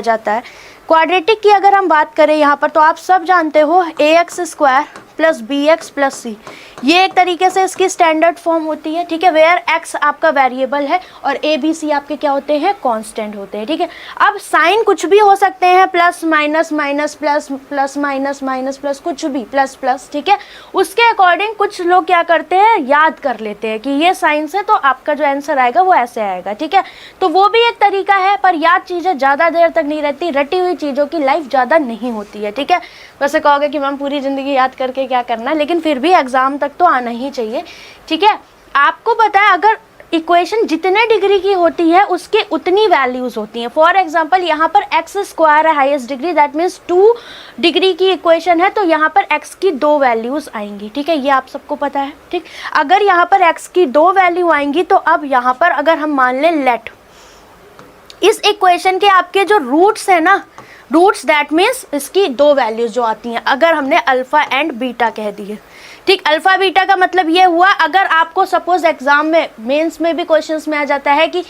जाता है। क्वाड्रेटिक की अगर हम बात करें यहाँ पर, तो आप सब जानते हो ax² प्लस bx प्लस सी, ये एक तरीके से इसकी स्टैंडर्ड फॉर्म होती है, ठीक है, वेयर x आपका वेरिएबल है और a b c आपके क्या होते हैं, कांस्टेंट होते हैं, ठीक है। अब साइन कुछ भी हो सकते हैं, plus minus minus plus, plus minus minus plus, कुछ भी प्लस प्लस, ठीक है। उसके अकॉर्डिंग कुछ लोग क्या करते हैं, याद कर लेते हैं कि ये साइन से तो आपका जो आंसर आएगा वो ऐसे आएगा, ठीक है। तो वो भी एक तरीका है, पर याद चीज़ें ज़्यादा देर तक नहीं रहती, रटी हुई चीज़ों की लाइफ ज़्यादा नहीं होती है, ठीक है। वैसे कहोगे कि मैम पूरी ज़िंदगी याद करके क्या करना, लेकिन फिर भी एग्ज़ाम तक तो आना ही चाहिए, ठीक है। आपको पता है अगर इक्वेशन जितने डिग्री की होती है उसके उतनी वैल्यूज़ होती हैं। फॉर एग्जांपल यहाँ पर x² है highest degree, that means 2 degree की इक्वेशन है, तो यहाँ पर x की 2 वैल्यूज़ आएंगी, ठीक है, ये आप सबको पता है, ठीक। अगर यहाँ पर x की 2 वैल्यू आएंगी, तो अब यहाँ पर अगर हम मान लें लेट इस इक्वेशन के आपके जो रूट्स है ना, रूट्स दैट मीन्स इसकी 2 वैल्यूज जो आती हैं, अगर हमने अल्फा एंड बीटा कह दिए, ठीक। अल्फा बीटा का मतलब ये हुआ, अगर आपको सपोज एग्जाम में मेंस में भी क्वेश्चंस में आ जाता है कि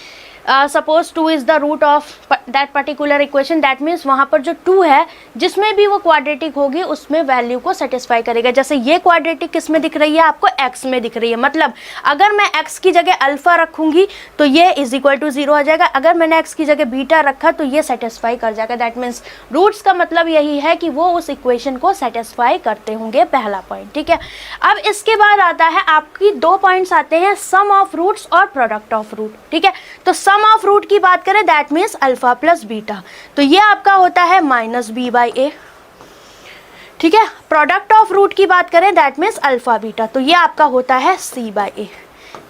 suppose 2 is the root of that particular equation, that means वहाँ पर जो 2 है जिसमें भी वो क्वाड्रेटिक होगी उसमें वैल्यू को सेटिस्फाई करेगा। जैसे ये क्वाड्रेटिक किस में दिख रही है आपको, x में दिख रही है, मतलब अगर मैं x की जगह अल्फा रखूंगी तो ये इज इक्वल टू 0 आ जाएगा, अगर मैंने x की जगह बीटा रखा तो ये सेटिस्फाई कर जाएगा। दैट मीन्स रूट्स का मतलब यही है कि वो उस इक्वेशन को सेटिस्फाई करते होंगे, पहला पॉइंट, ठीक है। अब इसके बाद आता है आपकी 2 पॉइंट्स आते हैं, सम ऑफ रूट्स और प्रोडक्ट ऑफ रूट, ठीक है। तो सम ऑफ रूट की बात करें that means alpha plus beta, तो ये आपका होता है -b/a, ठीक है। प्रोडक्ट ऑफ रूट की बात करें दैट मीन्स अल्फा बीटा, तो ये आपका होता है c/a,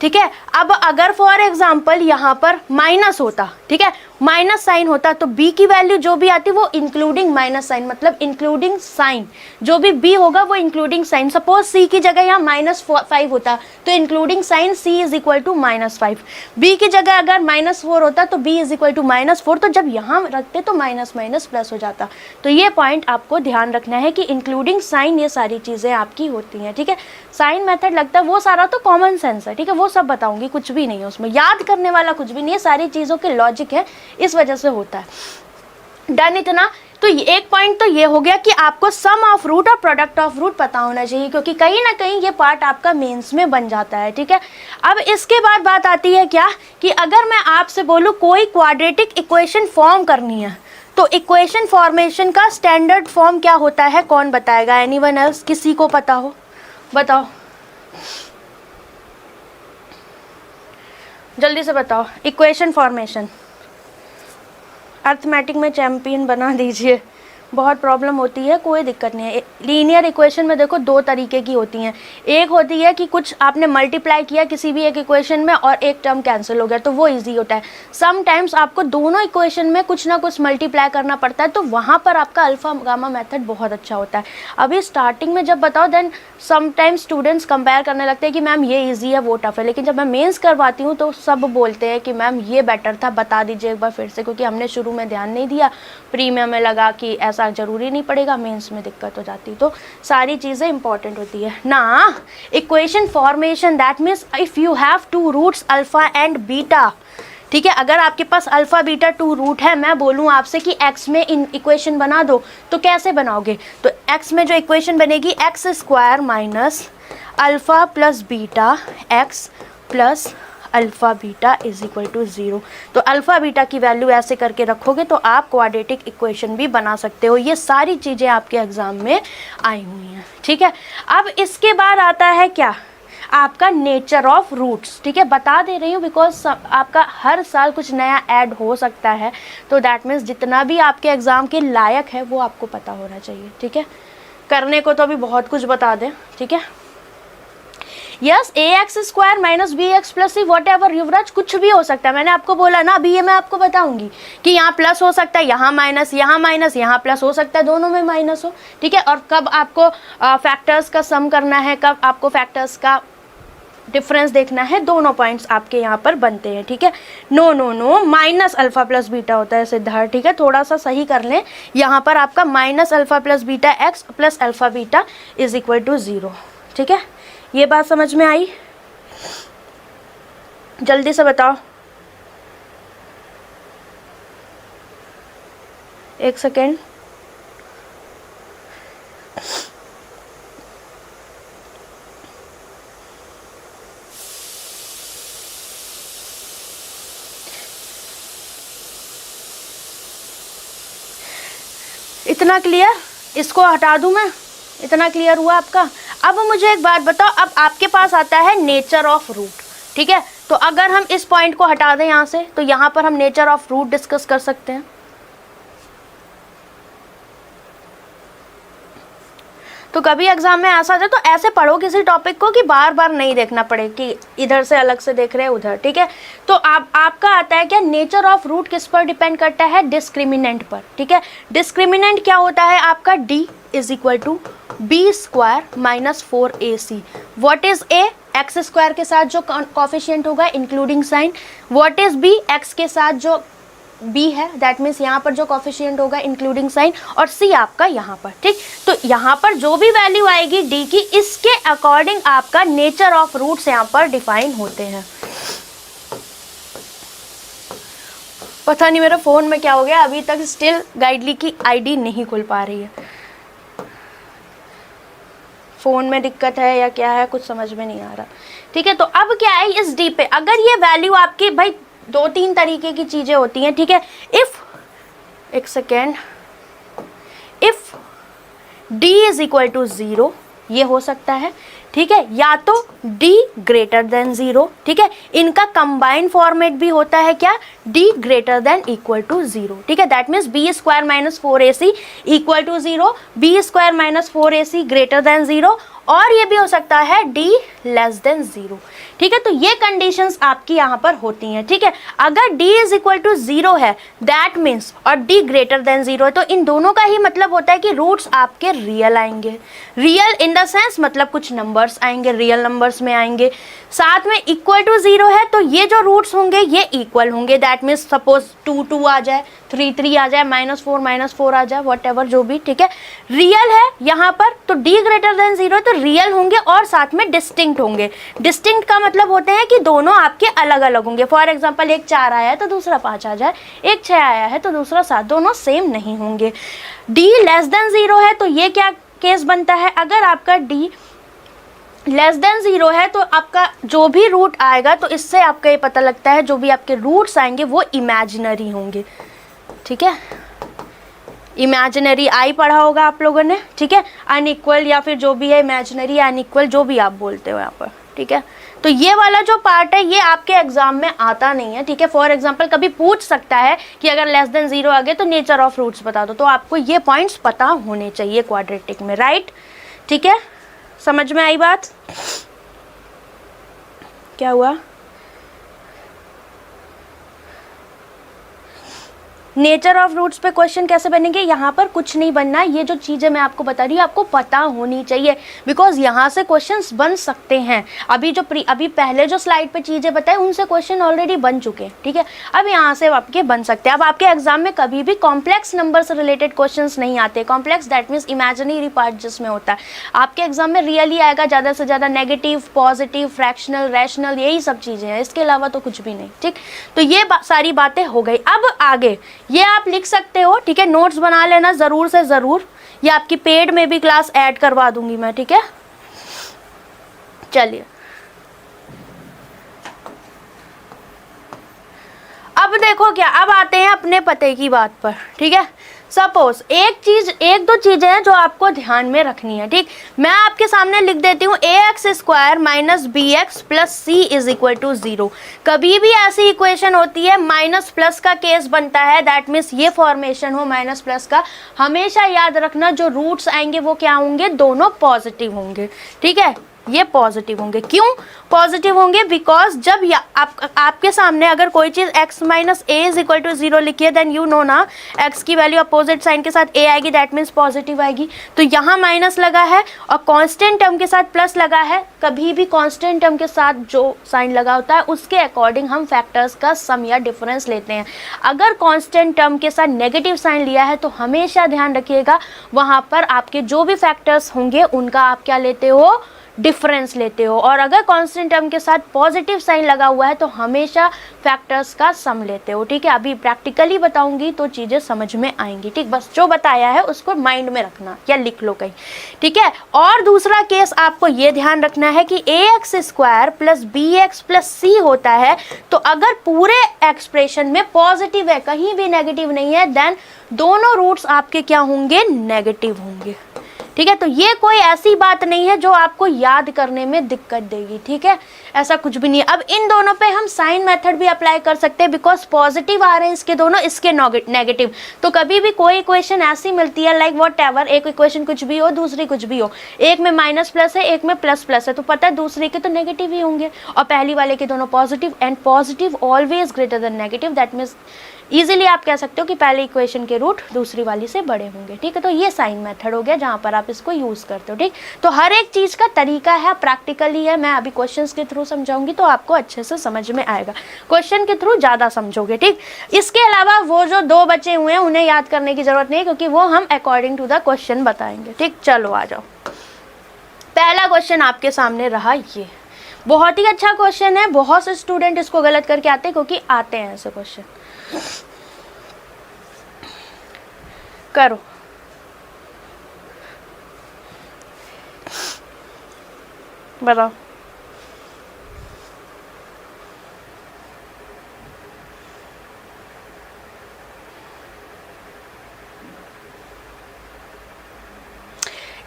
ठीक है। अब अगर फॉर एग्जाम्पल यहाँ पर माइनस होता, ठीक है, माइनस साइन होता, तो b की वैल्यू जो भी आती वो इंक्लूडिंग माइनस साइन, मतलब इंक्लूडिंग साइन, जो भी b होगा वो इंक्लूडिंग साइन। सपोज c की जगह यहाँ -5 होता तो including sine c is equal to -5, b की जगह अगर -4 होता तो b इज इक्वल टू -4, तो जब यहाँ रखते तो माइनस माइनस प्लस हो जाता। तो ये पॉइंट आपको ध्यान रखना है कि इंक्लूडिंग साइन ये सारी चीज़ें आपकी होती हैं, ठीक है। साइन मेथड लगता है वो सारा तो कॉमन सेंस है, ठीक है, वो सब बताऊंगी, कुछ भी नहीं है उसमें, याद करने वाला कुछ भी नहीं है, सारी चीज़ों के लॉजिक है, इस वजह से होता है। डन इतना। तो एक पॉइंट तो ये हो गया कि आपको सम ऑफ रूट और प्रोडक्ट ऑफ रूट पता होना चाहिए, क्योंकि कहीं ना कहीं ये पार्ट आपका मेंस में बन जाता है, ठीक है। अब इसके बाद बात आती है क्या, कि अगर मैं आपसे बोलूँ कोई क्वाड्रेटिक इक्वेशन फॉर्म करनी है, तो इक्वेशन फॉर्मेशन का स्टैंडर्ड फॉर्म क्या होता है, कौन बताएगा, एनीवन एल्स, किसी को पता हो बताओ, जल्दी से बताओ। इक्वेशन फॉर्मेशन अर्थमेटिक में चैंपियन बना दीजिए, बहुत प्रॉब्लम होती है, कोई दिक्कत नहीं है। लीनियर इक्वेशन में देखो 2 तरीके की होती हैं, एक होती है कि कुछ आपने मल्टीप्लाई किया किसी भी एक इक्वेशन में और एक टर्म कैंसिल हो गया, तो वो इजी होता है। समटाइम्स आपको दोनों इक्वेशन में कुछ ना कुछ मल्टीप्लाई करना पड़ता है, तो वहाँ पर आपका अल्फा गामा मेथड बहुत अच्छा होता है। अभी स्टार्टिंग में जब बताओ देन समटाइम्स स्टूडेंट्स कंपेयर करने लगते हैं कि मैम ये ईजी है वो टफ है, लेकिन जब मैं मेंस करवाती हूँ तो सब बोलते हैं कि मैम ये बेटर था, बता दीजिए एक बार फिर से, क्योंकि हमने शुरू में ध्यान नहीं दिया, प्री में हमें लगा कि ऐसा जरूरी नहीं पड़ेगा, मेंस में दिक्कत हो जाती, तो सारी चीजें इंपॉर्टेंट होती है ना। Equation formation that means if you have 2 roots alpha and beta, ठीक है, अगर आपके पास अल्फा बीटा 2 रूट है, मैं बोलूँ आपसे कि x में इन इक्वेशन बना दो, तो कैसे बनाओगे, तो x में जो इक्वेशन बनेगी x² minus alpha plus beta x plus alpha beta is equal to 0। तो अल्फा बीटा की वैल्यू ऐसे करके रखोगे तो आप क्वाड्रेटिक इक्वेशन भी बना सकते हो। ये सारी चीज़ें आपके एग्जाम में आई हुई हैं, ठीक है। अब इसके बाद आता है क्या, आपका नेचर ऑफ रूट्स, ठीक है, बता दे रही हूँ बिकॉज आपका हर साल कुछ नया ऐड हो सकता है, तो दैट मीन्स जितना भी आपके एग्ज़ाम के लायक है वो आपको पता होना चाहिए, ठीक है। करने को तो अभी बहुत कुछ बता दें, ठीक है। Yes, ax² minus bx plus c, whatever Yuvraj, कुछ भी हो सकता है, मैंने आपको बोला ना, अभी ये मैं आपको बताऊंगी कि यहाँ प्लस हो सकता है, यहाँ माइनस, यहाँ प्लस हो सकता है, दोनों में माइनस हो, ठीक है। और कब आपको फैक्टर्स का सम करना है, कब आपको फैक्टर्स का डिफरेंस देखना है, दोनों पॉइंट्स आपके यहाँ पर बनते हैं, ठीक है। No no no, minus alpha plus beta होता है सिद्धार्थ, ठीक है, थोड़ा सा सही कर लें, यहाँ पर आपका minus alpha plus beta x plus alpha beta is equal to 0, ठीक है। ये बात समझ में आई, जल्दी से बताओ। एक सेकेंड, इतना क्लियर, इसको हटा दूं मैं, इतना क्लियर हुआ आपका। अब मुझे एक बात बताओ, अब आपके पास आता है नेचर ऑफ रूट, ठीक है, तो अगर हम इस पॉइंट को हटा दें यहाँ से, तो यहाँ पर हम नेचर ऑफ रूट डिस्कस कर सकते हैं। तो कभी एग्जाम में ऐसा जाए तो ऐसे पढ़ो किसी टॉपिक को कि बार बार नहीं देखना पड़े कि इधर से अलग से देख रहे हैं उधर, ठीक है। तो आपका आता है क्या, नेचर ऑफ रूट किस पर डिपेंड करता है, डिस्क्रिमिनेंट पर, ठीक है। डिस्क्रिमिनेंट क्या होता है आपका, d is equal to B square minus 4ac। What is a, X square के साथ जो कोफिशिएंट होगा including sine. What is b, X के साथ जो b है, दैट मीन्स यहाँ पर जो कोफिशिएंट होगा इंक्लूडिंग साइन, और c आपका यहाँ पर, ठीक। तो यहाँ पर जो भी वैल्यू आएगी d की, इसके अकॉर्डिंग आपका नेचर ऑफ रूट्स यहाँ पर डिफाइन होते हैं। पता नहीं मेरे फ़ोन में क्या हो गया, अभी तक स्टिल गाइडली की आईडी नहीं खुल पा रही है। फ़ोन में दिक्कत है या क्या है, कुछ समझ में नहीं आ रहा, ठीक है। तो अब क्या है, इस डी पे अगर ये वैल्यू आपकी, भाई दो तीन तरीके की चीज़ें होती हैं, ठीक है। इफ़, एक second, if D is equal to 0, ये हो सकता है, ठीक है, या तो d ग्रेटर देन 0, ठीक है। इनका कंबाइंड फॉर्मेट भी होता है क्या, d greater than equal to 0, ठीक है। That means B square minus 4ac equal to 0, B square minus 4ac greater than 0, और ये भी हो सकता है d लेस देन 0, ठीक है। तो ये कंडीशंस आपकी यहाँ पर होती हैं, ठीक है। अगर d इज इक्वल टू 0 है दैट मीन्स, और d ग्रेटर देन 0 है, तो इन दोनों का ही मतलब होता है कि रूट्स आपके रियल आएंगे। रियल इन द सेंस मतलब कुछ नंबर्स आएंगे, रियल नंबर्स में आएंगे। साथ में इक्वल टू 0 है तो ये जो रूट्स होंगे ये इक्वल होंगे। दैट मीन्स सपोज 2 2 आ जाए, 3 3 आ जाए, -4 -4 आ जाए, वट एवर जो भी, ठीक है। रियल है यहाँ पर, तो d ग्रेटर देन 0 तो रियल होंगे और साथ में डिस्टिंक्ट होंगे। डिस्टिंक्ट का मतलब होते हैं कि दोनों आपके अलग अलग होंगे। फॉर एग्जाम्पल एक 4 आया है तो दूसरा 5 आ जाए, एक 6 आया है तो दूसरा 7, दोनों सेम नहीं होंगे। d लेस देन 0 है तो ये क्या केस बनता है, अगर आपका d लेस देन 0 है तो आपका जो भी रूट आएगा, तो इससे आपका ये पता लगता है जो भी आपके रूट्स आएंगे वो इमेजिनरी होंगे, ठीक है। इमेजिनरी आई पढ़ा होगा आप लोगों ने, ठीक है। अनइक्वल या फिर जो भी है, इमेजिनरी अनइक्वल जो भी आप बोलते हो यहाँ पर, ठीक है। तो ये वाला जो पार्ट है ये आपके एग्जाम में आता नहीं है, ठीक है। फॉर एग्जांपल कभी पूछ सकता है कि अगर लेस देन 0 आ गए तो नेचर ऑफ रूट्स बता दो, तो आपको ये पॉइंट्स पता होने चाहिए क्वाड्रेटिक में, राइट, ठीक है। समझ में आई बात, क्या हुआ। नेचर ऑफ रूट्स पे क्वेश्चन कैसे बनेंगे, यहाँ पर कुछ नहीं बनना है। ये जो चीज़ें मैं आपको बता रही हूँ आपको पता होनी चाहिए, बिकॉज यहाँ से क्वेश्चंस बन सकते हैं। अभी पहले जो स्लाइड पे चीज़ें बताए उनसे क्वेश्चन ऑलरेडी बन चुके हैं, ठीक है। अब यहाँ से आपके बन सकते हैं। अब आपके एग्जाम में कभी भी कॉम्प्लेक्स नंबर से रिलेटेड क्वेश्चन नहीं आते। Complex that means imaginary part जिसमें होता है, आपके एग्जाम में रियली आएगा ज़्यादा से ज़्यादा, नेगेटिव, पॉजिटिव, फ्रैक्शनल, रैशनल, यही सब चीज़ें हैं, इसके अलावा तो कुछ भी नहीं, ठीक। तो ये सारी बातें हो गई। अब आगे ये आप लिख सकते हो, ठीक है। नोट्स बना लेना ज़रूर से ज़रूर, ये आपकी पेड में भी क्लास ऐड करवा दूंगी मैं, ठीक है। चलिए अब देखो क्या, अब आते हैं अपने पते की बात पर, ठीक है। सपोज एक दो चीजें हैं जो आपको ध्यान में रखनी है, ठीक। मैं आपके सामने लिख देती हूँ ax square minus B x plus C is equal to 0। कभी भी ऐसी इक्वेशन होती है माइनस प्लस का केस बनता है, दैट मीन्स ये फॉर्मेशन हो माइनस प्लस का, हमेशा याद रखना जो रूट्स आएंगे वो क्या होंगे, दोनों पॉजिटिव होंगे, ठीक है। ये पॉजिटिव होंगे, क्यों पॉजिटिव होंगे, बिकॉज जब आपके सामने अगर कोई चीज़ x minus a is equal to 0 लिखी है, देन यू नो ना x की वैल्यू अपोजिट साइन के साथ a आएगी, दैट मीन्स पॉजिटिव आएगी। तो यहाँ माइनस लगा है और कांस्टेंट टर्म के साथ प्लस लगा है। कभी भी कांस्टेंट टर्म के साथ जो साइन लगा होता है उसके अकॉर्डिंग हम फैक्टर्स का सम या डिफरेंस लेते हैं। अगर कांस्टेंट टर्म के साथ नेगेटिव साइन लिया है तो हमेशा ध्यान रखिएगा वहाँ पर आपके जो भी फैक्टर्स होंगे उनका आप क्या लेते हो, डिफरेंस लेते हो, और अगर कांस्टेंट टर्म के साथ पॉजिटिव साइन लगा हुआ है तो हमेशा फैक्टर्स का सम लेते हो। ठीक है, अभी प्रैक्टिकली बताऊंगी तो चीज़ें समझ में आएंगी। ठीक, बस जो बताया है उसको माइंड में रखना या लिख लो कहीं। ठीक है, और दूसरा केस आपको ये ध्यान रखना है कि ax square plus bx plus c होता है, तो अगर पूरे एक्सप्रेशन में पॉजिटिव है, कहीं भी नेगेटिव नहीं है, देन दोनों रूट्स आपके क्या होंगे, नेगेटिव होंगे। ठीक है, तो ये कोई ऐसी बात नहीं है जो आपको याद करने में दिक्कत देगी। ठीक है, ऐसा कुछ भी नहीं है। अब इन दोनों पे हम साइन मेथड भी अप्लाई कर सकते हैं, बिकॉज पॉजिटिव आ रहे हैं इसके दोनों, इसके नेगेटिव। तो कभी भी कोई इक्वेशन ऐसी मिलती है लाइक वॉट एवर, एक इक्वेशन कुछ भी हो, दूसरी कुछ भी हो, एक में माइनस प्लस है, एक में प्लस प्लस है, तो पता है दूसरे के तो नेगेटिव ही होंगे, और पहली वाले के दोनों positive, and positive always greater than negative. That means easily आप कह सकते हो कि पहले इक्वेशन के रूट दूसरी वाली से बड़े होंगे। ठीक है, तो ये साइन मेथड हो गया जहाँ पर आप इसको यूज़ करते हो। ठीक, तो हर एक चीज़ का तरीका है, प्रैक्टिकली है। मैं अभी क्वेश्चंस के थ्रू समझाऊंगी तो आपको अच्छे से समझ में आएगा, क्वेश्चन के थ्रू ज़्यादा समझोगे। ठीक, इसके अलावा वो जो दो बचे हुए हैं उन्हें याद करने की ज़रूरत नहीं है, क्योंकि वो हम अकॉर्डिंग टू द क्वेश्चन बताएंगे। ठीक, चलो आ जाओ। पहला क्वेश्चन आपके सामने रहा, ये बहुत ही अच्छा क्वेश्चन है। बहुत से स्टूडेंट इसको गलत करके आते हैं, क्योंकि आते हैं ऐसे क्वेश्चन। करो, बताओ।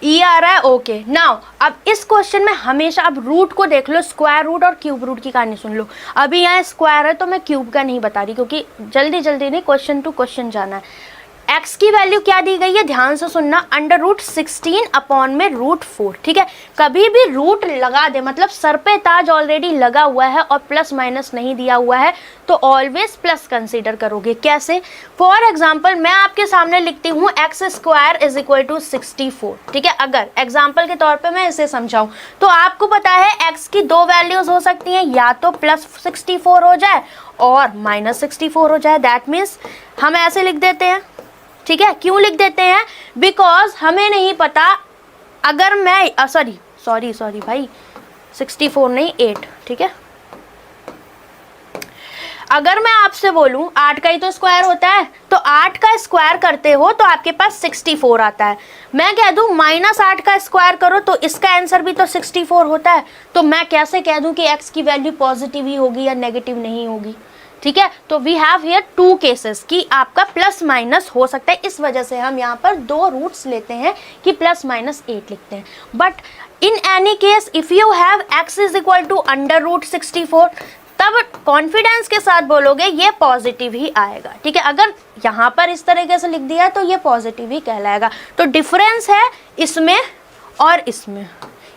ई आ रहा है, ओके। नाउ अब इस क्वेश्चन में हमेशा अब रूट को देख लो, स्क्वायर रूट और क्यूब रूट की कहानी सुन लो। अभी यहाँ स्क्वायर है तो मैं क्यूब का नहीं बता रही, क्योंकि जल्दी जल्दी नहीं, क्वेश्चन टू क्वेश्चन जाना है। x की वैल्यू क्या दी गई है, ध्यान से सुनना, अंडर रूट 16 अपॉन में रूट 4। ठीक है, कभी भी रूट लगा दे, मतलब सर पे ताज ऑलरेडी लगा हुआ है और प्लस माइनस नहीं दिया हुआ है, तो ऑलवेज प्लस कंसीडर करोगे। कैसे? फॉर एग्जाम्पल मैं आपके सामने लिखती हूँ x square is equal to 64। ठीक है, अगर एग्जाम्पल के तौर पे मैं इसे समझाऊं तो आपको पता है x की दो वैल्यूज हो सकती हैं, या तो प्लस 64 हो जाए और माइनस 64 हो जाए। दैट मीन्स हम ऐसे लिख देते हैं। ठीक है, क्यों लिख देते हैं? बिकॉज हमें नहीं पता, अगर मैं सॉरी भाई, 64 नहीं 8। ठीक है, अगर मैं आपसे बोलूं 8 का ही तो स्क्वायर होता है, तो 8 का स्क्वायर करते हो तो आपके पास 64 आता है। मैं कह दूं -8 का स्क्वायर करो तो इसका आंसर भी तो 64 होता है। तो मैं कैसे कह दूं कि x की वैल्यू पॉजिटिव ही होगी या नेगेटिव नहीं होगी? ठीक है, तो we have here two cases कि आपका प्लस माइनस हो सकता है। इस वजह से हम यहाँ पर दो रूट्स लेते हैं कि प्लस माइनस 8 लिखते हैं। But in any case if you have x is equal to under root 64, तब कॉन्फिडेंस के साथ बोलोगे ये पॉजिटिव ही आएगा। ठीक है, अगर यहाँ पर इस तरीके से लिख दिया तो ये पॉजिटिव ही कहलाएगा। तो डिफरेंस है इसमें और इसमें,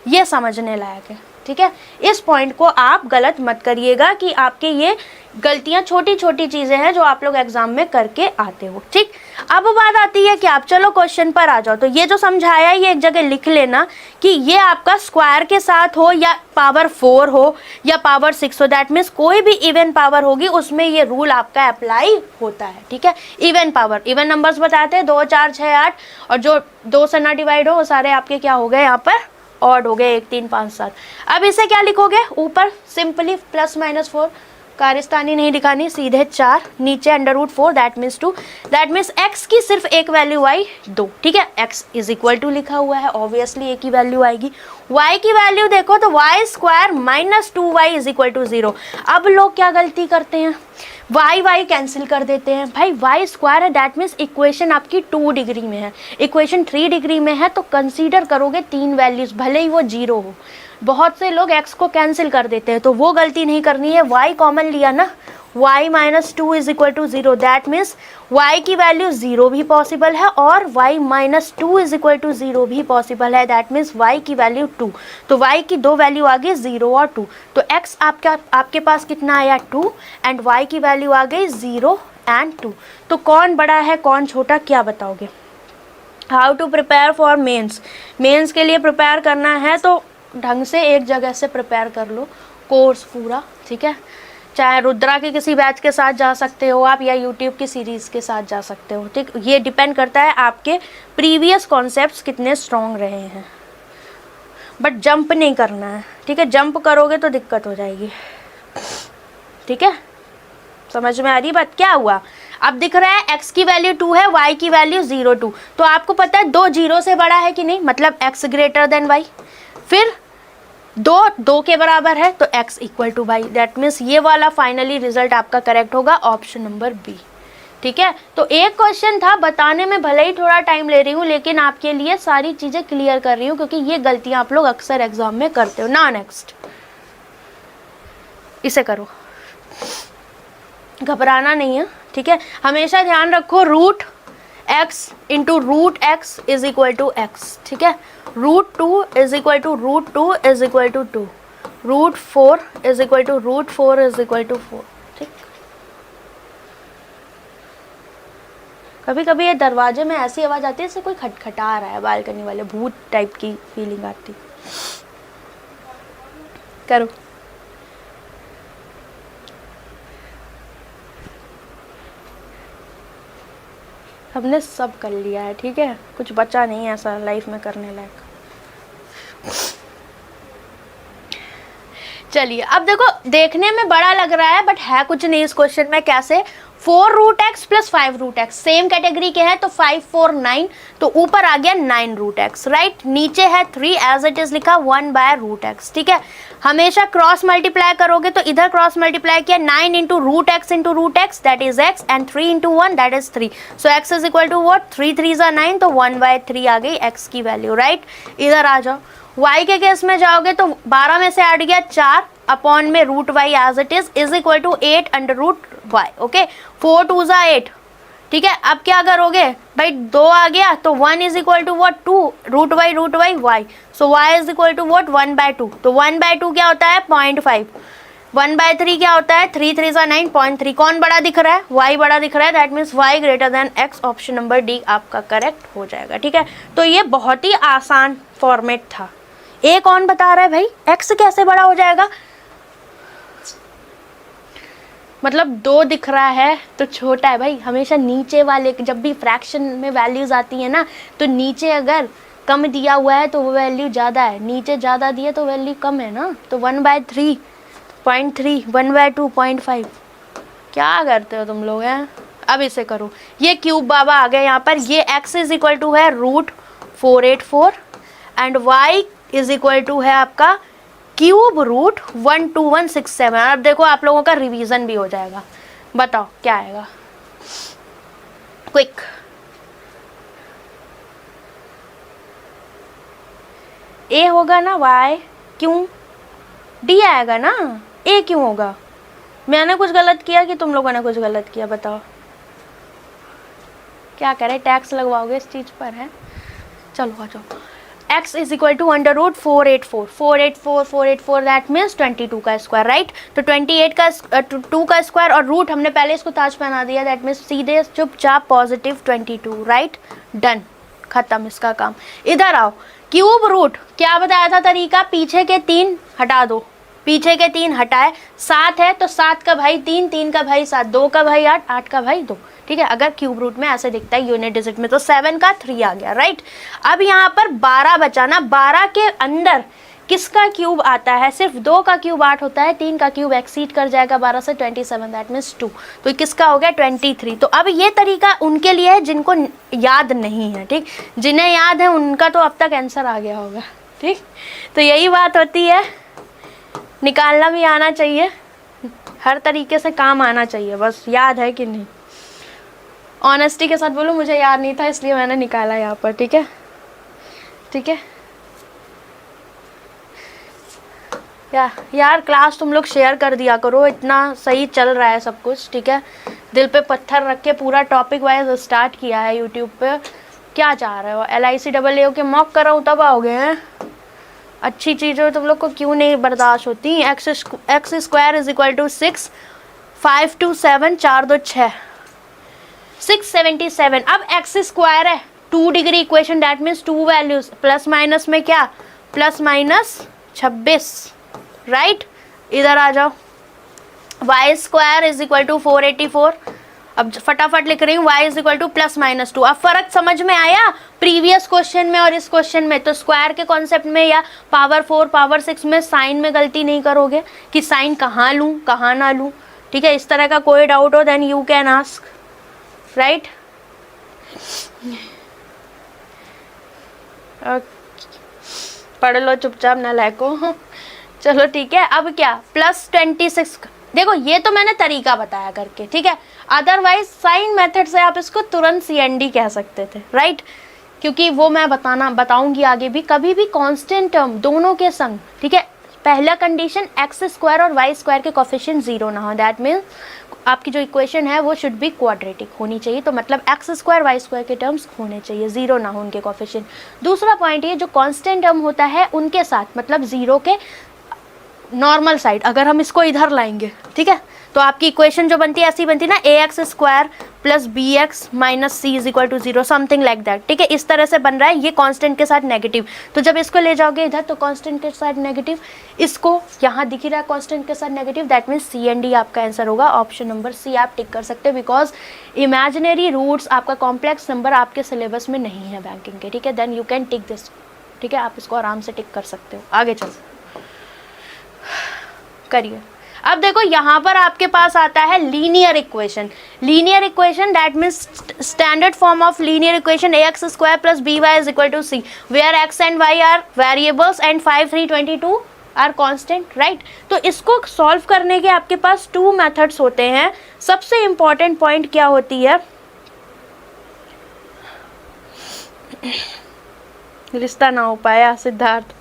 ये समझने लायक है। ठीक है, इस पॉइंट को आप गलत मत करिएगा कि आपके ये गलतियां छोटी छोटी चीजें हैं जो आप लोग एग्जाम में करके आते हो। ठीक, अब बात आती है कि आप चलो क्वेश्चन पर आ जाओ। तो ये जो समझाया ये एक जगह लिख लेना कि ये आपका स्क्वायर के साथ हो या पावर 4 हो या पावर 6 हो, दैट मीन्स कोई भी इवन पावर होगी उसमें ये रूल आपका अप्लाई होता है। ठीक है, इवन पावर, इवन नंबर्स बताते हैं 2 4 6 8, और जो 2 से ना डिवाइड हो वो सारे आपके क्या हो गए यहाँ पर, ऑड हो गए, 1 3 5 7। अब इसे क्या लिखोगे, ऊपर सिंपली +-4, कारस्तानी नहीं दिखानी, सीधे 4, नीचे under root 4, that means 2। That means x की सिर्फ एक वैल्यू आई 2। ठीक है, x इज इक्वल टू लिखा हुआ है, ऑब्वियसली एक ही वैल्यू आएगी। y की वैल्यू देखो तो y square -2y is equal to 0। अब लोग क्या गलती करते हैं, y कैंसिल कर देते हैं। भाई y स्क्वायर है, दैट मीन्स इक्वेशन आपकी 2 डिग्री में है, इक्वेशन 3 डिग्री में है, तो कंसीडर करोगे 3 वैल्यूज, भले ही वो 0 हो। बहुत से लोग x को कैंसिल कर देते हैं, तो वो गलती नहीं करनी है। y कॉमन लिया ना, y -2 is equal to 0, that means y की वैल्यू 0 भी पॉसिबल है और y -2 इज इक्वल टू 0 भी पॉसिबल है, दैट मीन्स y की वैल्यू 2। तो y की दो वैल्यू आ गई 0 और 2, तो x आपके पास कितना आया 2, एंड y की वैल्यू आ गई 0 एंड 2। तो कौन बड़ा है कौन छोटा, क्या बताओगे? How to prepare for mains, mains के लिए प्रिपेयर करना है तो ढंग से एक जगह से प्रिपेयर कर लो कोर्स पूरा। ठीक है, चाहे रुद्रा के किसी बैच के साथ जा सकते हो आप, या यूट्यूब की सीरीज़ के साथ जा सकते हो। ठीक, ये डिपेंड करता है आपके प्रीवियस कॉन्सेप्ट्स कितने स्ट्रॉन्ग रहे हैं। बट जंप नहीं करना है, ठीक है, जंप करोगे तो दिक्कत हो जाएगी, ठीक है, समझ में आ रही बात। क्या हुआ, अब दिख रहा है x की वैल्यू 2 है, y की वैल्यू 0 2, तो आपको पता है 2 0 से बड़ा है कि नहीं, मतलब x ग्रेटर देन y, फिर 2 2 के बराबर है तो x equal to y, that means ये वाला फाइनली रिजल्ट आपका करेक्ट होगा, ऑप्शन नंबर बी, ठीक है। तो एक क्वेश्चन था, बताने में भले ही थोड़ा टाइम ले रही हूँ लेकिन आपके लिए सारी चीजें क्लियर कर रही हूँ क्योंकि ये गलतियां आप लोग अक्सर एग्जाम में करते हो ना। नेक्स्ट इसे करो, घबराना नहीं है, ठीक है, हमेशा ध्यान रखो root x into root x is equal to x, ठीक है, root 2 is equal to root 2 is equal to 2, root 4 is equal to root 4 is equal to 4, ठीक। कभी कभी ये दरवाजे में ऐसी आवाज आती है जैसे कोई खटखटा रहा है, बालकनी वाले भूत टाइप की फीलिंग आती। करो, हमने सब कर लिया है, ठीक है, कुछ बचा नहीं है ऐसा लाइफ में करने लायक। चलिए अब देखो, देखने में बड़ा लग रहा है बट है कुछ नहीं इस क्वेश्चन में। कैसे, 4 root x plus 5 root x same category के हैं तो 5 4 9, तो ऊपर आ गया 9 रूट एक्स, राइट, नीचे है 3 एज इट इज लिखा 1 बाय रूट एक्स, ठीक है। हमेशा क्रॉस मल्टीप्लाई करोगे तो इधर क्रॉस मल्टीप्लाई किया, 9 into root x that is x and 3 into 1 that is 3, so x is equal to what, 3 3 जा 9, तो 1 बाय 3 आ गई एक्स की वैल्यू, राइट। इधर आ जाओ, y के केस में जाओगे तो 12 में से हट गया 4 अपॉन में root y as it is equal to 8 under root y, okay, 4 2 जा 8, ठीक है। अब क्या करोगे भाई, 2 आ गया तो 1 is equal to what, 2 root y y, so y is equal to what 1 by 2, तो 1 बाय 2 क्या होता है 0.5, 1 बाय 3 क्या होता है 3 3 जा 9, 0.3, कौन बड़ा दिख रहा है, y बड़ा दिख रहा है, that means y greater than x, option number D आपका करेक्ट हो जाएगा, ठीक है। तो ये बहुत ही आसान फॉर्मेट था। ए कौन बता रहा है भाई, x कैसे बड़ा हो जाएगा, मतलब 2 दिख रहा है तो छोटा है भाई, हमेशा नीचे वाले, जब भी फ्रैक्शन में वैल्यूज आती है ना तो नीचे अगर कम दिया हुआ है तो वो वैल्यू ज़्यादा है, नीचे ज़्यादा दिया तो वैल्यू कम है ना, तो 1 बाय 3 0.3, 1 बाय 2 0.5, क्या करते हो तुम लोग हैं। अब इसे करो, ये क्यूब बाबा आ गया यहाँ पर, ये x इज इक्वल टू है root 484 and y is equal to है आपका क्यूब रूट 12167। अब देखो आप लोगों का रिवीजन भी हो जाएगा, बताओ क्या आएगा, क्विक, ए होगा ना, y क्यों, डी आएगा ना, ए क्यों होगा, मैंने कुछ गलत किया कि तुम लोगों ने कुछ गलत किया, बताओ क्या करें, टैक्स लगवाओगे इस चीज पर है। चलो आ जाओ, x is equal to under root 484 that means 22 का स्क्वायर, राइट, तो 28 का 2 का स्क्वायर और रूट हमने पहले इसको ताज पहना दिया, दैट मीन्स सीधे चुपचाप पॉजिटिव 22, राइट, डन, खत्म इसका काम। इधर आओ, क्यूब रूट क्या बताया था तरीका, पीछे के 3 हटा दो, पीछे के 3 हटाए, 7 है तो 7 का भाई 3, 3 का भाई 7, 2 का भाई 8, 8 का भाई 2, ठीक है। अगर क्यूब रूट में ऐसे दिखता है यूनिट डिजिट में तो 7 का 3 आ गया, राइट। अब यहाँ पर 12 बचा ना, 12 के अंदर किसका क्यूब आता है, सिर्फ 2 का क्यूब 8 होता है, 3 का क्यूब एक्सीड कर जाएगा 12 से 27, दैट मीन्स 2, तो किसका हो गया 23। तो अब ये तरीका उनके लिए है जिनको याद नहीं है, ठीक, जिन्हें याद है उनका तो अब तक आंसर आ गया होगा, ठीक। तो यही बात होती है, निकालना भी आना चाहिए, हर तरीके से काम आना चाहिए, बस याद है कि नहीं। ऑनेस्टी के साथ बोलूँ, मुझे याद नहीं था इसलिए मैंने निकाला यहाँ पर, ठीक है, ठीक है यार क्लास तुम लोग शेयर कर दिया करो, इतना सही चल रहा है सब कुछ, ठीक है, दिल पे पत्थर रख के पूरा टॉपिक वाइज स्टार्ट किया है यूट्यूब पे, क्या चाह रहे हो, LICAA के मॉक कराऊँ तब आओगे हैं, अच्छी चीज़ें तुम लोग को क्यों नहीं बर्दाश्त होती। X square is equal to 6, 5 2 7, 4 2 6, 677। अब एक्स स्क्वायर है 2 degree equation, that means 2 values, plus minus में क्या, प्लस माइनस 26, राइट। इधर आ जाओ, y square is equal to 484, अब फटाफट लिख रही हूँ y is equal to plus minus 2। अब फर्क समझ में आया प्रीवियस क्वेश्चन में और इस क्वेश्चन में? तो स्क्वायर के कॉन्सेप्ट में या पावर 4 पावर 6 में साइन में गलती नहीं करोगे कि साइन कहाँ लूँ कहाँ ना लूँ, ठीक है। इस तरह का कोई डाउट हो then you can ask, right. पढ़ लो चुपचाप ना लायको। चलो ठीक है। अब क्या प्लस 26, देखो ये तो मैंने तरीका बताया करके, ठीक है। अदरवाइज साइन मेथड से आप इसको तुरंत CND कह सकते थे, राइट, क्योंकि वो मैं बताऊंगी आगे भी। कभी भी कांस्टेंट टर्म दोनों के संग, ठीक है, पहला कंडीशन एक्स स्क्वायर और वाई स्क्वायर के कोफिशिएंट 0 ना हो, दैट मीन्स आपकी जो इक्वेशन है वो शुड बी क्वाड्रेटिक होनी चाहिए। तो मतलब एक्स स्क्वायर वाई स्क्वायर के टर्म्स होने चाहिए, 0 ना हो उनके कोफिशिएंट। दूसरा पॉइंट ये जो कांस्टेंट टर्म होता है उनके साथ मतलब 0 के नॉर्मल साइड अगर हम इसको इधर लाएंगे, ठीक है, तो आपकी इक्वेशन जो बनती है ऐसी बनती है ना, ax square plus bx minus c is equal to 0, something like that, ठीक है। इस तरह से बन रहा है, ये कांस्टेंट के साथ नेगेटिव। तो जब इसको ले जाओगे इधर तो कांस्टेंट के साथ नेगेटिव, इसको यहाँ दिख रहा है कांस्टेंट के साथ नेगेटिव, दैट मीन्स CND आपका आंसर होगा। ऑप्शन नंबर C आप टिक कर सकते हैं, बिकॉज इमेजिनरी रूट्स आपका कॉम्प्लेक्स नंबर आपके सिलेबस में नहीं है बैंकिंग के, ठीक है। Then you can tick this, ठीक है, आप इसको आराम से टिक कर सकते हो। आगे चल करिए। अब देखो यहाँ पर आपके पास आता है linear equation. Linear equation that means standard form of linear equation ax square plus by is equal to c where x and y are variables and 5, 3, 22 are constant, right. तो इसको सॉल्व करने के आपके पास 2 मेथड्स होते हैं। सबसे important point क्या होती है, रिश्ता ना हो पाया सिद्धार्थ।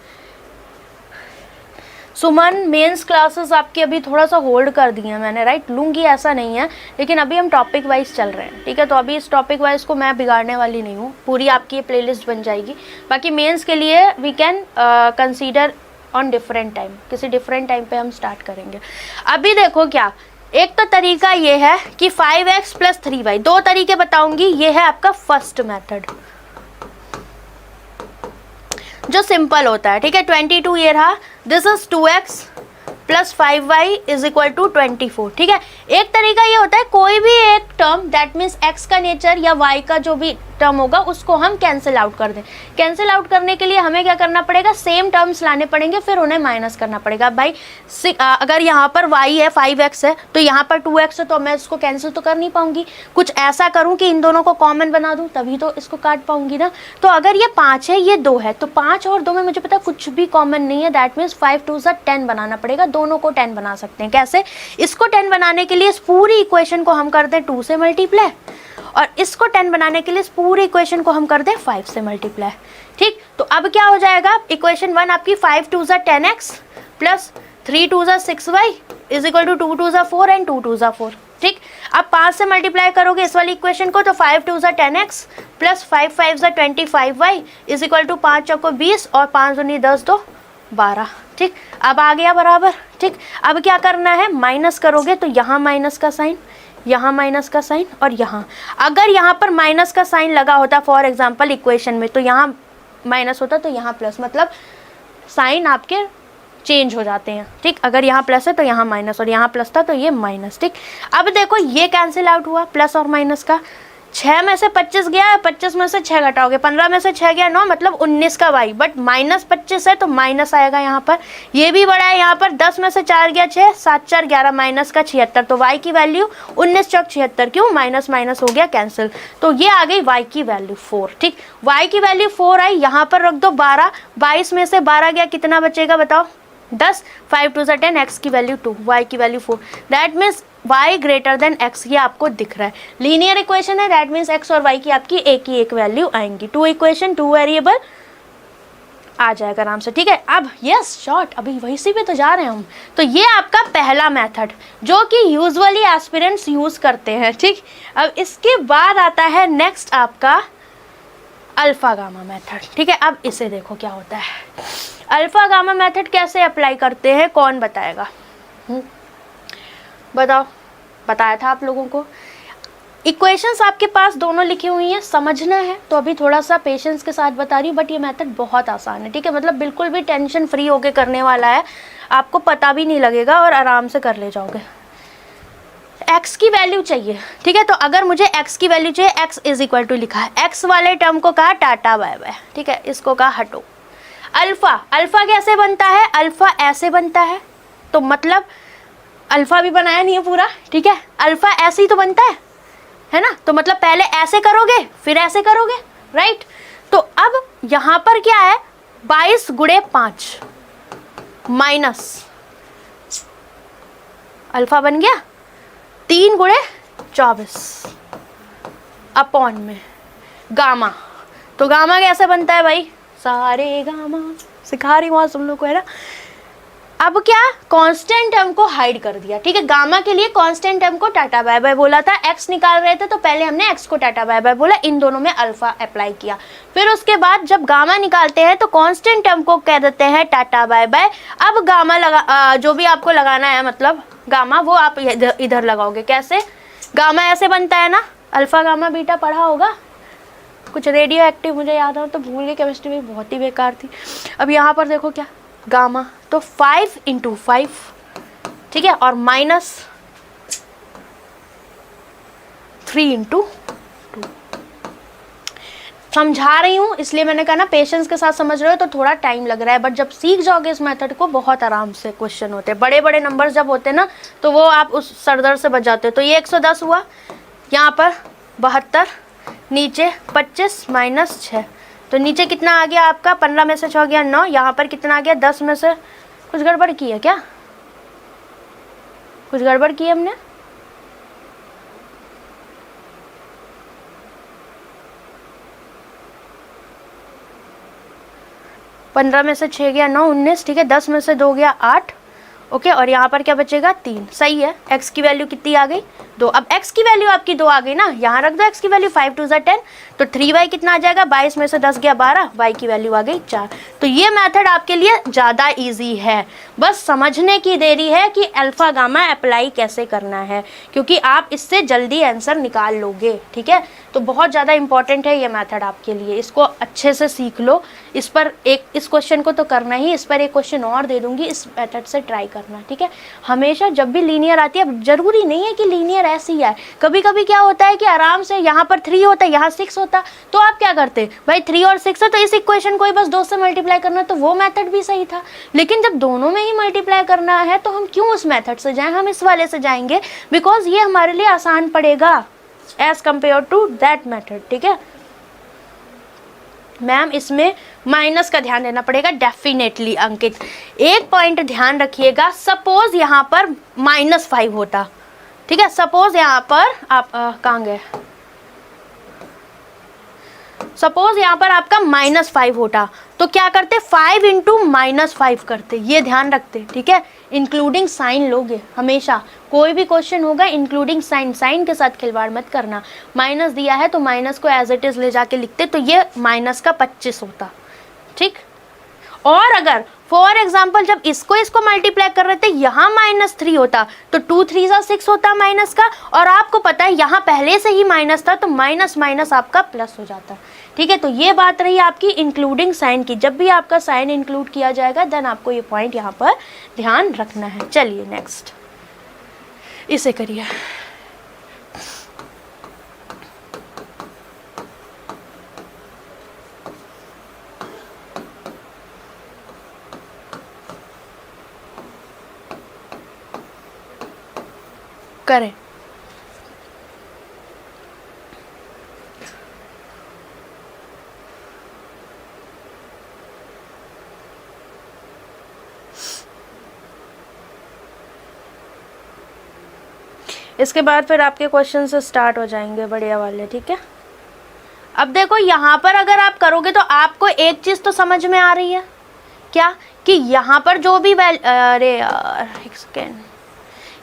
सुमन मेंस क्लासेस आपकी अभी थोड़ा सा होल्ड कर दी है मैंने, राइट, लूँगी ऐसा नहीं है, लेकिन अभी हम टॉपिक वाइज चल रहे हैं, ठीक है। तो अभी इस टॉपिक वाइज को मैं बिगाड़ने वाली नहीं हूँ, पूरी आपकी ये प्लेलिस्ट बन जाएगी। बाकी मेंस के लिए we can consider on different time, किसी डिफरेंट टाइम पे हम स्टार्ट करेंगे। अभी देखो क्या, एक तो तरीका ये है कि 5x प्लस 3y, 2 तरीके बताऊंगी, ये है आपका फर्स्ट मेथड जो सिंपल होता है, ठीक है। 22 ये रहा, this is 2x plus 5y is equal to 24, ठीक है। एक तरीका ये होता है कोई भी एक टर्म दैट मीन्स x का नेचर या y का जो भी टर्म होगा उसको हम कैंसिल आउट कर दें। कैंसिल आउट करने के लिए हमें क्या करना पड़ेगा, सेम टर्म्स लाने पड़ेंगे, फिर उन्हें माइनस करना पड़ेगा। भाई अगर यहाँ पर y है 5x है तो यहाँ पर 2x है, तो मैं इसको कैंसिल तो कर नहीं पाऊंगी। कुछ ऐसा करूँ कि इन दोनों को कॉमन बना दूँ तभी तो इसको काट पाऊंगी ना। तो अगर ये 5 है ये 2 है तो 5 और 2 में मुझे पता कुछ भी कॉमन नहीं है, दैट मीन्स 5 2 सा 10 बनाना पड़ेगा। दोनों को 10 बना सकते हैं। कैसे? इसको 10 बनाने के लिए इस पूरी इक्वेशन को हम कर दें 2 से मल्टीप्लाई, और इसको 10 बनाने के लिए इस पूरी इक्वेशन को हम कर दें 5 से मल्टीप्लाई। ठीक, तो अब क्या हो जाएगा, इक्वेशन 1 आपकी 5 2 सा 10x प्लस 3 2 सा 6y इज इक्वल टू 2 2 सा 4 एंड 2 2 सा 4। ठीक, अब 5 से मल्टीप्लाई करोगे इस वाली इक्वेशन को तो 5 2 सा 10x प्लस 5 5 सा 25y इज इक्वल टू 5 चौको 20 और 5 दूनी 10 2 12। ठीक, अब आ गया बराबर। ठीक, अब क्या करना है, माइनस करोगे तो यहाँ माइनस का साइन, यहाँ माइनस का साइन, और यहाँ अगर यहाँ पर माइनस का साइन लगा होता फॉर एग्जांपल इक्वेशन में तो यहाँ माइनस होता तो यहाँ प्लस, मतलब साइन आपके चेंज हो जाते हैं। ठीक, अगर यहाँ प्लस है तो यहाँ माइनस और यहाँ प्लस था तो ये माइनस। ठीक, अब देखो ये कैंसिल आउट हुआ प्लस और माइनस का। 6 में से 25 गया, 25 में से 6 घटाओगे, 15 में से 6 गया 9, मतलब 19 का y, बट माइनस 25 है तो माइनस आएगा यहाँ पर। ये भी बड़ा है, यहाँ पर 10 में से 4 गया 6, 7 4 11, माइनस का 76, तो y की वैल्यू 19 चौक 76, क्यों, माइनस माइनस हो गया कैंसिल, तो ये आ गई y की वैल्यू 4। ठीक, y की वैल्यू 4 आई, यहाँ पर रख दो 12, 22 में से 12 गया, कितना बचेगा बताओ, 10, 5 2 10, x की वैल्यू 2, y की value 4, that means y greater than x, ये आपको दिख रहा है। लीनियर इक्वेशन है, दैट मीन्स x और y की आपकी एक ही एक वैल्यू आएंगी। 2 इक्वेशन 2 वेरिएबल आ जाएगा आराम से। ठीक है, अब यस शॉर्ट, अभी वही सी पे तो जा रहे हैं हम। तो ये आपका पहला मेथड जो कि यूजुअली एस्पिरेंट्स यूज करते हैं। ठीक, अब इसके बाद आता है नेक्स्ट आपका अल्फा गामा मेथड। ठीक है, अब इसे देखो क्या होता है। अल्फा गामा मेथड कैसे अप्लाई करते हैं, कौन बताएगा? बताओ, बताया था आप लोगों को। इक्वेशंस आपके पास दोनों लिखी हुई हैं, समझना है तो अभी थोड़ा सा पेशेंस के साथ बता रही हूँ, बट ये मेथड बहुत आसान है। ठीक है, मतलब बिल्कुल भी टेंशन फ्री होके करने वाला है, आपको पता भी नहीं लगेगा और आराम से कर ले जाओगे। x की वैल्यू चाहिए, ठीक है। तो अगर मुझे x की वैल्यू चाहिए, x इज इक्वल टू लिखा है, x वाले टर्म को कहा टाटा बाय बाय, ठीक है, इसको कहा हटो। अल्फा, अल्फा कैसे बनता है, अल्फा ऐसे बनता है, तो मतलब अल्फा भी बनाया नहीं है पूरा, ठीक है, अल्फा ऐसे ही तो बनता है ना, तो मतलब पहले ऐसे करोगे फिर ऐसे करोगे, राइट। तो अब यहां पर क्या है, 22 गुणे 5 माइनस अल्फा बन गया 3 गुणे 24 अपॉन में गामा। तो गामा कैसे बनता है भाई, सारे गामा, सिखा रही हूँ तुम लोग को, है ना। अब क्या, कांस्टेंट टर्म को हाइड कर दिया, ठीक है। गामा के लिए कांस्टेंट टर्म को टाटा बाय बाय बोला था, एक्स निकाल रहे थे तो पहले हमने एक्स को टाटा बाय बाय बोला, इन दोनों में अल्फा अप्लाई किया। फिर उसके बाद जब गामा निकालते हैं तो कांस्टेंट टर्म को कह देते हैं टाटा बाय बाय। अब गामा लगा, जो भी आपको लगाना है, मतलब गामा, वो आप इधर लगाओगे। कैसे, गामा ऐसे बनता है ना, अल्फा गामा बीटा पढ़ा होगा, कुछ रेडियो एक्टिव मुझे याद हो तो भूल गई, केमिस्ट्री में बहुत ही बेकार थी। अब यहाँ पर देखो क्या, गामा, तो 5 × 5, ठीक है, और माइनस 3 × 2। समझा रही हूँ इसलिए मैंने कहा ना पेशेंस के साथ समझ रहे हो तो थोड़ा टाइम लग रहा है, बट जब सीख जाओगे इस मेथड को बहुत आराम से क्वेश्चन होते हैं। बड़े बड़े नंबर्स जब होते हैं ना तो वो आप उस सरदर्द से बच जाते हो। तो ये 110 हुआ, यहाँ पर 72, नीचे 25 माइनस 6, तो नीचे कितना आ गया आपका, 15 में से 6 गया 9, यहाँ पर कितना आ गया 10 में से, कुछ गड़बड़ की है क्या, कुछ गड़बड़ की है हमने, पंद्रह में से 6 गया 9, 19, ठीक है, 10 में से 2 गया 8, ओके, और यहाँ पर क्या बचेगा 3, सही है। x की वैल्यू कितनी आ गई 2, अब x की वैल्यू आपकी 2 आ गई ना, यहाँ रख दो x की वैल्यू, 5 × 2 = 10, तो 3y कितना आ जाएगा, 22 में से 10 गया 12, y की वैल्यू आ गई 4। तो ये मेथड आपके लिए ज़्यादा इजी है, बस समझने की देरी है कि अल्फा गामा अप्लाई कैसे करना है, क्योंकि आप इससे जल्दी आंसर निकाल लोगे, ठीक है। तो बहुत ज़्यादा इंपॉर्टेंट है ये मेथड आपके लिए, इसको अच्छे से सीख लो। इस पर इस क्वेश्चन को तो करना ही, इस पर एक क्वेश्चन और दे दूंगी, इस मेथड से ट्राई करना, ठीक है। हमेशा जब भी लीनियर आती है, जरूरी नहीं है कि लीनियर ऐसी है, कभी कभी क्या होता है कि आराम से यहाँ पर 3 होता है, यहाँ 6 होता, तो आप क्या करते, भाई 3 और 6 है तो इस इक्वेशन को ही बस 2 से मल्टीप्लाई करना, तो वो मेथड भी सही था। लेकिन जब दोनों में ही मल्टीप्लाई करना है तो हम क्यों उस मेथड से जाएं, हम इस वाले से जाएंगे, बिकॉज ये हमारे लिए आसान पड़ेगा as compare to that method, ठीक है। मैम इसमें माइनस का ध्यान देना पड़ेगा डेफिनेटली। अंकित एक पॉइंट ध्यान रखिएगा, सपोज यहाँ पर -5 होता, ठीक है, सपोज यहाँ पर आप कहाँ गए, सपोज यहाँ पर आपका -5 होता तो क्या करते, 5 × -5 करते, ये ध्यान रखते, ठीक है। इंक्लूडिंग साइन लोगे हमेशा, कोई भी क्वेश्चन होगा इंक्लूडिंग साइन, साइन के साथ खिलवाड़ मत करना। माइनस दिया है तो माइनस को एज इट इज ले जाके लिखते, तो ये माइनस का 25 होता, ठीक। और अगर फॉर एग्जाम्पल जब इसको मल्टीप्लाई कर रहे थे, यहाँ -3 होता तो 2 × 3 = 6 होता माइनस का, और आपको पता है यहाँ पहले से ही माइनस था तो माइनस माइनस आपका प्लस हो जाता, ठीक है। तो ये बात रही आपकी इंक्लूडिंग साइन की, जब भी आपका साइन इंक्लूड किया जाएगा देन आपको ये पॉइंट यहाँ पर ध्यान रखना है। चलिए नेक्स्ट, इसे करिए। करें, इसके बाद फिर आपके क्वेश्चन से स्टार्ट हो जाएंगे बढ़िया वाले, ठीक है। अब देखो यहाँ पर अगर आप करोगे तो आपको एक चीज़ तो समझ में आ रही है, क्या, कि यहाँ पर जो भी अरे यार एक सेकेंड,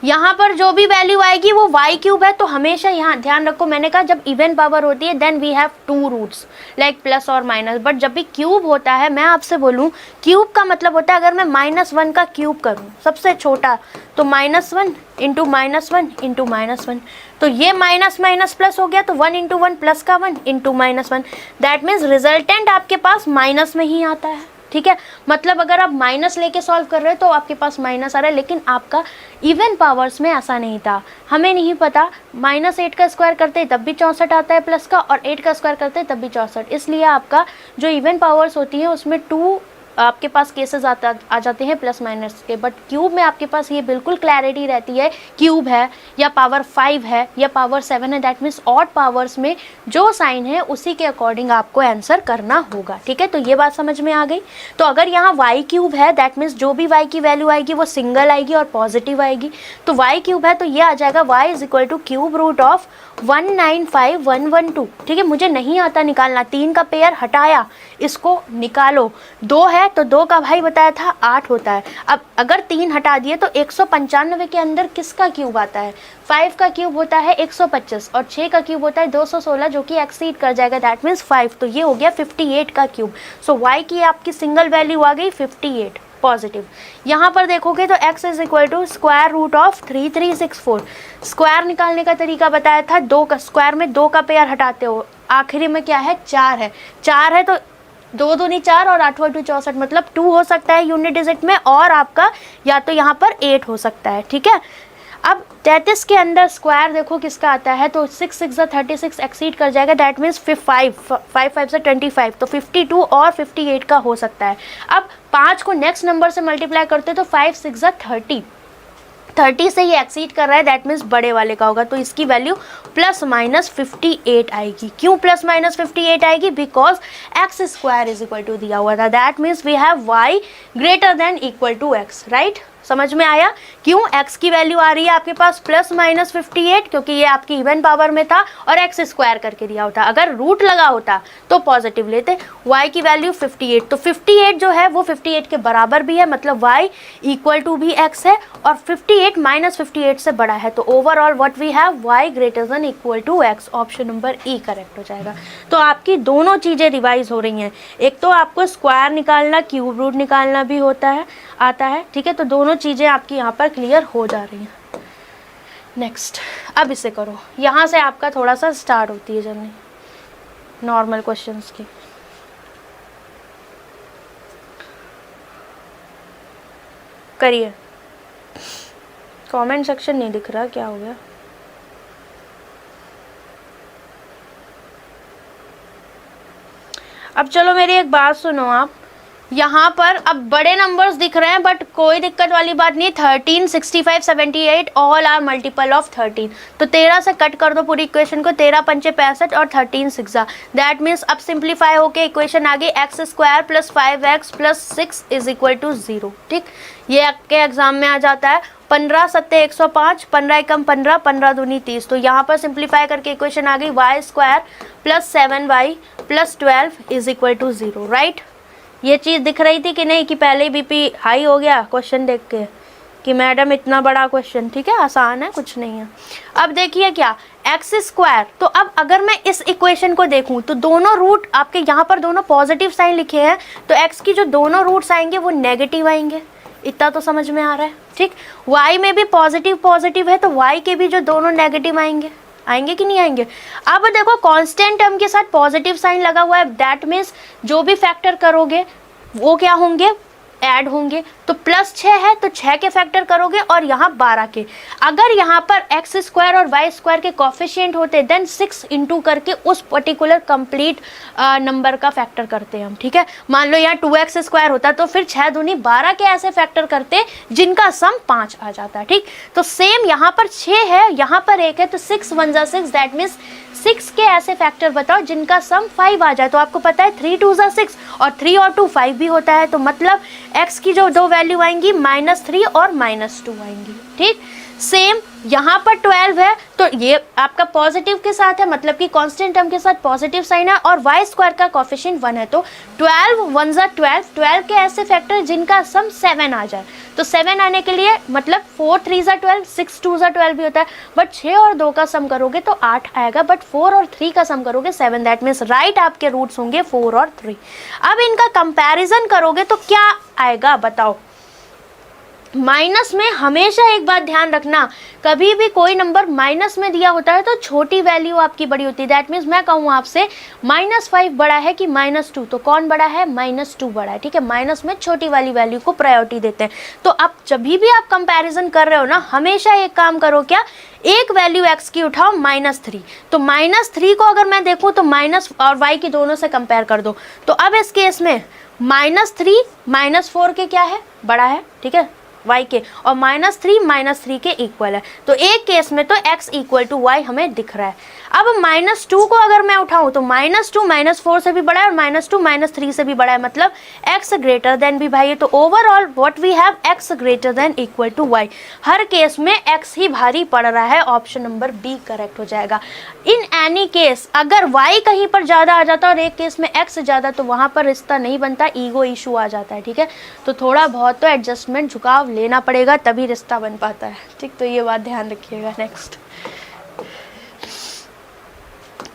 यहाँ पर जो भी वैल्यू आएगी वो y³ है, तो हमेशा यहाँ ध्यान रखो, मैंने कहा जब इवन पावर होती है then we have 2 roots like plus और माइनस, बट जब भी क्यूब होता है, मैं आपसे बोलूँ क्यूब का मतलब होता है अगर मैं -1 का क्यूब करूँ सबसे छोटा, तो -1 × -1 × -1, तो ये माइनस माइनस प्लस हो गया, तो 1 × 1 प्लस का 1 × -1, दैट मीन्स रिजल्टेंट आपके पास माइनस में ही आता है, ठीक है, मतलब अगर आप माइनस लेके सॉल्व कर रहे हो तो आपके पास माइनस आ रहा है, लेकिन आपका इवन पावर्स में ऐसा नहीं था, हमें नहीं पता। -8 का स्क्वायर करते तब भी 64 आता है प्लस का, और 8 का स्क्वायर करते तब भी 64, इसलिए आपका जो इवन पावर्स होती है उसमें 2 आपके पास केसेस आ जाते हैं प्लस माइनस के। बट क्यूब में आपके पास ये बिल्कुल क्लैरिटी रहती है, क्यूब है या पावर 5 है या पावर 7 है, दैट मीन्स ऑड पावर्स में जो साइन है उसी के अकॉर्डिंग आपको आंसर करना होगा। ठीक है, तो ये बात समझ में आ गई। तो अगर यहाँ y क्यूब है दैट मीन्स जो भी y की वैल्यू आएगी वो सिंगल आएगी और पॉजिटिव आएगी। तो y क्यूब है तो ये आ जाएगा y is equal to cube root of 195112। ठीक है, मुझे नहीं आता निकालना, 3 का पेयर हटाया, इसको निकालो। 2 है तो 2 का भाई बताया था 8 होता है। अब अगर 3 हटा दिए तो 195 के अंदर किसका क्यूब आता है? 5 का क्यूब होता है 125 और 6 का क्यूब होता है 216 जो कि एक्सीड कर जाएगा, दैट मीन्स 5। तो ये हो गया 58 का क्यूब। सो y की आपकी सिंगल वैल्यू आ गई 58 पॉजिटिव। यहाँ पर देखोगे तो x is equal to square root of 3364। Square निकालने का तरीका बताया था, 2 का स्क्वायर में 2 का पेयर हटाते हो, आखिरी में क्या है 4 है, 4 है तो 2 दूनी 4 और 8 2 64, मतलब 2 हो सकता है यूनिट डिजिट में, और आपका या तो यहाँ पर 8 हो सकता है। ठीक है, अब 33 के अंदर स्क्वायर देखो किसका आता है, तो 6 6 36 एक्सीड कर जाएगा, दैट मीन्स 5 5 से 25, तो 52 और 58 का हो सकता है। अब 5 को नेक्स्ट नंबर से मल्टीप्लाई करते तो 5 6 30, 30 से ये एक्सीड कर रहा है, दैट मीन्स बड़े वाले का होगा, तो इसकी वैल्यू प्लस माइनस 58 आएगी। क्यों प्लस माइनस 58 आएगी? Because x square is equal to दिया हुआ था, that means we have y greater than equal to x, right. समझ में आया? क्यों x की वैल्यू आ रही है आपके पास प्लस माइनस 58, क्योंकि ये आपकी इवन पावर में था और x स्क्वायर करके दिया होता। अगर रूट लगा होता तो पॉजिटिव लेते। y की वैल्यू 58, तो 58 जो है वो 58 के बराबर भी है, मतलब y इक्वल टू भी x है और 58 माइनस 58 से बड़ा है, तो overall what we have y greater than equal to x। Option number E correct हो जाएगा। तो आपकी दोनों चीज़ें रिवाइज हो रही हैं, एक तो आपको स्क्वायर निकालना, क्यूब रूट निकालना भी आता है। ठीक है, तो दोनों चीज़ें आपकी यहाँ पर क्लियर हो जा रही हैं। नेक्स्ट, अब इसे करो, यहाँ से आपका थोड़ा सा स्टार्ट होती है जर्नी नॉर्मल क्वेश्चंस की। करिए, कमेंट सेक्शन नहीं दिख रहा, क्या हो गया? अब चलो मेरी एक बात सुनो, आप यहाँ पर अब बड़े नंबर्स दिख रहे हैं बट कोई दिक्कत वाली बात नहीं। 13, 65, 78 ऑल आर मल्टीपल ऑफ 13, तो 13 से कट कर दो पूरी इक्वेशन को, 13 पंचे 65 और 13 6, दैट मीन्स अब सिंप्लीफाई होके इक्वेशन आ गई x square plus 5x plus 6 is equal to 0। ठीक, ये आपके एग्जाम में आ जाता है। 15 सत्ते 105, 15 एकम 15, 15 दूनी 30, तो यहाँ पर सिंप्लीफाई करके इक्वेशन आ गई y square plus 7y plus 12 is equal to 0, right. ये चीज़ दिख रही थी कि नहीं कि पहले बीपी हाई हो गया क्वेश्चन देख के कि मैडम इतना बड़ा क्वेश्चन? ठीक है, आसान है, कुछ नहीं है। अब देखिए क्या एक्स स्क्वायर, तो अब अगर मैं इस इक्वेशन को देखूं तो दोनों रूट आपके यहाँ पर दोनों पॉजिटिव साइन लिखे हैं, तो एक्स की जो दोनों रूट्स आएंगे वो नेगेटिव आएंगे, इतना तो समझ में आ रहा है। ठीक, y में भी पॉजिटिव है तो y के भी जो दोनों नेगेटिव आएंगे कि नहीं आएंगे? अब देखो कांस्टेंट टर्म के साथ पॉजिटिव साइन लगा हुआ है, दैट मीन्स जो भी फैक्टर करोगे वो क्या होंगे? ऐड होंगे। तो प्लस 6 है तो 6 के फैक्टर करोगे और यहाँ 12 के। अगर यहाँ पर एक्स स्क्वायर और वाई स्क्वायर के कोफिशिएंट होते देन 6 इंटू करके उस पर्टिकुलर कंप्लीट नंबर का फैक्टर करते हैं हम। ठीक है, मान लो यहाँ 2x स्क्वायर होता तो फिर 6 दूनी 12 के ऐसे फैक्टर करते जिनका सम 5 आ जाता। ठीक, तो सेम यहाँ पर 6 है, यहाँ पर 1 है, तो 6 1 जा 6, दैट मीन्स 6 के ऐसे फैक्टर बताओ जिनका सम 5 आ जाए। तो आपको पता है 3 2 जा 6 और 3 और 2 5 भी होता है, तो मतलब x की जो दो वैल्यू आएंगी -3 और -2 आएंगी। ठीक, सेम यहाँ पर 12 है तो ये आपका पॉजिटिव के साथ है, मतलब कि कांस्टेंट टर्म के साथ पॉजिटिव साइन है, और y स्क्वायर का कोफिशिएंट 1 है, तो 12 1 जा 12, 12 के ऐसे फैक्टर जिनका सम 7 आ जाए। तो 7 आने के लिए मतलब 4 3 जा 12, 6 2 जा 12 भी होता है, बट 6 और 2 का सम करोगे तो 8 आएगा, बट 4 और 3 का सम करोगे 7, दैट मीन्स राइट आपके रूट्स होंगे 4 और 3। अब इनका कंपैरिजन करोगे तो क्या आएगा बताओ? माइनस में हमेशा एक बात ध्यान रखना, कभी भी कोई नंबर माइनस में दिया होता है तो छोटी वैल्यू आपकी बड़ी होती है। दैट मीन्स मैं कहूँ आपसे -5 बड़ा है कि -2, तो कौन बड़ा है? -2 बड़ा है। ठीक है, माइनस में छोटी वाली वैल्यू को प्रायोरिटी देते हैं। तो अब जब भी आप कंपैरिजन कर रहे हो ना, हमेशा एक काम करो, क्या, एक वैल्यू x की उठाओ -3, तो -3 को अगर मैं देखूँ तो माइनस और y की दोनों से कंपेयर कर दो। तो अब इस केस में -3 -4 के क्या है? बड़ा है। ठीक है, y के, और -3 के इक्वल है। तो एक केस में तो x = y हमें दिख रहा है। अब -2 को अगर मैं उठाऊं तो -2 -4 से भी बड़ा है और -2 -3 से भी बड़ा है, मतलब x ग्रेटर देन भी भाई है। तो overall what we have, x greater than equal to y। हर केस में x ही भारी पड़ रहा है, ऑप्शन नंबर बी करेक्ट हो जाएगा। इन एनी केस अगर y कहीं पर ज़्यादा आ जाता और एक केस में x ज़्यादा, तो वहाँ पर रिश्ता नहीं बनता, ईगो इशू आ जाता है। ठीक है, तो थोड़ा बहुत तो एडजस्टमेंट, झुकाव लेना पड़ेगा, तभी रिश्ता बन पाता है। ठीक, तो ये बात ध्यान रखिएगा। नेक्स्ट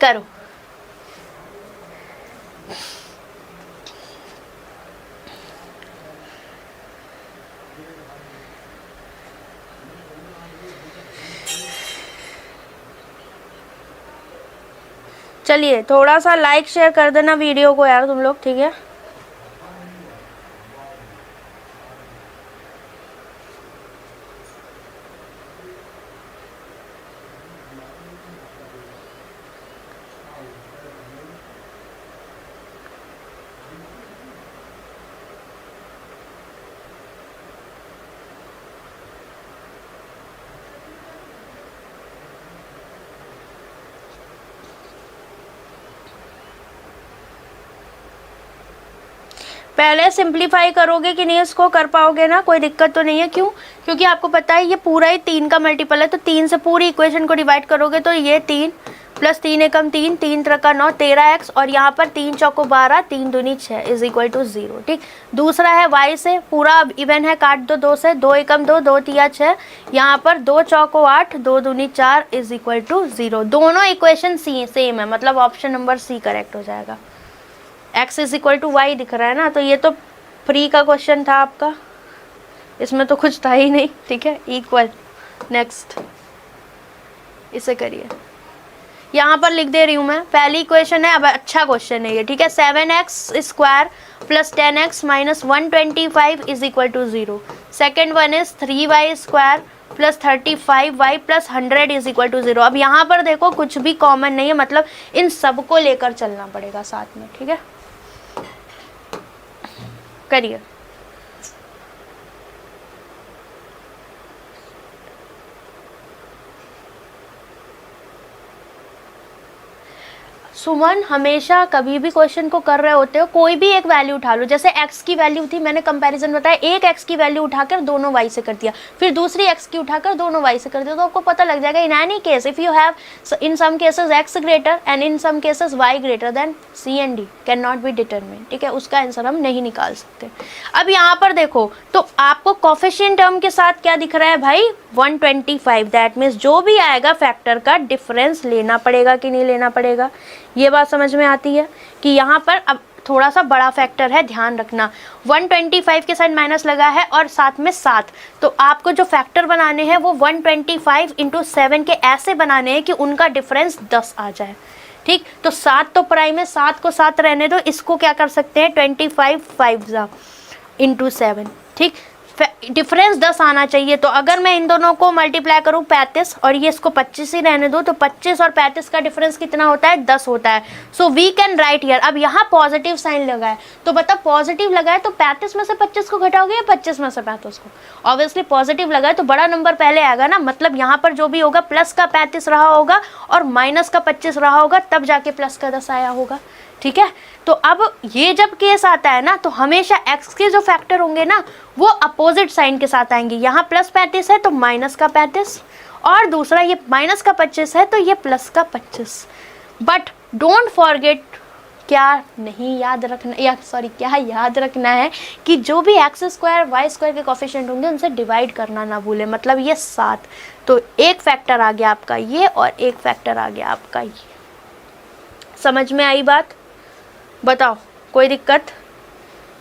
करो। चलिए थोड़ा सा लाइक शेयर कर देना वीडियो को यार तुम लोग, ठीक है। पहले सिंप्लीफाई करोगे कि नहीं, इसको कर पाओगे ना, कोई दिक्कत तो नहीं है। क्यों? क्योंकि आपको पता है ये पूरा ही 3 का मल्टीपल है, तो 3 से पूरी इक्वेशन को डिवाइड करोगे तो ये 3 + 3 एकम 3, 3 3 9, 13x, और यहाँ पर 3 चौको 12, 3 दूनी 6 = 0। ठीक, दूसरा है y से, पूरा इवन है, काट दो 2 से, 2 एकम 2, 2 तिया 6, यहाँ पर 2 चौको 8, 2 दूनी 4 = 0। दोनों इक्वेशन सेम है, मतलब ऑप्शन नंबर सी करेक्ट हो जाएगा। x = y दिख रहा है ना, तो ये तो फ्री का क्वेश्चन था आपका, इसमें तो कुछ था ही नहीं। ठीक है, इक्वल। नेक्स्ट इसे करिए, यहाँ पर लिख दे रही हूँ मैं, पहली इक्वेशन है। अब अच्छा क्वेश्चन है ये, ठीक है। 7x² + 10x - 125 = 0। Second one is 3y² + 35y + 100 = 0। अब यहाँ पर देखो कुछ भी कॉमन नहीं है, मतलब इन सबको लेकर चलना पड़ेगा साथ में। ठीक है, करिए। सुमन, हमेशा कभी भी क्वेश्चन को कर रहे होते हो, कोई भी एक वैल्यू उठा लो। जैसे x की वैल्यू थी, मैंने कंपैरिजन बताया, एक x की वैल्यू उठाकर दोनों y से कर दिया, फिर दूसरी x की उठाकर दोनों y से कर दिया, तो आपको पता लग जाएगा। In any case if you have in some cases x greater and in some cases y greater than c and d can not be determined. ठीक है, उसका आंसर हम नहीं निकाल सकते। अब यहाँ पर देखो तो आपको कोफिशिएंट टर्म के साथ क्या दिख रहा है भाई, 125। दैट मीन्स जो भी आएगा फैक्टर का डिफरेंस लेना पड़ेगा कि नहीं लेना पड़ेगा। ये बात समझ में आती है कि यहाँ पर अब थोड़ा सा बड़ा फैक्टर है, ध्यान रखना। 125 के साथ माइनस लगा है और साथ में 7, तो आपको जो फैक्टर बनाने हैं वो 125 × 7 के ऐसे बनाने हैं कि उनका डिफरेंस 10 आ जाए। ठीक, तो 7 तो प्राइम है, 7 को 7 रहने दो, इसको क्या कर सकते हैं 25 5 × 7। ठीक, डिफरेंस 10 आना चाहिए। तो अगर मैं इन दोनों को मल्टीप्लाई करूं 35 और ये इसको 25 ही रहने दो, तो 25 और 35 का डिफरेंस कितना होता है, 10 होता है। So we can write here. अब यहाँ पॉजिटिव साइन लगा है, तो बताओ पॉजिटिव लगा है तो 35 में से 25 को घटाओगे या 25 में से 35 को? ऑब्वियसली पॉजिटिव लगा है तो बड़ा नंबर पहले आएगा ना, मतलब यहाँ पर जो भी होगा प्लस का 35 रहा होगा और माइनस का 25 रहा होगा, तब जाके प्लस का 10 आया होगा। ठीक है, तो अब ये जब केस आता है ना, तो हमेशा x के जो फैक्टर होंगे ना वो अपोजिट साइन के साथ आएंगे। यहाँ प्लस 35 है तो माइनस का 35, और दूसरा ये माइनस का 25 है तो ये प्लस का 25। बट डोंट फॉरगेट, क्या नहीं याद रखना, या सॉरी क्या याद रखना है कि जो भी x² y² के कोफिशिएंट होंगे उनसे डिवाइड करना ना भूले। मतलब ये 7, तो एक फैक्टर आ गया आपका ये और एक फैक्टर आ गया आपका ये। समझ में आई बात? बताओ, कोई दिक्कत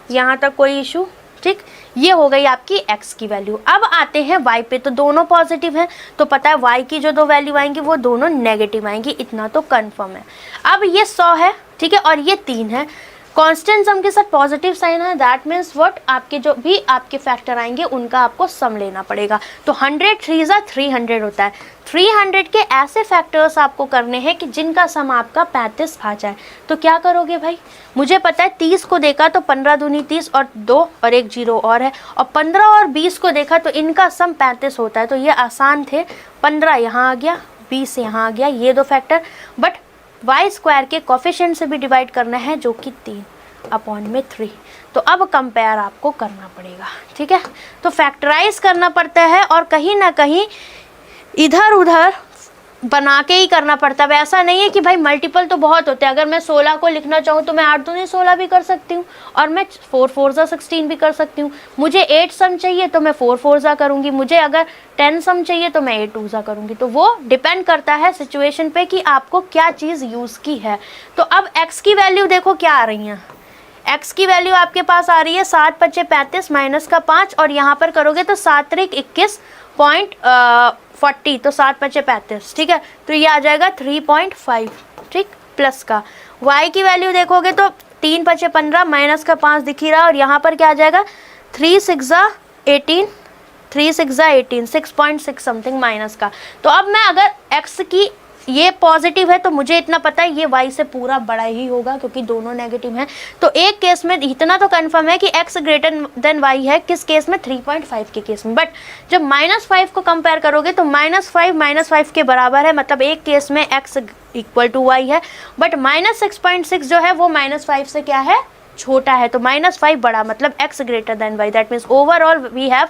यहाँ तक, कोई इशू? ठीक, ये हो गई आपकी x की वैल्यू। अब आते हैं y पे, तो दोनों पॉजिटिव हैं, तो पता है y की जो दो वैल्यू आएंगी वो दोनों नेगेटिव आएंगी, इतना तो कंफर्म है। अब ये 100 है, ठीक है, और ये 3 है, कांस्टेंट सम के साथ पॉजिटिव साइन है, दैट मीन्स व्हाट, आपके जो भी आपके फैक्टर आएंगे उनका आपको सम लेना पड़ेगा। तो 100 3 × 300 होता है। 300 के ऐसे फैक्टर्स आपको करने हैं कि जिनका सम आपका 35 आ जाए। तो क्या करोगे भाई, मुझे पता है 30 को देखा तो 15 दूनी 30 और 2 और एक 0 और है, और 15 और 20 को देखा तो इनका सम 35 होता है। तो ये आसान थे, 15 यहाँ आ गया, 20 यहाँ आ गया, ये दो फैक्टर, बट y² के कोफिशिएंट से भी डिवाइड करना है जो कि 3/3। तो अब कंपेयर आपको करना पड़ेगा, ठीक है। तो फैक्टराइज करना पड़ता है और कहीं ना कहीं इधर उधर बना के ही करना पड़ता है। ऐसा नहीं है कि भाई मल्टीपल तो बहुत होते हैं, अगर मैं 16 को लिखना चाहूँ तो मैं 8 दूनी 16 भी कर सकती हूँ, और मैं 4 4 16 भी कर सकती हूँ। मुझे 8 सम चाहिए तो मैं 4 4 करूँगी, मुझे अगर 10 सम चाहिए तो मैं 8 2 करूँगी। तो वो डिपेंड करता है सिचुएशन पे कि आपको क्या चीज़ यूज़ की है। तो अब x की वैल्यू देखो क्या आ रही है, x की वैल्यू आपके पास आ रही है 7 × 5 = 35 माइनस का 5, और यहाँ पर करोगे तो 7 × 21.40, तो 7 × 5 = 35, ठीक है। तो ये आ जाएगा 3.5, ठीक, प्लस का। y की वैल्यू देखोगे तो 3 × 5 = 15 माइनस का 5 दिख ही रहा, और यहाँ पर क्या आ जाएगा 3 6 18, 3 6 18, 6.6 समथिंग माइनस का। तो अब मैं अगर x की ये पॉजिटिव है तो मुझे इतना पता है ये y से पूरा बड़ा ही होगा क्योंकि दोनों नेगेटिव हैं। तो एक केस में इतना तो कंफर्म है कि x > y है, किस केस में, 3.5 के केस में। बट जब -5 को कंपेयर करोगे तो -5 -5 के बराबर है, मतलब एक केस में x = y है, बट -6.6 जो है वो -5 से क्या है, छोटा है। तो -5 बड़ा, मतलब x > y, that means overall we have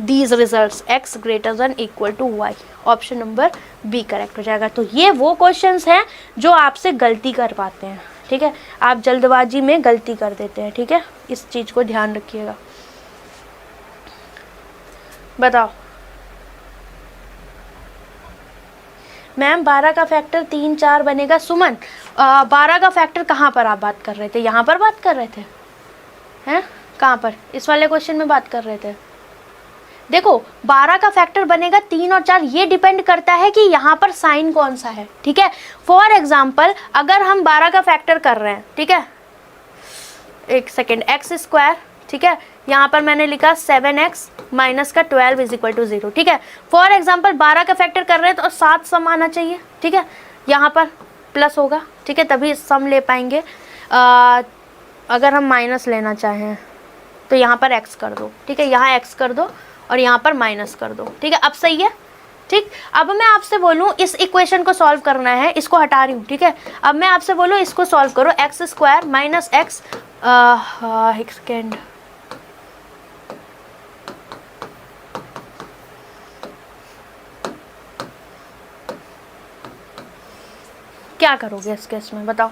these results x > y। Option number B correct हो जाएगा। तो ये वो क्वेश्चंस हैं जो आपसे गलती करवाते हैं, ठीक है, आप जल्दबाजी में गलती कर देते हैं, ठीक है, इस चीज को ध्यान रखिएगा। बताओ मैम 12 का फैक्टर 3 4 बनेगा। सुमन 12 का फैक्टर कहाँ पर आप बात कर रहे थे, यहाँ पर बात कर रहे थे, हैं कहाँ पर, इस वाले क्वेश्चन में बात कर रहे थे। देखो 12 का फैक्टर बनेगा 3 और 4, ये डिपेंड करता है कि यहाँ पर साइन कौन सा है, ठीक है। फॉर एग्जाम्पल अगर हम 12 का फैक्टर कर रहे हैं, ठीक है, एक सेकेंड, x², ठीक है, यहाँ पर मैंने लिखा 7x माइनस का 12 = 0, ठीक है। फॉर एग्जाम्पल 12 का फैक्टर कर रहे हैं तो 7 सम आना चाहिए, ठीक है, यहाँ पर प्लस होगा, ठीक है, तभी सम ले पाएंगे। अगर हम माइनस लेना चाहें तो यहाँ पर x कर दो, ठीक है, यहाँ x कर दो और यहाँ पर माइनस कर दो, ठीक है, अब सही है, ठीक। अब मैं आपसे बोलूँ इस इक्वेशन को सॉल्व करना है, इसको हटा रही हूँ, ठीक है। अब मैं आपसे बोलूँ इसको सॉल्व करो, x² माइनस x, एक सेकेंड, क्या करोगे इस केस में बताओ।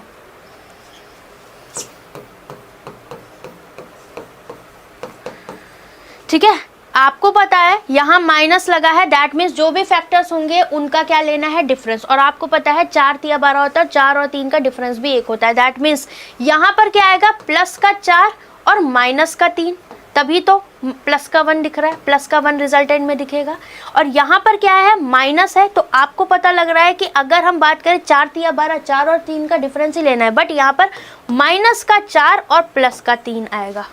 ठीक है, आपको पता है यहाँ माइनस लगा है, दैट मीन्स जो भी फैक्टर्स होंगे उनका क्या लेना है, डिफरेंस। और आपको पता है 4 × 12 होता है, 4 और 3 का डिफरेंस भी 1 होता है, दैट मीन्स यहाँ पर क्या आएगा, प्लस का 4 और माइनस का 3, तभी तो प्लस का 1 दिख रहा है, प्लस का 1 रिजल्टेंट में दिखेगा। और यहाँ पर क्या है, माइनस है, तो आपको पता लग रहा है कि अगर हम बात करें 4 × 12, 4 और 3 का डिफरेंस ही लेना है, बट यहाँ पर माइनस का 4 और प्लस का 3 आएगा।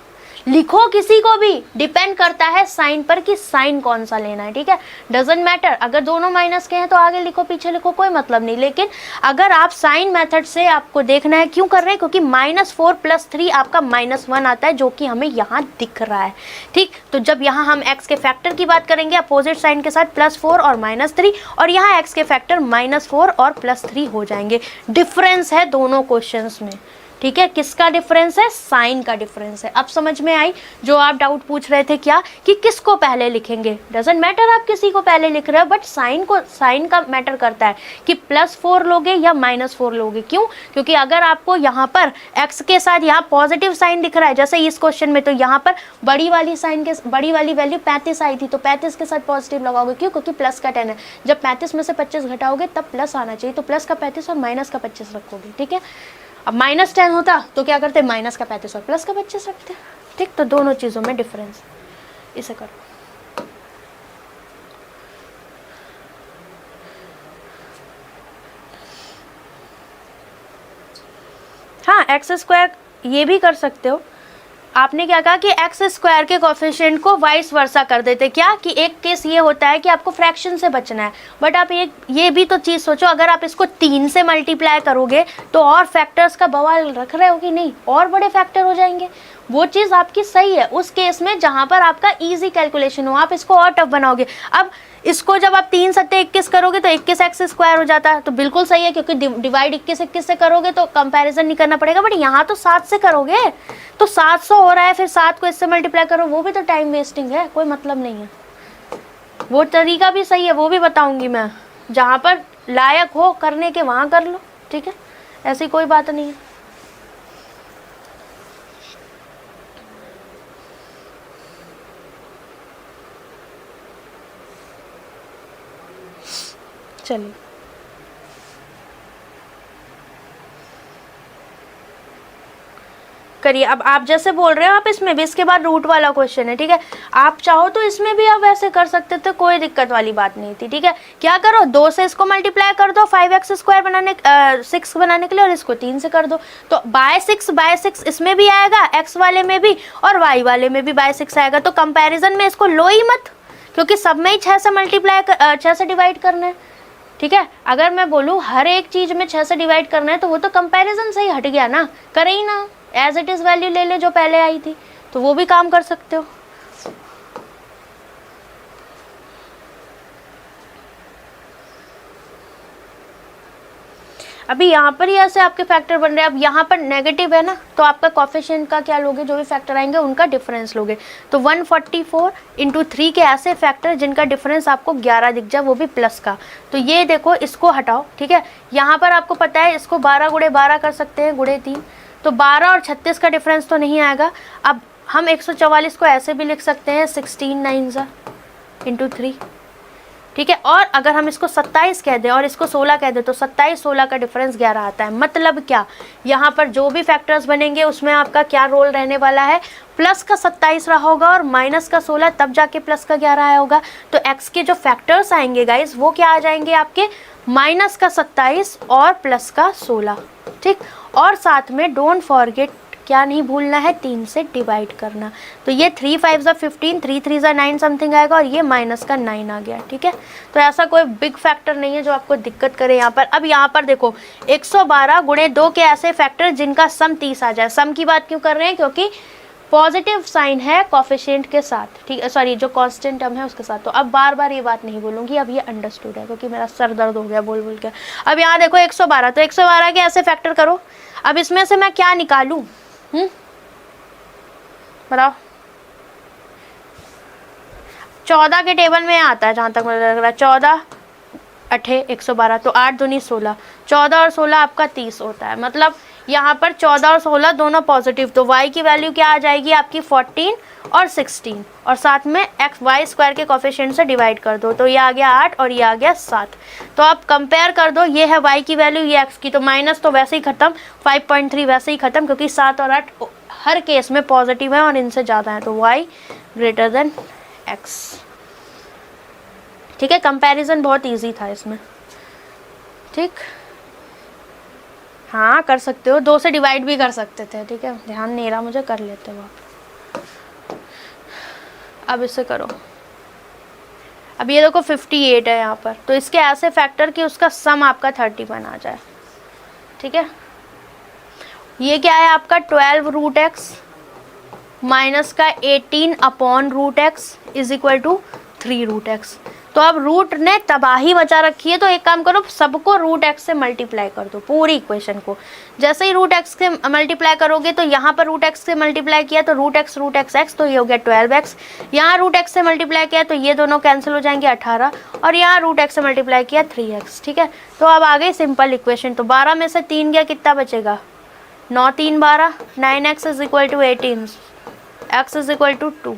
लिखो किसी को भी, डिपेंड करता है साइन पर कि साइन कौन सा लेना है, ठीक है, डजेंट मैटर। अगर दोनों माइनस के हैं तो आगे लिखो पीछे लिखो, कोई मतलब नहीं। लेकिन अगर आप साइन मेथड से आपको देखना है, क्यों कर रहे हैं, क्योंकि -4 + 3 आपका -1 आता है, जो कि हमें यहाँ दिख रहा है, ठीक। तो जब यहाँ हम x के फैक्टर की बात करेंगे अपोजिट साइन के साथ +4 और -3, और यहाँ x के फैक्टर -4 और +3 हो जाएंगे। डिफरेंस है दोनों क्वेश्चंस में, ठीक है, किसका डिफरेंस है, साइन का डिफरेंस है। अब समझ में आई जो आप डाउट पूछ रहे थे, क्या कि किसको पहले लिखेंगे, डजेंट मैटर आप किसी को पहले लिख रहे हो, बट साइन का मैटर करता है कि +4 लोगे या -4 लोगे। क्यों, क्योंकि अगर आपको यहाँ पर x के साथ यहाँ पॉजिटिव साइन दिख रहा है, जैसे इस क्वेश्चन में, तो यहाँ पर बड़ी वाली वैल्यू 35 आई थी, तो 35 के साथ पॉजिटिव लगाओगे, क्यों, क्योंकि प्लस का 10 है। जब 35 में से 25 घटाओगे तब प्लस आना चाहिए, तो प्लस का 35 और माइनस का 25 रखोगे, ठीक है। अब -10 होता तो क्या करते, माइनस का 35 और प्लस का 25 रखते, ठीक, तो दोनों चीज़ों में डिफरेंस। इसे करो। हाँ, एक्स स्क्वायर ये भी कर सकते हो। आपने क्या कहा कि एक्स स्क्वायर के कोफिशिएंट को वाइस वर्सा कर देते, क्या कि एक केस ये होता है कि आपको फ्रैक्शन से बचना है, बट आप ये भी तो चीज़ सोचो, अगर आप इसको 3 से मल्टीप्लाई करोगे तो और फैक्टर्स का बवाल रख रहे हो कि नहीं, और बड़े फैक्टर हो जाएंगे। वो चीज़ आपकी सही है उस केस में जहाँ पर आपका इजी कैलकुलेशन हो, आप इसको और टफ बनाओगे। अब इसको जब आप 3 सत्ते 21 करोगे तो 21 एक्स स्क्वायर हो जाता है, तो बिल्कुल सही है, क्योंकि डिवाइड 21 से करोगे तो कंपैरिजन नहीं करना पड़ेगा। बट यहाँ तो 7 से करोगे तो 700 हो रहा है, फिर 7 को इससे मल्टीप्लाई करो, वो भी तो टाइम वेस्टिंग है, कोई मतलब नहीं है। वो तरीका भी सही है, वो भी बताऊंगी मैं, जहाँ पर लायक हो करने के वहाँ कर लो, ठीक है, ऐसी कोई बात नहीं है। चलिए करिए। अब आप जैसे बोल रहे हो आप इसमें भी, इसके बाद रूट वाला क्वेश्चन है, ठीक है। आप चाहो तो इसमें भी आप वैसे कर सकते थे, कोई दिक्कत वाली बात नहीं थी, ठीक है। क्या करो, 2 से इसको मल्टीप्लाई कर दो 5x स्क्वायर बनाने 6 बनाने के लिए, और इसको 3 से कर दो, तो बाय 6 इसमें भी आएगा, x वाले में भी और y वाले में भी बाय 6 आएगा। तो कंपैरिजन में इसको लो ही मत, क्योंकि सब में ही 6 से मल्टीप्लाई 6 से डिवाइड करना है, ठीक है। अगर मैं बोलूँ हर एक चीज में 6 से डिवाइड करना है तो वो तो कंपैरिजन से ही हट गया ना, करे ही ना, एज इट इज वैल्यू ले ले जो पहले आई थी, तो वो भी काम कर सकते हो। अभी यहाँ पर ही ऐसे आपके फैक्टर बन रहे हैं। अब यहाँ पर नेगेटिव है ना, तो आपका कोफिशिएंट का क्या लोगे, जो भी फैक्टर आएंगे उनका डिफरेंस लोगे। तो 144 इंटू 3 के ऐसे फैक्टर जिनका डिफरेंस आपको 11 दिख जाए, वो भी प्लस का। तो ये देखो, इसको हटाओ, ठीक है। यहाँ पर आपको पता है इसको 12 गुणे 12 कर सकते हैं, गुणे 3, तो 12 और 36 का डिफरेंस तो नहीं आएगा। अब हम 144 को ऐसे भी लिख सकते हैं 16 9 इंटू 3, ठीक है। और अगर हम इसको 27 कह दें और इसको 16 कह दें तो 27 16 का डिफरेंस 11 आता है। मतलब क्या, यहाँ पर जो भी फैक्टर्स बनेंगे उसमें आपका क्या रोल रहने वाला है, प्लस का 27 रहा होगा और माइनस का 16, तब जाके प्लस का 11 आया होगा। तो x के जो फैक्टर्स आएंगे गाइज, वो क्या आ जाएंगे आपके, माइनस का 27 और प्लस का 16, ठीक। और साथ में डोंट फॉरगेट, क्या नहीं भूलना है, 3 से डिवाइड करना। तो ये 3 5 15, 3 3 9 समथिंग आएगा, और ये माइनस का 9 आ गया, ठीक है। तो ऐसा कोई बिग फैक्टर नहीं है जो आपको दिक्कत करे यहाँ पर। अब यहाँ पर देखो 112 गुणे 2 के ऐसे फैक्टर जिनका सम 30 आ जाए। सम की बात क्यों कर रहे हैं, क्योंकि पॉजिटिव साइन है कोफिशिएंट के साथ, ठीक है, सॉरी जो कांस्टेंट टर्म है उसके साथ। तो अब बार बार ये बात नहीं बोलूंगी, अब ये अंडरस्टूड है, क्योंकि मेरा सर दर्द हो गया बोल बोल के। अब यहाँ देखो 112, तो 112 के ऐसे फैक्टर करो। अब इसमें से मैं क्या निकालूं, बताओ। 14 के टेबल में आता है जहां तक मुझे लग रहा है, 14 8 112, तो 8 दूनी 16, 14 और 16 आपका 30 होता है। मतलब यहाँ पर 14 और 16 दोनों पॉजिटिव, तो y की वैल्यू क्या आ जाएगी आपकी 14 और 16, और साथ में x y स्क्वायर के कोफिशिएंट से डिवाइड कर दो, तो ये आ गया 8 और ये आ गया 7। तो आप कंपेयर कर दो, ये है y की वैल्यू, ये x की, तो माइनस तो वैसे ही खत्म, 5.3 वैसे ही खत्म, क्योंकि 7 और 8 हर केस में पॉजिटिव है और इनसे ज़्यादा है, तो y ग्रेटर देन x, ठीक है। कंपैरिजन बहुत इजी था इसमें, ठीक। हाँ कर सकते हो, 2 से डिवाइड भी कर सकते थे, ठीक है, ध्यान नहीं रहा मुझे, कर लेते हो आप। अब इसे करो। अब ये देखो 58 है यहाँ पर, तो इसके ऐसे फैक्टर कि उसका सम आपका 31 आ जाए, ठीक है। ये क्या है आपका 12 रूट एक्स माइनस का 18 upon root x is equal to 3 root x. तो अब रूट ने तबाही मचा रखी है, तो एक काम करो, सबको रूट एक्स से मल्टीप्लाई कर दो, पूरी इक्वेशन को। जैसे ही रूट एक्स से मल्टीप्लाई करोगे तो यहाँ पर रूट एक्स से मल्टीप्लाई किया तो रूट एक्स एक्स, तो ये हो गया 12x। यहाँ रूट एक्स से मल्टीप्लाई किया तो ये दोनों कैंसिल हो जाएंगे 18, और यहाँ रूट एक्स से मल्टीप्लाई किया 3x, ठीक है। तो अब आ गई सिंपल इक्वेशन। तो 12 में से 3 गया, कितना बचेगा, 9 3 12, 9x is equal to 18, x is equal to 2,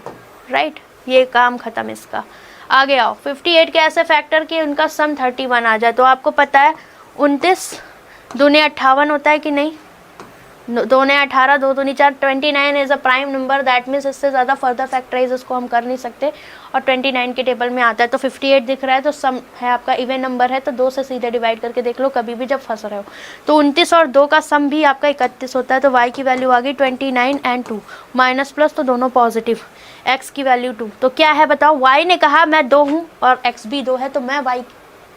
right. ये काम खत्म इसका। आगे आओ, 58 के ऐसे फैक्टर के उनका सम 31 आ जाए, तो आपको पता है 29 दूनी 58 होता है कि नहीं, दो ने 18, दो दूनी 4, 29 is a prime number, that means इससे ज़्यादा फर्दर फैक्टराइज इसको हम कर नहीं सकते, और 29 के टेबल में आता है। तो 58 दिख रहा है, तो सम है आपका इवन नंबर है, तो 2 से सीधे डिवाइड करके देख लो कभी भी जब फंस रहे हो। तो 29 और 2 का सम भी आपका 31 होता है। तो y की वैल्यू आ गई 29 एंड 2, माइनस प्लस तो दोनों पॉजिटिव, x की वैल्यू 2। तो क्या है बताओ, y ने कहा मैं 2 हूँ और x भी 2 है, तो मैं y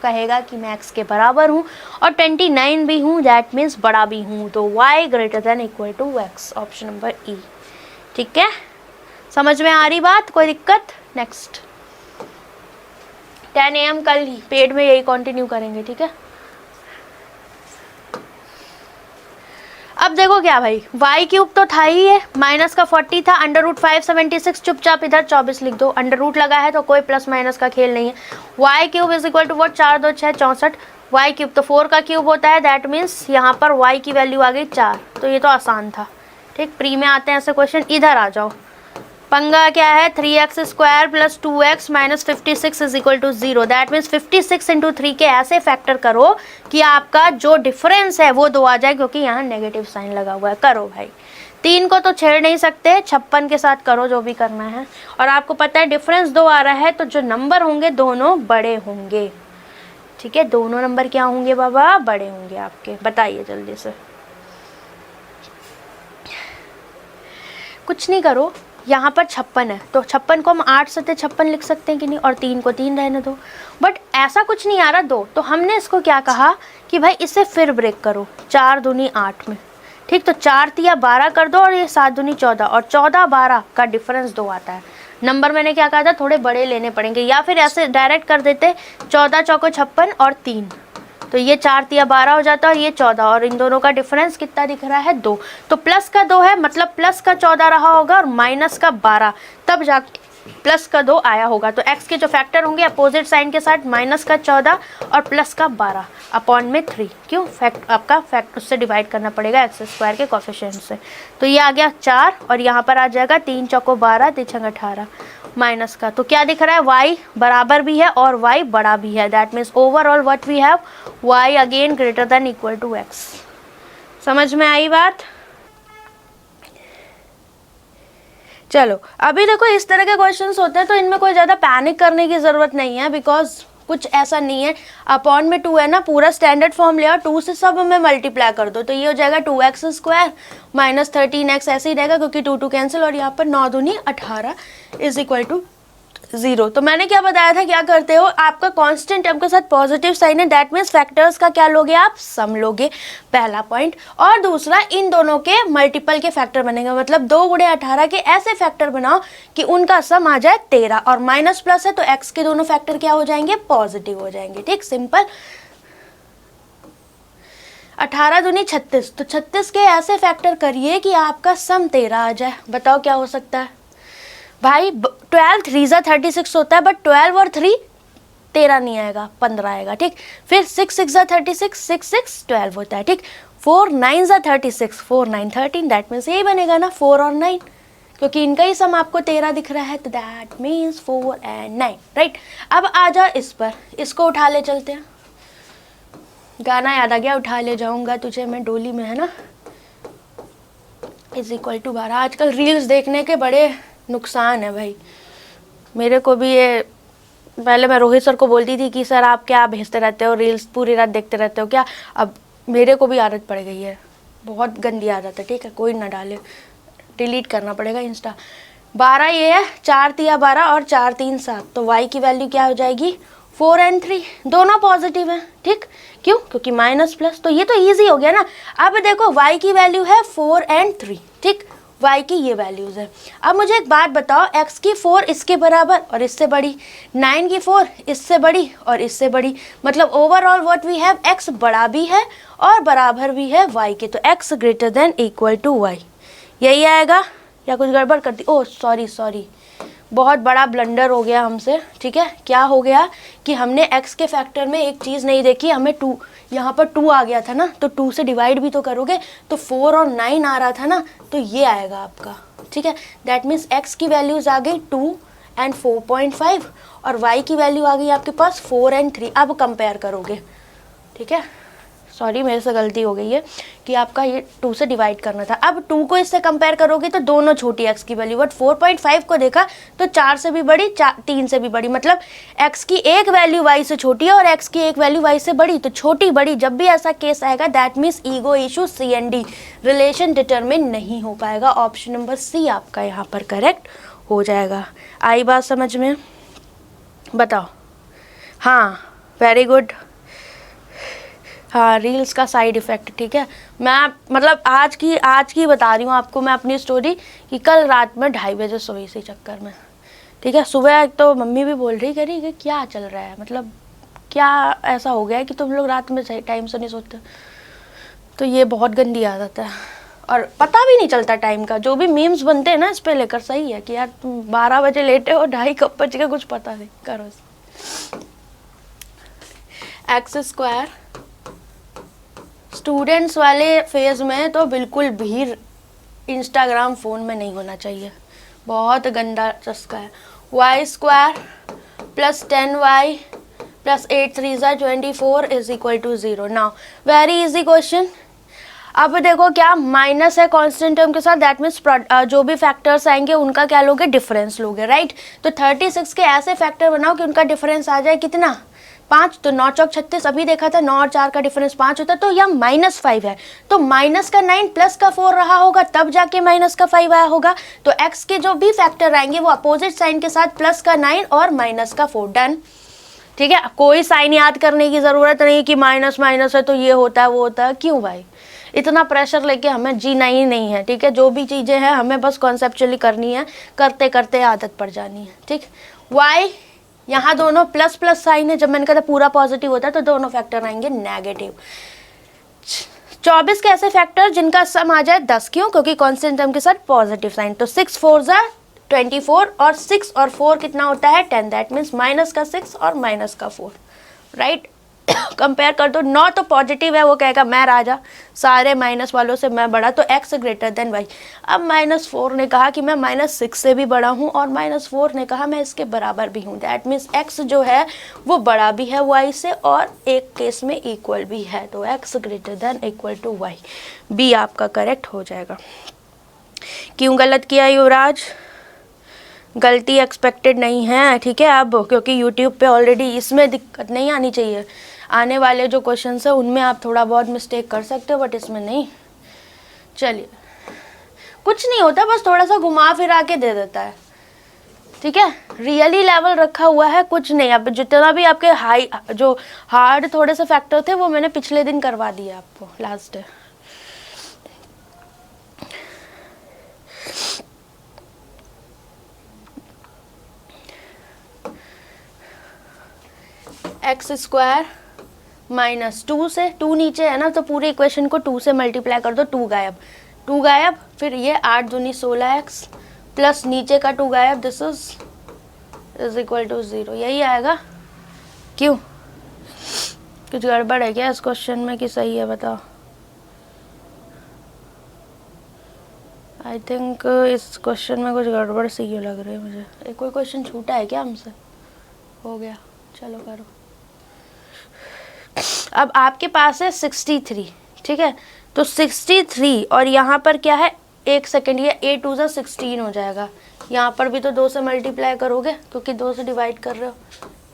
कहेगा कि मैं x के बराबर हूँ और 29 भी हूँ, दैट मीन्स बड़ा भी हूँ। तो y greater than equal to x, option number E. ठीक है, समझ में आ रही बात, कोई दिक्कत? नेक्स्ट 10 AM कल ही पेड में यही कंटिन्यू करेंगे, ठीक है। अब देखो क्या भाई, y क्यूब तो था ही है, माइनस का 40 था, अंडर रूट 576, चुपचाप इधर 24 लिख दो, अंडर रूट लगा है तो कोई प्लस माइनस का खेल नहीं है। y cube is equal to what, 4 2 6 64, y cube तो 4 का क्यूब होता है, दैट मीन्स यहाँ पर y की वैल्यू आ गई 4। तो ये तो आसान था, ठीक। प्री में आते हैं ऐसे क्वेश्चन, इधर आ जाओ। पंगा क्या है, 3x square plus 2x minus 56 is equal to 0, that means 56 into 3 के ऐसे फैक्टर करो कि आपका जो डिफरेंस है वो 2 आ जाए, क्योंकि यहाँ नेगेटिव साइन लगा हुआ है। करो भाई, 3 को तो छेड़ नहीं सकते, 56 के साथ करो जो भी करना है। और आपको पता है डिफरेंस 2 आ रहा है, तो जो नंबर होंगे दोनों बड़े होंगे, ठीक है। दोनों नंबर क्या होंगे बाबा, बड़े होंगे आपके। बताइए जल्दी से, कुछ नहीं करो। यहाँ पर 56 है, तो 56 को हम 8 से 56 लिख सकते हैं कि नहीं, और 3 को 3 रहने दो। बट ऐसा कुछ नहीं आ रहा 2, तो हमने इसको क्या कहा कि भाई इसे फिर ब्रेक करो, 4 दूनी 8 में, ठीक। तो 4 तिया 12 कर दो, और ये 7 दूनी 14, और 14 12 का डिफरेंस 2 आता है। नंबर मैंने क्या कहा था, थोड़े बड़े लेने पड़ेंगे, या फिर ऐसे डायरेक्ट कर देते 14 चौको 56 और 3, तो ये 4 तिया 12 हो जाता है, और ये 14, और इन दोनों का डिफरेंस कितना दिख रहा है, 2। तो प्लस का 2 है, मतलब प्लस का 14 रहा होगा, और माइनस का 12, तब जाके प्लस का 2 आया होगा। तो x के जो फैक्टर होंगे अपोजिट साइन के साथ, माइनस का 14 और प्लस का 12 अपॉन में 3, क्यों, फैक्ट आपका फैक्ट उससे डिवाइड करना पड़ेगा एक्स स्क्वायर के कोफिशिएंट से। तो ये आ गया 4, और यहाँ पर आ जाएगा 3 चौको 12, 3 छंग 18 माइनस का। तो क्या दिख रहा है, y बराबर भी है और y बड़ा भी है, that means overall what we have, y again greater than equal to x। समझ में आई बात? चलो अभी देखो, इस तरह के क्वेश्चंस होते हैं तो इनमें कोई ज़्यादा पैनिक करने की ज़रूरत नहीं है, बिकॉज कुछ ऐसा नहीं है। अपॉन में 2 है ना, पूरा स्टैंडर्ड फॉर्म ले आओ, 2 से सब में मल्टीप्लाई कर दो, तो ये हो जाएगा 2x स्क्वायर माइनस 13x, ऐसे ही रहेगा क्योंकि 2 2 कैंसिल, और यहाँ पर 9 दूनी 18 इज इक्वल टू 0। तो मैंने क्या बताया था, क्या करते हो, आपका कांस्टेंट टर्म के साथ पॉजिटिव साइन है, दैट मीन्स फैक्टर्स का क्या लोगे आप, सम लोगे, पहला पॉइंट। और दूसरा, इन दोनों के मल्टीपल के फैक्टर बनेंगे, मतलब 2 गुणे 18 के ऐसे फैक्टर बनाओ कि उनका सम आ जाए 13, और माइनस प्लस है तो x के दोनों फैक्टर क्या हो जाएंगे, पॉजिटिव हो जाएंगे, ठीक, सिंपल। 18 दूनी 36, तो 36 के ऐसे फैक्टर करिए कि आपका सम 13 आ जाए। बताओ क्या हो सकता है भाई, 12 3 36 होता है, बट 12 और 3 13 नहीं आएगा, 15 आएगा, ठीक। फिर 6 6 36, 6 6 12 होता है, ठीक। 4 9 36, 4 9 13, दैट मीन्स यही बनेगा ना, 4 और 9, क्योंकि इनका ही सम आपको 13 दिख रहा है, तो दैट मीन्स 4 and 9, राइट। अब आ जाओ इस पर, इसको उठा ले चलते हैं। गाना याद आ गया, उठा ले जाऊंगा तुझे मैं डोली में, है ना, इज इक्वल टू 12। आजकल रील्स देखने के बड़े नुकसान है भाई, मेरे को भी ये, पहले मैं रोहित सर को बोलती थी कि सर आप क्या भेजते रहते हो रील्स, पूरी रात देखते रहते हो क्या, अब मेरे को भी आदत पड़ गई है, बहुत गंदी आदत है, ठीक है, कोई ना डाले, डिलीट करना पड़ेगा इंस्टा। 12 ये है, 4 तिया 12 और 4 3 7, तो y की वैल्यू क्या हो जाएगी, 4 and 3, दोनों पॉजिटिव हैं, ठीक, क्यों, क्योंकि माइनस प्लस, तो ये तो ईजी हो गया ना। अब देखो y की वैल्यू है 4 and 3, ठीक, y की ये वैल्यूज़ है। अब मुझे एक बात बताओ, x की 4 इसके बराबर और इससे बड़ी, 9 की 4 इससे बड़ी और इससे बड़ी, मतलब overall what we have, x बड़ा भी है और बराबर भी है y के, तो x greater than equal to y, यही आएगा। या कुछ गड़बड़ कर दी, ओह सॉरी, बहुत बड़ा ब्लंडर हो गया हमसे, ठीक है। क्या हो गया कि हमने x के फैक्टर में एक चीज़ नहीं देखी, हमें 2, यहाँ पर 2 आ गया था ना, तो 2 से डिवाइड भी तो करोगे, तो 4 और 9 आ रहा था ना, तो ये आएगा आपका, ठीक है। दैट मीन्स x की वैल्यूज़ आ गई 2 and 4.5, और y की वैल्यू आ गई आपके पास 4 and 3। अब कंपेयर करोगे, ठीक है, सॉरी मेरे से गलती हो गई है कि आपका ये 2 से डिवाइड करना था। अब 2 को इससे कंपेयर करोगे तो दोनों छोटी x की वैल्यू, बट 4.5 को देखा तो 4 से भी बड़ी, 3 से भी बड़ी, मतलब x की एक वैल्यू y से छोटी है और x की एक वैल्यू y से बड़ी। तो छोटी बड़ी जब भी ऐसा केस आएगा that means ego issue C and D, relation determine नहीं हो पाएगा। ऑप्शन नंबर सी आपका यहाँ पर करेक्ट हो जाएगा। आई बात समझ में? बताओ। हाँ वेरी गुड। हाँ रील्स का साइड इफ़ेक्ट, ठीक है। मैं मतलब आज की बता रही हूँ आपको मैं अपनी स्टोरी कि कल रात में 2:30 बजे सोई इसी चक्कर में, ठीक है। सुबह एक तो मम्मी भी बोल रही करी कि क्या चल रहा है, मतलब क्या ऐसा हो गया है कि तुम लोग रात में सही टाइम से नहीं सोते। तो ये बहुत गंदी आदत है और पता भी नहीं चलता टाइम का। जो भी मीम्स बनते हैं ना इस पे लेकर, सही है कि यार तुम 12 बजे लेटे हो, 2:30 कब बज गया कुछ पता नहीं। करो x²। स्टूडेंट्स वाले फेज़ में तो बिल्कुल भी इंस्टाग्राम फ़ोन में नहीं होना चाहिए, बहुत गंदा चस्का है। y² + 10y + 8 3 24 = 0। Now very easy question. अब देखो क्या माइनस है कांस्टेंट टर्म के साथ, दैट मीन्स जो भी फैक्टर्स आएंगे उनका क्या लोगे, डिफरेंस लोगे, राइट। तो 36 के ऐसे फैक्टर बनाओ कि उनका डिफरेंस आ जाए कितना, 5। तो 9 चौक 36, अभी देखा था 9 और 4 का डिफरेंस 5 होता है। तो यहाँ -5 है तो माइनस का 9 प्लस का 4 रहा होगा, तब जाके माइनस का 5 आया होगा। तो x के जो भी फैक्टर आएंगे वो अपोजिट साइन के साथ प्लस का 9 और माइनस का 4, डन, ठीक है। कोई साइन याद करने की ज़रूरत नहीं कि माइनस है तो ये होता है वो होता है, क्यों भाई इतना प्रेशर लेके हमें जीना ही नहीं है, ठीक है। जो भी चीज़ें हैं हमें बस कॉन्सेप्चुअली करनी है, करते करते आदत पड़ जानी है, ठीक। y यहाँ दोनों प्लस साइन है, जब मैंने कहा था पूरा पॉजिटिव होता है तो दोनों फैक्टर आएंगे नेगेटिव। 24 के ऐसे फैक्टर जिनका सम आ जाए 10, क्यों, क्योंकि कांस्टेंट टर्म के साथ पॉजिटिव साइन। तो 6 4 = 24 और 6 और 4 कितना होता है 10, दैट मीन्स माइनस का 6 और माइनस का 4, राइट। कंपेयर कर दो, 9 तो पॉजिटिव है, वो कहेगा मैं राजा, सारे माइनस वालों से मैं बड़ा, तो x > y। अब -4 ने कहा कि मैं -6 से भी बड़ा हूँ और -4 ने कहा मैं इसके बराबर भी हूँ, दैट मीन्स x जो है वो बड़ा भी है y से और एक केस में इक्वल भी है। तो x > y, बी आपका करेक्ट हो जाएगा। क्यों गलत किया युवराज? गलती एक्सपेक्टेड नहीं है, ठीक है। अब क्योंकि YouTube पे ऑलरेडी इसमें दिक्कत नहीं आनी चाहिए, आने वाले जो क्वेश्चन है उनमें आप थोड़ा बहुत मिस्टेक कर सकते हो बट इसमें नहीं। चलिए कुछ नहीं होता, बस थोड़ा सा घुमा फिरा के दे देता है, ठीक है। रियली लेवल रखा हुआ है, कुछ नहीं। अब जितना भी आपके हाई जो हार्ड थोड़े से फैक्टर थे वो मैंने पिछले दिन करवा दिए आपको, लास्ट डे। x² -2 से 2 नीचे है ना, तो पूरे इक्वेशन को 2 से मल्टीप्लाई कर दो, 2 गायब, फिर ये 8 दूनी 16x प्लस नीचे का 2 गायब, दिस इज इक्वल टू 0, यही आएगा। क्यों, कुछ गड़बड़ है क्या इस क्वेश्चन में कि सही है, बताओ। आई थिंक इस क्वेश्चन में कुछ गड़बड़ सी क्यों लग रही है मुझे। कोई क्वेश्चन छूटा है क्या हमसे? हो गया, चलो करो। अब आपके पास है 63, ठीक है। तो 63 और यहाँ पर क्या है, 1 सेकेंड, ये 8 2 = 16 हो जाएगा। यहाँ पर भी तो 2 से मल्टीप्लाई करोगे क्योंकि 2 से डिवाइड कर रहे हो,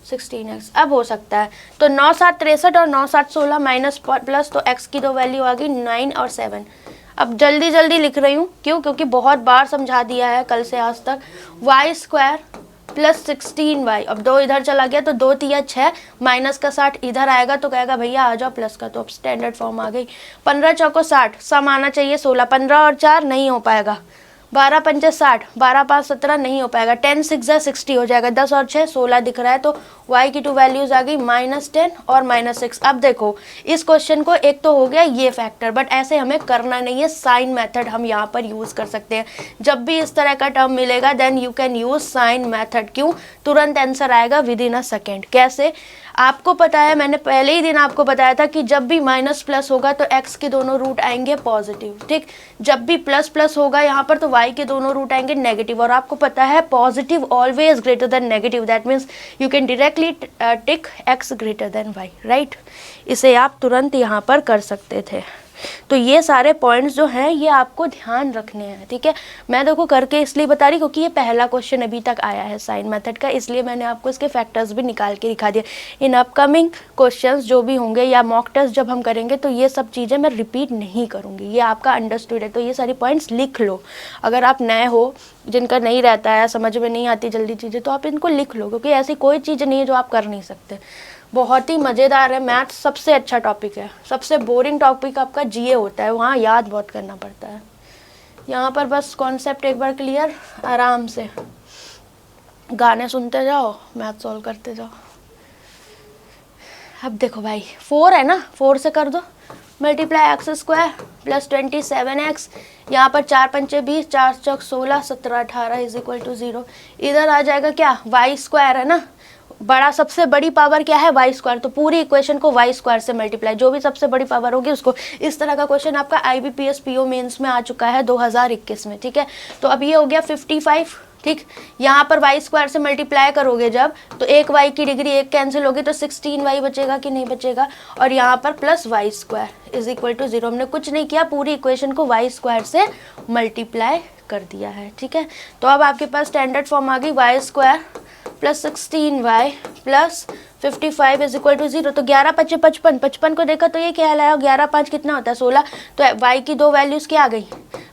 16x। अब हो सकता है तो 9 7 63 और 9 7 16 माइनस प्लस, तो x की तो वैल्यू आ गई 9 और 7। अब जल्दी लिख रही हूँ, क्यों, क्योंकि बहुत बार समझा दिया है कल से आज तक। y² + 16y, अब 2 इधर चला गया तो 2 3 6, माइनस का 60 इधर आएगा तो कहेगा भैया आ जाओ प्लस का, तो अब स्टैंडर्ड फॉर्म आ गई। 15 चौको 60, सम आना चाहिए 16, 15 और 4 नहीं हो पाएगा, 12 पंचे 60, 12 5 17 नहीं हो पाएगा, 10 6 = 60 हो जाएगा, 10 और 6 16 दिख रहा है। तो y की 2 वैल्यूज आ गई -10 और -6। अब देखो इस क्वेश्चन को एक तो हो गया ये फैक्टर, बट ऐसे हमें करना नहीं है, साइन मेथड हम यहाँ पर यूज़ कर सकते हैं। जब भी इस तरह का टर्म मिलेगा then you can use sign method. क्यों, तुरंत आंसर आएगा विदिन अ सेकेंड। कैसे, आपको पता है, मैंने पहले ही दिन आपको बताया था कि जब भी माइनस प्लस होगा तो x के दोनों रूट आएंगे पॉजिटिव, ठीक। जब भी प्लस होगा यहाँ पर तो y y के दोनों रूट आएंगे नेगेटिव, और आपको पता है positive always greater than negative, that means you can directly tick x greater than y, right. इसे आप तुरंत यहाँ पर कर सकते थे। तो ये सारे पॉइंट्स जो हैं ये आपको ध्यान रखने हैं, ठीक है। मैं देखो करके इसलिए बता रही क्योंकि ये पहला क्वेश्चन अभी तक आया है साइन मेथड का, इसलिए मैंने आपको इसके फैक्टर्स भी निकाल के दिखा दिए। इन अपकमिंग क्वेश्चंस जो भी होंगे या मॉक टेस्ट जब हम करेंगे तो ये सब चीज़ें मैं रिपीट नहीं करूँगी, ये आपका अंडरस्टूड है। तो ये सारी पॉइंट्स लिख लो, अगर आप नए हो, जिनका नहीं रहता है, समझ में नहीं आती जल्दी चीज़ें, तो आप इनको लिख लो, क्योंकि ऐसी कोई चीज़ नहीं है जो आप कर नहीं सकते। बहुत ही मज़ेदार है मैथ्स, सबसे अच्छा टॉपिक है। सबसे बोरिंग टॉपिक आपका जीए होता है, वहाँ याद बहुत करना पड़ता है। यहाँ पर बस कॉन्सेप्ट एक बार क्लियर, आराम से गाने सुनते जाओ, मैथ सॉल्व करते जाओ। अब देखो भाई 4 है ना, 4 से कर दो multiply x square plus 27x, यहाँ पर 4 पंचे 20, 4 चौक 16, 17 18 इज इक्वल टू 0। इधर आ जाएगा क्या, वाई स्क्वायर है ना, बड़ा सबसे बड़ी पावर क्या है, वाई स्क्वायर, तो पूरी इक्वेशन को वाई स्क्वायर से मल्टीप्लाई, जो भी सबसे बड़ी पावर होगी उसको। इस तरह का क्वेश्चन आपका IBPS PO मेंस में आ चुका है 2021 में, ठीक है। तो अब ये हो गया 55, ठीक। यहाँ पर वाई स्क्वायर से मल्टीप्लाई करोगे जब, तो एक वाई की डिग्री एक कैंसिल होगी, तो 16y बचेगा कि नहीं बचेगा, और यहाँ पर plus y square is equal to 0। हमने कुछ नहीं किया, पूरी इक्वेशन को वाई स्क्वायर से मल्टीप्लाई कर दिया है, ठीक है। तो अब आपके पास स्टैंडर्ड फॉर्म आ गई, y square plus 16y plus 55 is equal to 0। तो 11 5 55, 55 को देखा तो ये क्या लाया, 11 5 कितना होता है 16, तो y की दो वैल्यूज़ क्या आ गई,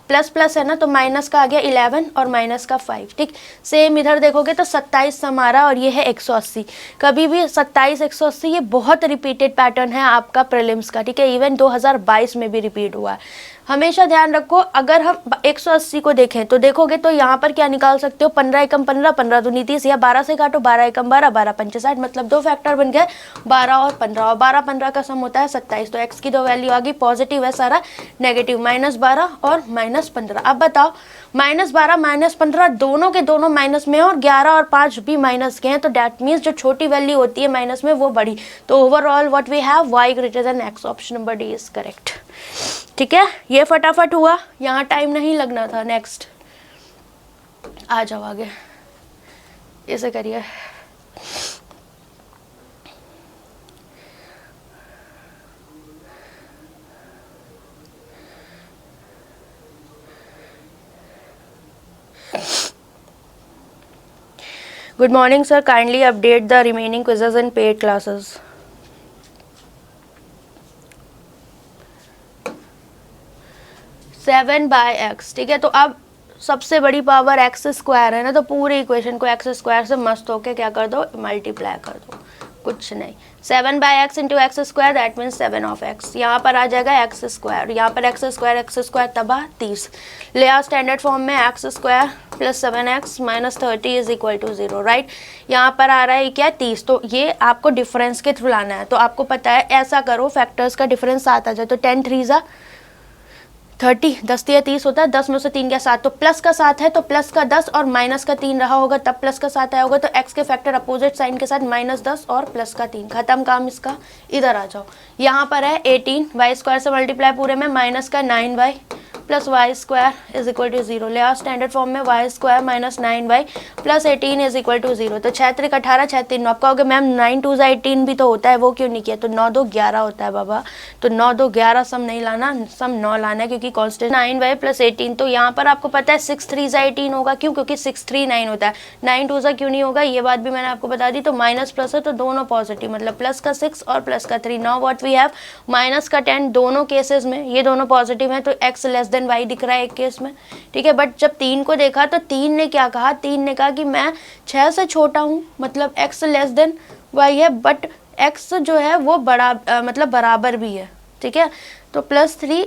प्लस प्लस है ना, तो माइनस का आ गया 11 और माइनस का 5, ठीक। सेम इधर देखोगे तो 27 हमारा, और ये है 180। कभी भी 27 180 ये बहुत रिपीटेड पैटर्न है आपका प्रीलिम्स का, ठीक है। इवन 2022 में भी रिपीट हुआ है। हमेशा ध्यान रखो, अगर हम 180 को देखें तो देखोगे तो यहाँ पर क्या निकाल सकते हो, 15 एकम 15, 15 दूनी 30, या 12 से काटो, 12 एकम 12, 12 पंचे 60, मतलब दो फैक्टर बन गए 12 और 15, और 12 15 का सम होता है 27। तो x की दो वैल्यू आ गई, पॉजिटिव है सारा, नेगेटिव -12 और -15। अब बताओ -12 -15 दोनों के दोनों माइनस में, और 11 और 5 भी माइनस के हैं, तो डैट मीन्स जो छोटी वैल्यू होती है माइनस में वो बड़ी। तो overall what we have, y greater than x, option number D is correct, ठीक है। ये फटाफट हुआ, यहाँ टाइम नहीं लगना था। नेक्स्ट आ जाओ आगे, इसे करिए। Good morning sir, kindly update the remaining quizzes and paid classes. Seven by x, ठीक है। तो अब सबसे बड़ी पावर एक्स स्क्वायर है ना, तो पूरी इक्वेशन को एक्स स्क्वायर से मस्त होके क्या कर दो, मल्टीप्लाई कर दो, कुछ नहीं। 7 by x into x square, that means 7 of x. यहाँ पर आ जाएगा एक्स स्क्वायर, यहाँ पर एक्स स्क्वायर तबाह 30, ले आओ स्टैंडर्ड फॉर्म में, x square plus 7x minus 30 is equal to 0, right. यहाँ पर आ रहा है क्या, 30, तो ये आपको डिफरेंस के थ्रू लाना है। तो आपको पता है, ऐसा करो फैक्टर्स का डिफरेंस 7 आ जाए, तो 10 3 30, 10 3 30 होता है, 10 में से 3 गया 7, तो प्लस का 7 है तो प्लस का 10 और माइनस का 3 रहा होगा, तब प्लस का 7 आया होगा। तो x के फैक्टर अपोजिट साइन के साथ -10 और प्लस का 3, खत्म काम इसका। इधर आ जाओ, यहाँ पर है 18, वाई स्क्वायर से मल्टीप्लाई पूरे में, माइनस का 9y plus y square is equal to 0, ले आओ स्टैंडर्ड फॉर्म में, y square minus 9y plus 18 is equal to 0। तो 6 3 18, 6 3 9। आप कहोगे मैम 9 2 18 भी तो होता है, वो क्यों नहीं किया, तो 9 2 11 होता है बाबा। तो 9 2 11 सम नहीं लाना, सम 9 लाना है, क्योंकि कॉन्स्टेंट 9y प्लस 18। तो यहाँ पर आपको पता है 6 3 18 होगा, क्यों, क्योंकि 6 3 9 होता है, 9 2 क्यों नहीं होगा, ये बात भी मैंने आपको बता दी। तो माइनस प्लस है तो दोनों पॉजिटिव, मतलब प्लस का 6 और प्लस का 3। Now what we have, minus का 10 दोनों केसेस में, ये दोनों पॉजिटिव हैं, तो x लेस देन y दिख रहा है एक केस में, ठीक है। बट जब 3 को देखा तो 3 ने क्या कहा, 3 ने कहा कि मैं 6 से छोटा हूँ, मतलब x लेस देन y है, बट x जो है वो बड़ा मतलब बराबर भी है, ठीक है। तो +3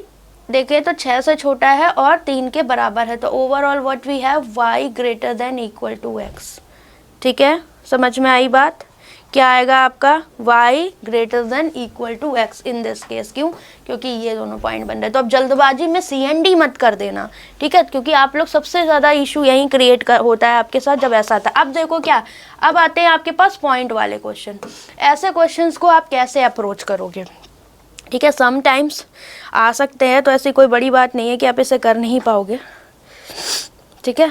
देखें तो 6 से छोटा है और 3 के बराबर है। तो overall what we have, y greater than equal to x, ठीक है। समझ में आई बात, क्या आएगा आपका, y greater than equal to x in this case. क्यों, क्योंकि ये दोनों पॉइंट बन रहे हैं। तो अब जल्दबाजी में CND मत कर देना, ठीक है, क्योंकि आप लोग सबसे ज़्यादा इशू यहीं क्रिएट होता है आपके साथ जब ऐसा आता है। अब देखो क्या, अब आते हैं आपके पास पॉइंट वाले क्वेश्चन। ऐसे क्वेश्चंस को आप कैसे अप्रोच करोगे, ठीक है। समटाइम्स आ सकते हैं, तो ऐसी कोई बड़ी बात नहीं है कि आप इसे कर नहीं पाओगे। ठीक है।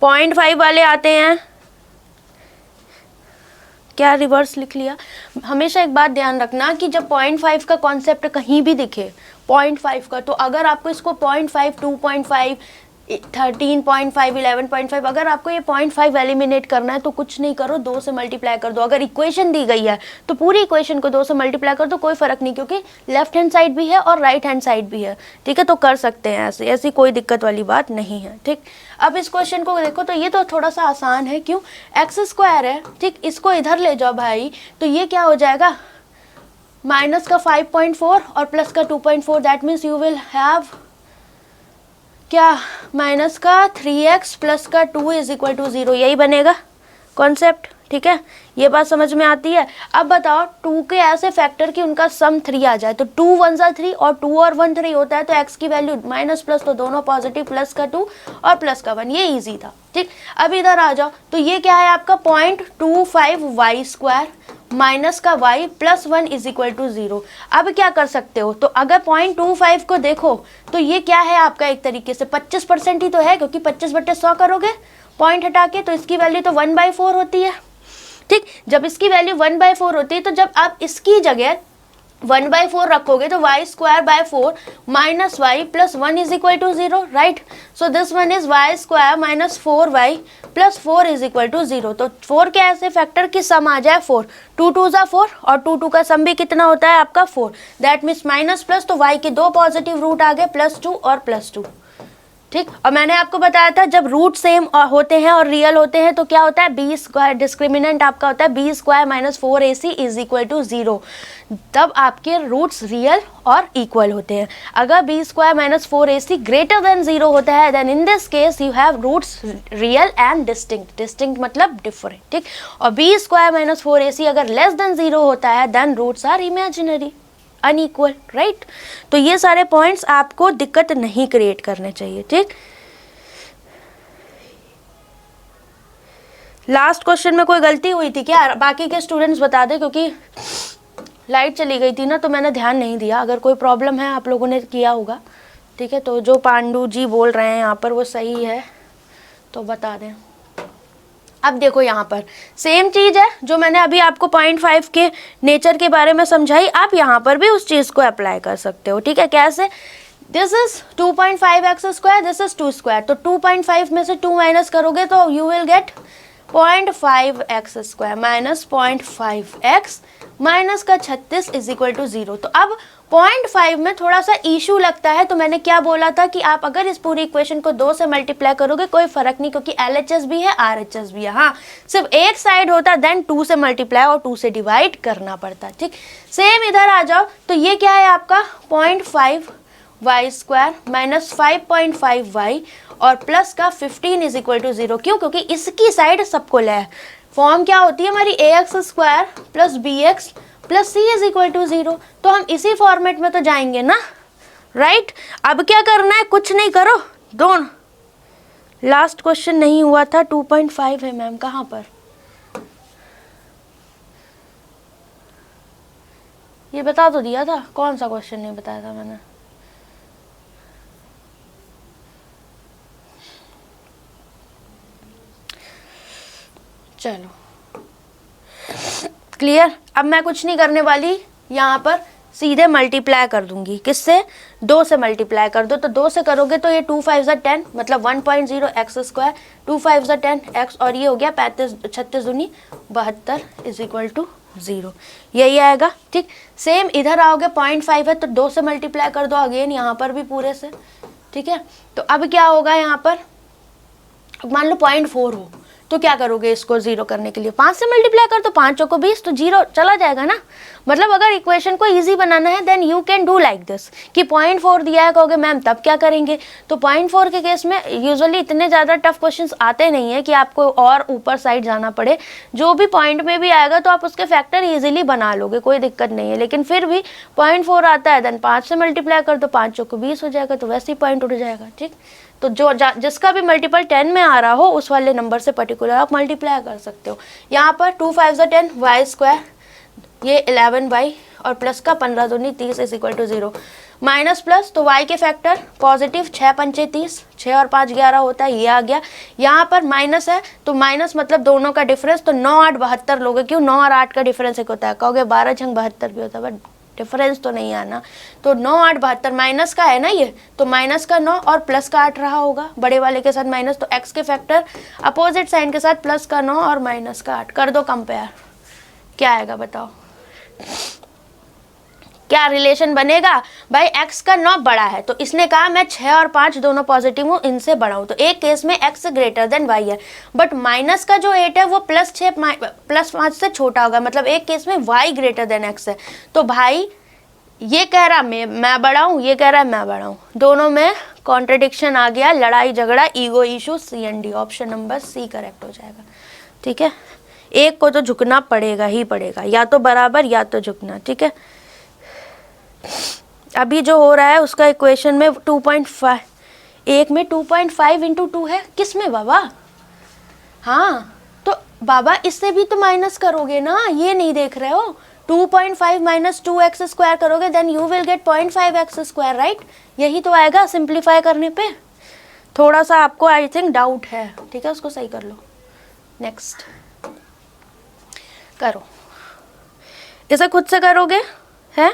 0.5 वाले आते हैं, क्या रिवर्स लिख लिया। हमेशा एक बात ध्यान रखना कि जब 0.5 का कॉन्सेप्ट कहीं भी दिखे 0.5 का, तो अगर आपको इसको 0.5, 2.5, 13.5, 11.5, अगर आपको ये 0.5 एलिमिनेट करना है तो कुछ नहीं करो, 2 से मल्टीप्लाई कर दो। अगर इक्वेशन दी गई है तो पूरी इक्वेशन को 2 से मल्टीप्लाई कर दो, कोई फर्क नहीं, क्योंकि लेफ्ट हैंड साइड भी है और राइट हैंड साइड भी है। ठीक है, तो कर सकते हैं ऐसे, ऐसी कोई दिक्कत वाली बात नहीं है। ठीक, अब इस क्वेश्चन को देखो तो ये तो थोड़ा सा आसान है, क्यों, एक्स स्क्वायर है। ठीक, इसको इधर ले जाओ भाई, तो ये क्या हो जाएगा, माइनस का 5.4 और प्लस का 2.4, that means you will have क्या, माइनस का 3x प्लस का 2 इज इक्वल टू 0, यही बनेगा कॉन्सेप्ट। ठीक है, ये बात समझ में आती है। अब बताओ 2 के ऐसे फैक्टर कि उनका सम 3 आ जाए, तो 2 1 जा 3 और 2 और 1 3 होता है, तो x की वैल्यू माइनस प्लस तो दोनों पॉजिटिव, प्लस का 2 और प्लस का 1, ये इजी था। ठीक, अब इधर आ जाओ, तो ये क्या है आपका 0.25y² माइनस का y plus 1 is equal to 0। अब क्या कर सकते हो, तो अगर 0.25 को देखो तो ये क्या है आपका, एक तरीके से 25% ही तो है, क्योंकि 25/100 करोगे पॉइंट हटा के, तो इसकी वैल्यू तो 1/4 होती है। ठीक, जब इसकी वैल्यू 1/4 होती है, तो जब आप इसकी जगह 1/4 रखोगे तो y² minus y plus 1 is equal to 0, right. So this one is y² minus 4y plus 4 is equal to 0। तो 4 के ऐसे फैक्टर की सम आ जाए 4, 2 2 जा 4 और 2 2 का सम भी कितना होता है आपका 4, दैट मीन्स माइनस प्लस, तो y के 2 पॉजिटिव रूट आ गए, +2 और +2। ठीक, और मैंने आपको बताया था जब रूट सेम होते हैं और रियल होते हैं तो क्या होता है, b², डिस्क्रिमिनेंट आपका होता है b² minus 4ac is equal to 0, तब आपके रूट्स रियल और इक्वल होते हैं। अगर b² minus 4ac greater than 0 होता है, then in this case you have roots real and distinct, distinct मतलब डिफरेंट। ठीक, और b² माइनस 4ac अगर लेस देन 0 होता है, then roots are imaginary, unequal, right. तो ये सारे पॉइंट्स आपको दिक्कत नहीं क्रिएट करने चाहिए। ठीक, लास्ट क्वेश्चन में कोई गलती हुई थी क्या, बाकी के स्टूडेंट्स बता दें, क्योंकि लाइट चली गई थी ना तो मैंने ध्यान नहीं दिया। अगर कोई प्रॉब्लम है, आप लोगों ने किया होगा, ठीक है, तो जो पांडु जी बोल रहे हैं यहाँ पर वो सही है तो बता दें। अब देखो यहाँ पर सेम चीज़ है जो मैंने अभी आपको 0.5 के नेचर के बारे में समझाई, आप यहाँ पर भी उस चीज़ को अप्लाई कर सकते हो। ठीक है, कैसे, this is 2.5x², this is 2², तो 2.5 में से 2 माइनस करोगे तो you will gate 0.5x² minus 0.5x minus का 36 इज इक्वल टू 0। तो अब 0.5 में थोड़ा सा इशू लगता है, तो मैंने क्या बोला था कि आप अगर इस पूरी इक्वेशन को 2 से मल्टीप्लाई करोगे कोई फर्क नहीं, क्योंकि LHS भी है RHS भी है। हाँ, सिर्फ एक साइड होता देन 2 से मल्टीप्लाई और 2 से डिवाइड करना पड़ता। ठीक, सेम इधर आ जाओ, तो ये क्या है आपका 0.5y² माइनस 5.5y और प्लस का 15 इज इक्वल टू 0। क्यों, क्योंकि इसकी साइड सबको ले, फॉर्म क्या होती है हमारी ax² plus bx plus c is equal to 0, तो हम इसी फॉर्मेट में तो जाएंगे ना, राइट। अब क्या करना है, कुछ नहीं करो, दोनों, लास्ट क्वेश्चन नहीं हुआ था, 2.5 है मैम, कहाँ पर, ये बता तो दिया था, कौन सा क्वेश्चन नहीं बताया था मैंने, चलो क्लियर। अब मैं कुछ नहीं करने वाली, यहाँ पर सीधे मल्टीप्लाई कर दूंगी, किससे, 2 से मल्टीप्लाई कर दो, तो 2 से करोगे तो ये 2 5 10 मतलब 1.0x², 2 5 10 x और ये हो गया 35 36 दूनी 72 इज इक्वल टू 0, यही आएगा। ठीक, सेम इधर आओगे 0.5 है तो 2 से मल्टीप्लाई कर दो अगेन, यहाँ पर भी पूरे से। ठीक है, तो अब क्या होगा यहाँ पर, मान लो 0.4 हो तो क्या करोगे, इसको 0 करने के लिए 5 से मल्टीप्लाई कर दो, 5 चौको 20, तो 0 चला जाएगा ना। मतलब अगर इक्वेशन को इजी बनाना है then you can do like this कि 0.4 दिया है, कहोगे मैम तब क्या करेंगे, तो 0.4 के केस में यूजुअली इतने ज़्यादा टफ क्वेश्चंस आते नहीं है कि आपको और ऊपर साइड जाना पड़े, जो भी पॉइंट में भी आएगा तो आप उसके फैक्टर ईजिली बना लोगे, कोई दिक्कत नहीं है। लेकिन फिर भी 0.4 आता है देन 5 से मल्टीप्लाई कर दो, 5 चौको 20 हो जाएगा, तो वैसे ही पॉइंट उठ जाएगा। ठीक, तो जो जिसका भी मल्टीपल 10 में आ रहा हो उस वाले नंबर से पर्टिकुलर आप मल्टीप्लाई कर सकते हो। यहाँ पर 2 5 10 y², ये 11y और प्लस का 15 दूनी 30 is equal to 0। Minus plus तो y के फैक्टर पॉजिटिव, 6 पंचे 30, 6 और 5 11 होता है, ये आ गया। यहाँ पर माइनस है तो माइनस मतलब दोनों का डिफरेंस, तो 9 8 72 लोगे। क्यों? 9 और 8 का डिफरेंस एक होता है। कहोगे 12 छंग 72 भी होता है, बट डिफरेंस तो नहीं आना। तो 9 8 72 माइनस का है ना ये, तो माइनस का 9 और प्लस का 8 रहा होगा, बड़े वाले के साथ माइनस, तो x के फैक्टर अपोजिट साइन के साथ प्लस का 9 और माइनस का 8 कर दो कंपेयर, क्या आएगा बताओ? क्या रिलेशन बनेगा भाई? x का 9 बड़ा है तो इसने कहा मैं 6 और 5 दोनों पॉजिटिव हूँ, इनसे बड़ा हूँ, तो एक केस में x ग्रेटर देन y है। बट माइनस का जो 8 है वो प्लस 5 से छोटा होगा, मतलब एक केस में y ग्रेटर देन x है। तो भाई ये कह रहा मैं बड़ा हूँ, ये कह रहा है मैं बड़ा हूँ, दोनों में कॉन्ट्रडिक्शन आ गया, लड़ाई झगड़ा, ego issue, C&D। Option number C correct हो जाएगा। ठीक है, एक को तो झुकना पड़ेगा ही पड़ेगा, या तो बराबर या तो झुकना। ठीक है, अभी जो हो रहा है उसका इक्वेशन में 2.5, एक में 2.5 इंटू 2 है, किस में बाबा? हाँ तो बाबा इससे भी तो माइनस करोगे ना, ये नहीं देख रहे हो? 2.5 माइनस 2x स्क्वायर करोगे then you will get 0.5x square, right? यही तो आएगा सिंप्लीफाई करने पे। थोड़ा सा आपको आई थिंक डाउट है, ठीक है, उसको सही कर लो। नेक्स्ट करो, इसे खुद से करोगे है?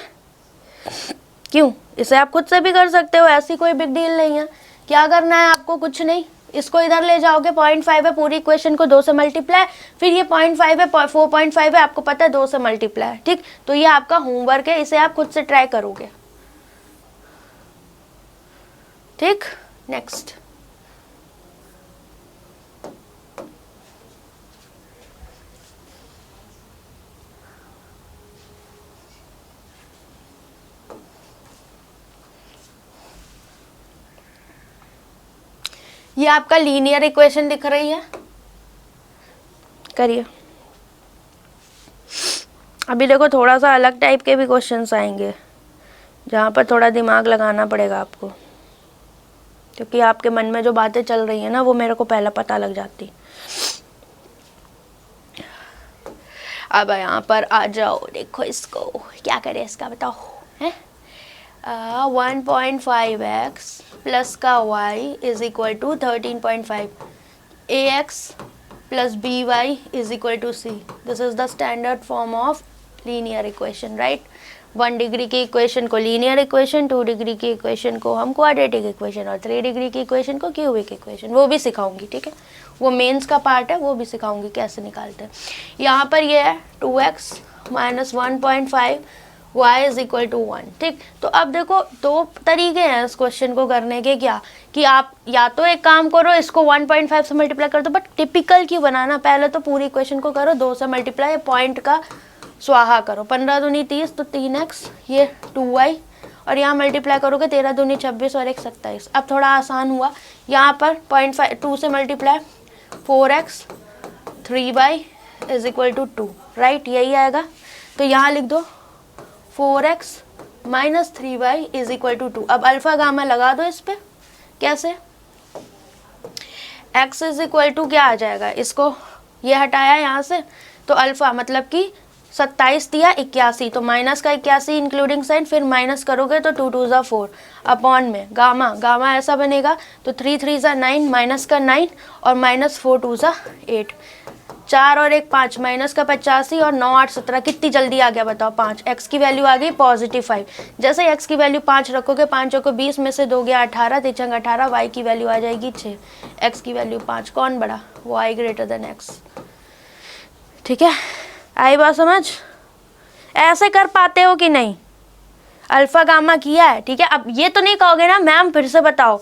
क्यों? इसे आप खुद से भी कर सकते हो, ऐसी कोई बिग डील नहीं है। क्या करना है आपको? कुछ नहीं, इसको इधर ले जाओगे, 0.5 है, पूरी इक्वेशन को 2 से मल्टीप्लाई, फिर ये 0.5 है, 4.5 है, आपको पता है 2 से मल्टीप्लाई है। ठीक, तो ये आपका होमवर्क है, इसे आप खुद से ट्राई करोगे। ठीक, नेक्स्ट ये आपका लीनियर इक्वेशन दिख रही है, करिए। अभी देखो थोड़ा सा अलग टाइप के भी क्वेश्चंस आएंगे जहाँ पर थोड़ा दिमाग लगाना पड़ेगा आपको, क्योंकि आपके मन में जो बातें चल रही है ना वो मेरे को पहला पता लग जाती। अब यहाँ पर आ जाओ, देखो इसको क्या करें, इसका बताओ है। 1.5x प्लस का y is equal to 13.5, ax plus by is equal to c। This is the standard form of linear equation, right? 1 degree की इक्वेशन को लीनियर इक्वेशन, 2 डिग्री की इक्वेशन को हम क्वाड्रेटिक इक्वेशन, और 3 डिग्री की equation को cubic equation, वो भी सिखाऊंगी। ठीक है, वो मेंस का पार्ट है, वो भी सिखाऊंगी कैसे निकालते हैं। यहाँ पर ये है 2x minus 1.5 y is equal to 1। ठीक, तो अब देखो दो तरीके हैं इस क्वेश्चन को करने के, क्या कि आप या तो एक काम करो, इसको 1.5 से मल्टीप्लाई कर दो, बट टिपिकल क्यों बनाना, पहले तो पूरी इक्वेशन को करो 2 से मल्टीप्लाई, पॉइंट का स्वाहा करो, 15 दूनी 30 तो 3x, ये 2y, और यहाँ मल्टीप्लाई करोगे 13 दूनी 26 और 1 27। अब थोड़ा आसान हुआ, यहाँ पर 0.5 2 से multiply 4x 3y is equal to 2, right? यही आएगा, तो यहाँ लिख दो 4x minus 3y is equal to 2। अब अल्फा गामा लगा दो इस पे, कैसे? x इज इक्वल टू क्या आ जाएगा, इसको ये हटाया यहाँ से, तो अल्फा मतलब कि 27 दिया 81, तो माइनस का 81 इंक्लूडिंग साइन, फिर माइनस करोगे तो 2 2 4 अपॉन में गामा, गामा ऐसा बनेगा, तो 3 3 9 माइनस का 9 और माइनस 4 2 8, 4 और 1 5, माइनस का 85 और 9 8 17, कितनी जल्दी आ गया बताओ 5। x की वैल्यू आ गई पॉजिटिव 5, जैसे x की वैल्यू 5 रखोगे, 5 को 20 में से दोगे 18, 3 18, y की वैल्यू आ जाएगी 6, x की वैल्यू 5, कौन बड़ा? y greater than x। ठीक है, आई बात समझ? ऐसे कर पाते हो कि नहीं? अल्फा गामा किया है, ठीक है। अब ये तो नहीं कहोगे ना मैम फिर से बताओ,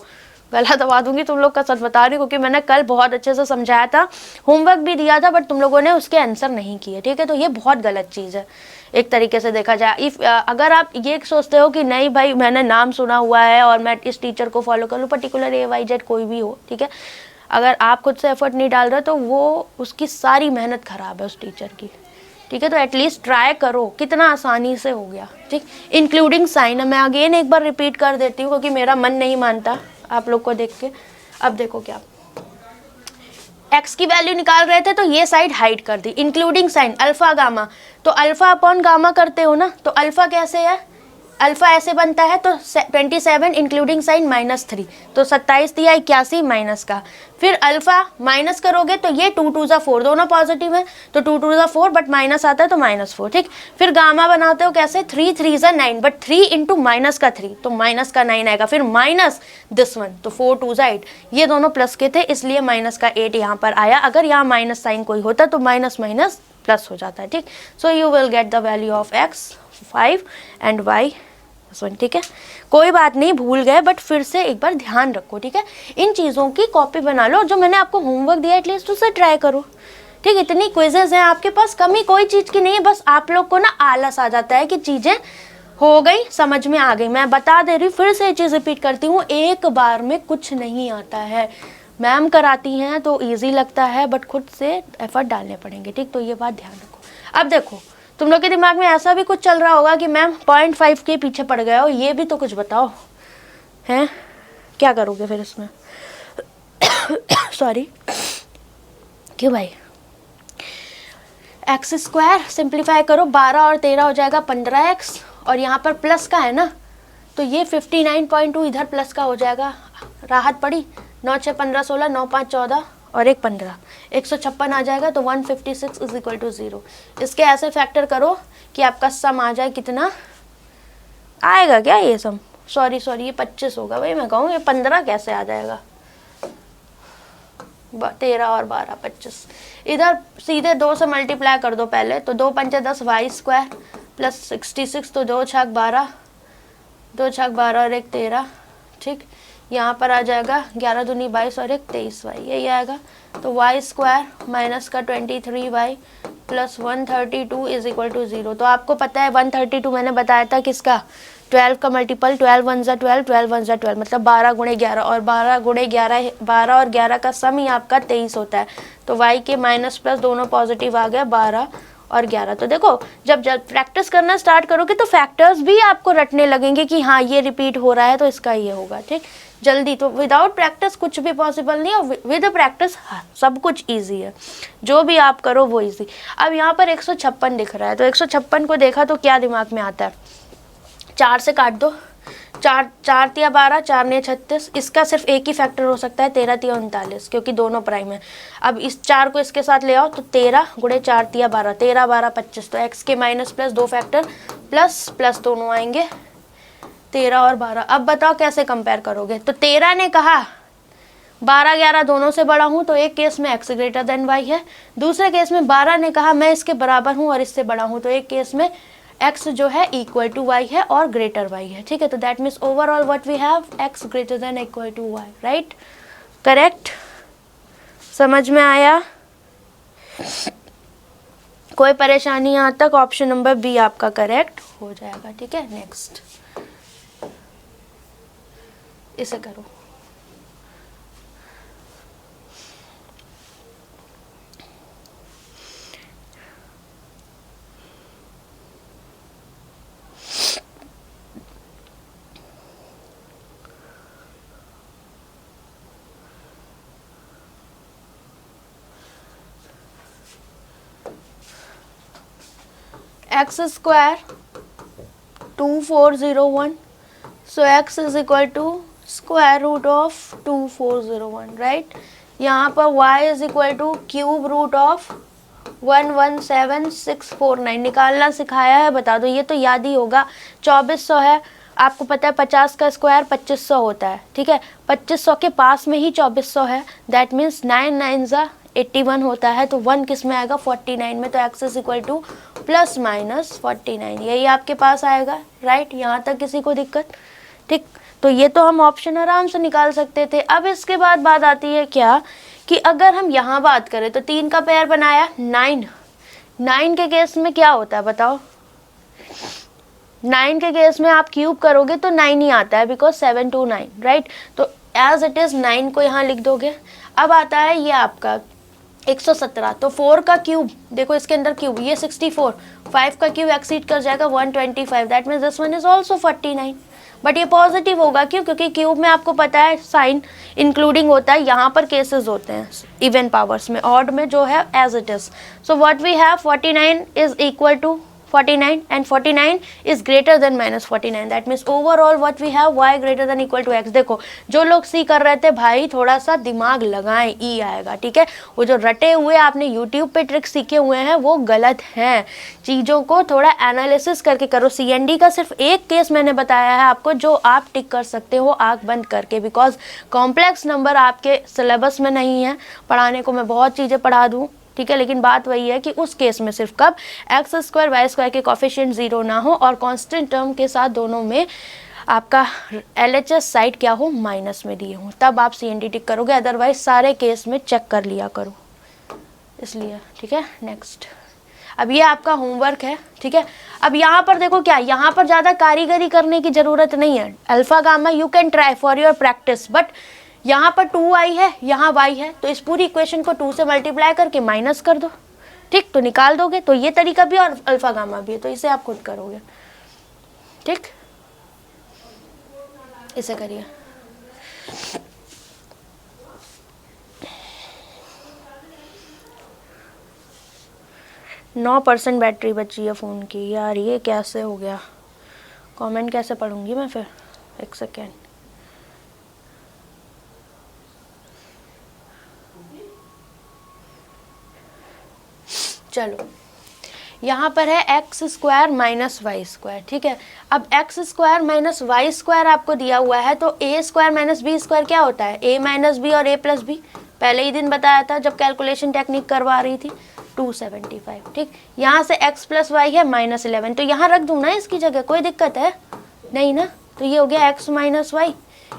गला दबा दूंगी तुम लोग का, सच बता रही हूँ, क्योंकि मैंने कल बहुत अच्छे से समझाया था, होमवर्क भी दिया था, बट तुम लोगों ने उसके आंसर नहीं किए। ठीक है, तो ये बहुत गलत चीज़ है एक तरीके से देखा जाए। अगर आप ये सोचते हो कि नहीं भाई मैंने नाम सुना हुआ है और मैं इस टीचर को फॉलो कर लूँ, पर्टिकुलर AYZ कोई भी हो, ठीक है, अगर आप खुद से एफर्ट नहीं डाल रहे तो वो उसकी सारी मेहनत खराब है उस टीचर की। ठीक है, तो एटलीस्ट ट्राई करो, कितना आसानी से हो गया। ठीक, इंक्लूडिंग साइन, मैं अगेन एक बार रिपीट कर देती हूँ क्योंकि मेरा मन नहीं मानता आप लोग को देख के। अब देखो क्या, x की वैल्यू निकाल रहे थे तो ये साइड हाइड कर दी, इंक्लूडिंग साइन अल्फा गामा, तो अल्फा अपॉन गामा करते हो ना, तो अल्फा कैसे है अल्फा ऐसे बनता है तो 27 इंक्लूडिंग साइन -3, तो 27 दिया 81 माइनस का, फिर अल्फा माइनस करोगे तो ये 2 2 4 दोनों पॉजिटिव है, तो 2 2 4 बट माइनस आता है तो -4, ठीक। फिर गामा बनाते हो कैसे, 3 3 9, बट 3 इंटू माइनस का 3 तो माइनस का 9 आएगा, फिर माइनस दिस वन तो 4 2 8, ये दोनों प्लस के थे इसलिए माइनस का 8 यहाँ पर आया। अगर यहाँ माइनस साइन कोई होता तो माइनस माइनस प्लस हो जाता है, ठीक। So you will get the value of x 5 and y 1, ठीक है। कोई बात नहीं, भूल गए बट फिर से एक बार ध्यान रखो, ठीक है। इन चीज़ों की कॉपी बना लो, जो मैंने आपको होमवर्क दिया एटलीस्ट उसे ट्राई करो, ठीक। इतनी क्विजेज हैं आपके पास, कमी कोई चीज़ की नहीं है, बस आप लोग को ना आलस आ जाता है कि चीज़ें हो गई, समझ में आ गई। मैं बता दे रही, फिर से ये चीज़ रिपीट करती हूँ, एक बार में कुछ नहीं आता है। मैम कराती हैं तो ईजी लगता है बट खुद से एफर्ट डालने पड़ेंगे, ठीक। तो ये बात ध्यान रखो। अब देखो, तुम लोग के दिमाग में ऐसा भी कुछ चल रहा होगा कि मैम 0.5 के पीछे पड़ गए हो, ये भी तो कुछ बताओ, हैं क्या करोगे फिर इसमें? सॉरी, क्यों भाई? एक्स स्क्वायर सिंप्लीफाई करो, 12 और 13 हो जाएगा 15x, और यहाँ पर प्लस का है ना तो ये 59.2 इधर प्लस का हो जाएगा। राहत पड़ी, 9 6 15 16, 9 5 14 और 1 15, 156 आ जाएगा, तो 156 इज इक्वल टू 0। इसके ऐसे फैक्टर करो कि आपका सम आ जाए, कितना आएगा क्या ये सम? सॉरी ये 25 होगा भाई, मैं कहूँ ये 15 कैसे आ जाएगा? 13 और 12 25, इधर सीधे 2 से मल्टीप्लाई कर दो पहले, तो 2 पंचे 10 वाई स्क्वायर प्लस 66, तो 2 छक 12, 2 छक 12 और 1 13, ठीक। यहाँ पर आ जाएगा 11 दूनी 22 और 1 23 वाई, यही आएगा। तो वाई स्क्वायर माइनस का 23 y plus 132 is equal to 0। तो आपको पता है 132 मैंने बताया था किसका, 12 का मल्टीपल, 12 1 ज़ा 12, 12 1 ज़ा 12, मतलब 12 गुणे 11, और 12 गुणे 11, 12 और 11 का सम ही आपका 23 होता है। तो y के माइनस प्लस दोनों पॉजिटिव आ गया, 12 और 11। तो देखो, जब प्रैक्टिस करना स्टार्ट करोगे तो फैक्टर्स भी आपको रटने लगेंगे कि हाँ ये रिपीट हो रहा है तो इसका ये होगा, ठीक। जल्दी, तो विदाउट प्रैक्टिस कुछ भी पॉसिबल नहीं है, और विद प्रैक्टिस सब कुछ इजी है, जो भी आप करो वो इजी। अब यहाँ पर 156 दिख रहा है, तो 156 को देखा तो क्या दिमाग में आता है, 4 से काट दो, 4 4 तिया 12, 4 ने 36, इसका सिर्फ एक ही फैक्टर हो सकता है, 13 तिया 39, क्योंकि दोनों प्राइम है। अब इस 4 को इसके साथ ले आओ, तो 13 गुणे 4 तिया 12, 13 12 25, तो x के minus plus 2 factor plus plus दोनों आएंगे, 13 और 12। अब बताओ कैसे कंपेयर करोगे? तो 13 ने कहा 12 11 दोनों से बड़ा हूँ, तो एक केस में x ग्रेटर देन y है, दूसरे केस में 12 ने कहा मैं इसके बराबर हूँ और इससे बड़ा हूँ, तो एक केस में x जो है इक्वल टू y है और ग्रेटर y है, ठीक है। तो that means overall what we have, x greater than equal to y, right, correct. समझ में आया? कोई परेशानी यहाँ तक? ऑप्शन नंबर बी आपका करेक्ट हो जाएगा, ठीक है। नेक्स्ट इसे करो। X square 2401, so x is equal to square root of 2401, right। यहाँ पर y is equal to cube root of 117649 निकालना सिखाया है, बता दो, ये तो याद ही होगा। 2400 है, आपको पता है 50 का स्क्वायर 2500 होता है, ठीक है। 2500 के पास में ही 2400 है, दैट मीन्स 9 9 ज़ा 81 होता है, तो 1 किस में आएगा, 49 में। तो x is equal to plus minus 49, यही आपके पास आएगा, राइट। यहाँ तक किसी को दिक्कत? ठीक, तो ये तो हम ऑप्शन आराम से निकाल सकते थे। अब इसके बाद बात आती है क्या, कि अगर हम यहाँ बात करें तो 3 का पेयर बनाया 9, 9 के केस में क्या होता है बताओ? 9 के केस में आप क्यूब करोगे तो 9 ही आता है, बिकॉज 7 2 9, राइट। तो एज इट इज 9 को यहाँ लिख दोगे। अब आता है ये आपका 117, तो 4 का क्यूब देखो, इसके अंदर क्यूब, ये 64, 5 का क्यूब एक्सीड कर जाएगा 125, that means this one is also 49, but ये पॉजिटिव होगा, क्यों? क्योंकि क्यूब में आपको पता है साइन इंक्लूडिंग होता है, यहाँ पर केसेस होते हैं इवन पावर्स में, ऑड में जो है as it is. So what we have 49 is equal to 49 and 49 is greater than minus 49. That means overall what we have y greater than equal to x. देखो जो लोग सी कर रहे थे भाई थोड़ा सा दिमाग लगाएं, ई आएगा, ठीक है। वो जो रटे हुए आपने यूट्यूब पे ट्रिक सीखे हुए हैं वो गलत हैं। चीज़ों को थोड़ा एनालिसिस करके करो। CND का सिर्फ एक केस मैंने बताया है आपको जो आप टिक कर सकते हो आँख बंद करके, बिकॉज कॉम्प्लेक्स नंबर आपके सिलेबस में नहीं है। पढ़ाने को मैं बहुत चीज़ें पढ़ा दूँ, ठीक है, लेकिन बात वही है कि उस केस में सिर्फ कब एक्स स्क्वायर वाई स्क्वायर के कोफिशिएंट 0 ना हो और कांस्टेंट टर्म के साथ दोनों में आपका LHS साइड क्या हो, माइनस में दिए हो, तब आप CND टिक करोगे। अदरवाइज सारे केस में चेक कर लिया करो, इसलिए, ठीक है। नेक्स्ट, अब ये आपका होमवर्क है, ठीक है। अब यहाँ पर देखो क्या, यहाँ पर ज़्यादा कारीगरी करने की ज़रूरत नहीं है। Alpha gamma you can try for your practice, but यहाँ पर 2i है, यहाँ y है, तो इस पूरी इक्वेशन को 2 से मल्टीप्लाई करके माइनस कर दो, ठीक, तो निकाल दोगे। तो ये तरीका भी और अल्फा गामा भी है, तो इसे आप खुद करोगे, ठीक, इसे करिए। नौ 9% बैटरी बची है फ़ोन की। यार ये कैसे हो गया, कमेंट कैसे पढ़ूंगी मैं फिर, एक सेकेंड। चलो यहाँ पर है x square minus y square, ठीक है। अब x square minus y square आपको दिया हुआ है, तो a square minus b square क्या होता है, ए माइनस बी और ए प्लस बी। पहले ही दिन बताया था जब कैलकुलेशन टेक्निक करवा रही थी, 275, ठीक। यहाँ से x प्लस वाई है -11, तो यहाँ रख दूँ ना इसकी जगह, कोई दिक्कत है नहीं ना। तो ये हो गया x माइनस वाई,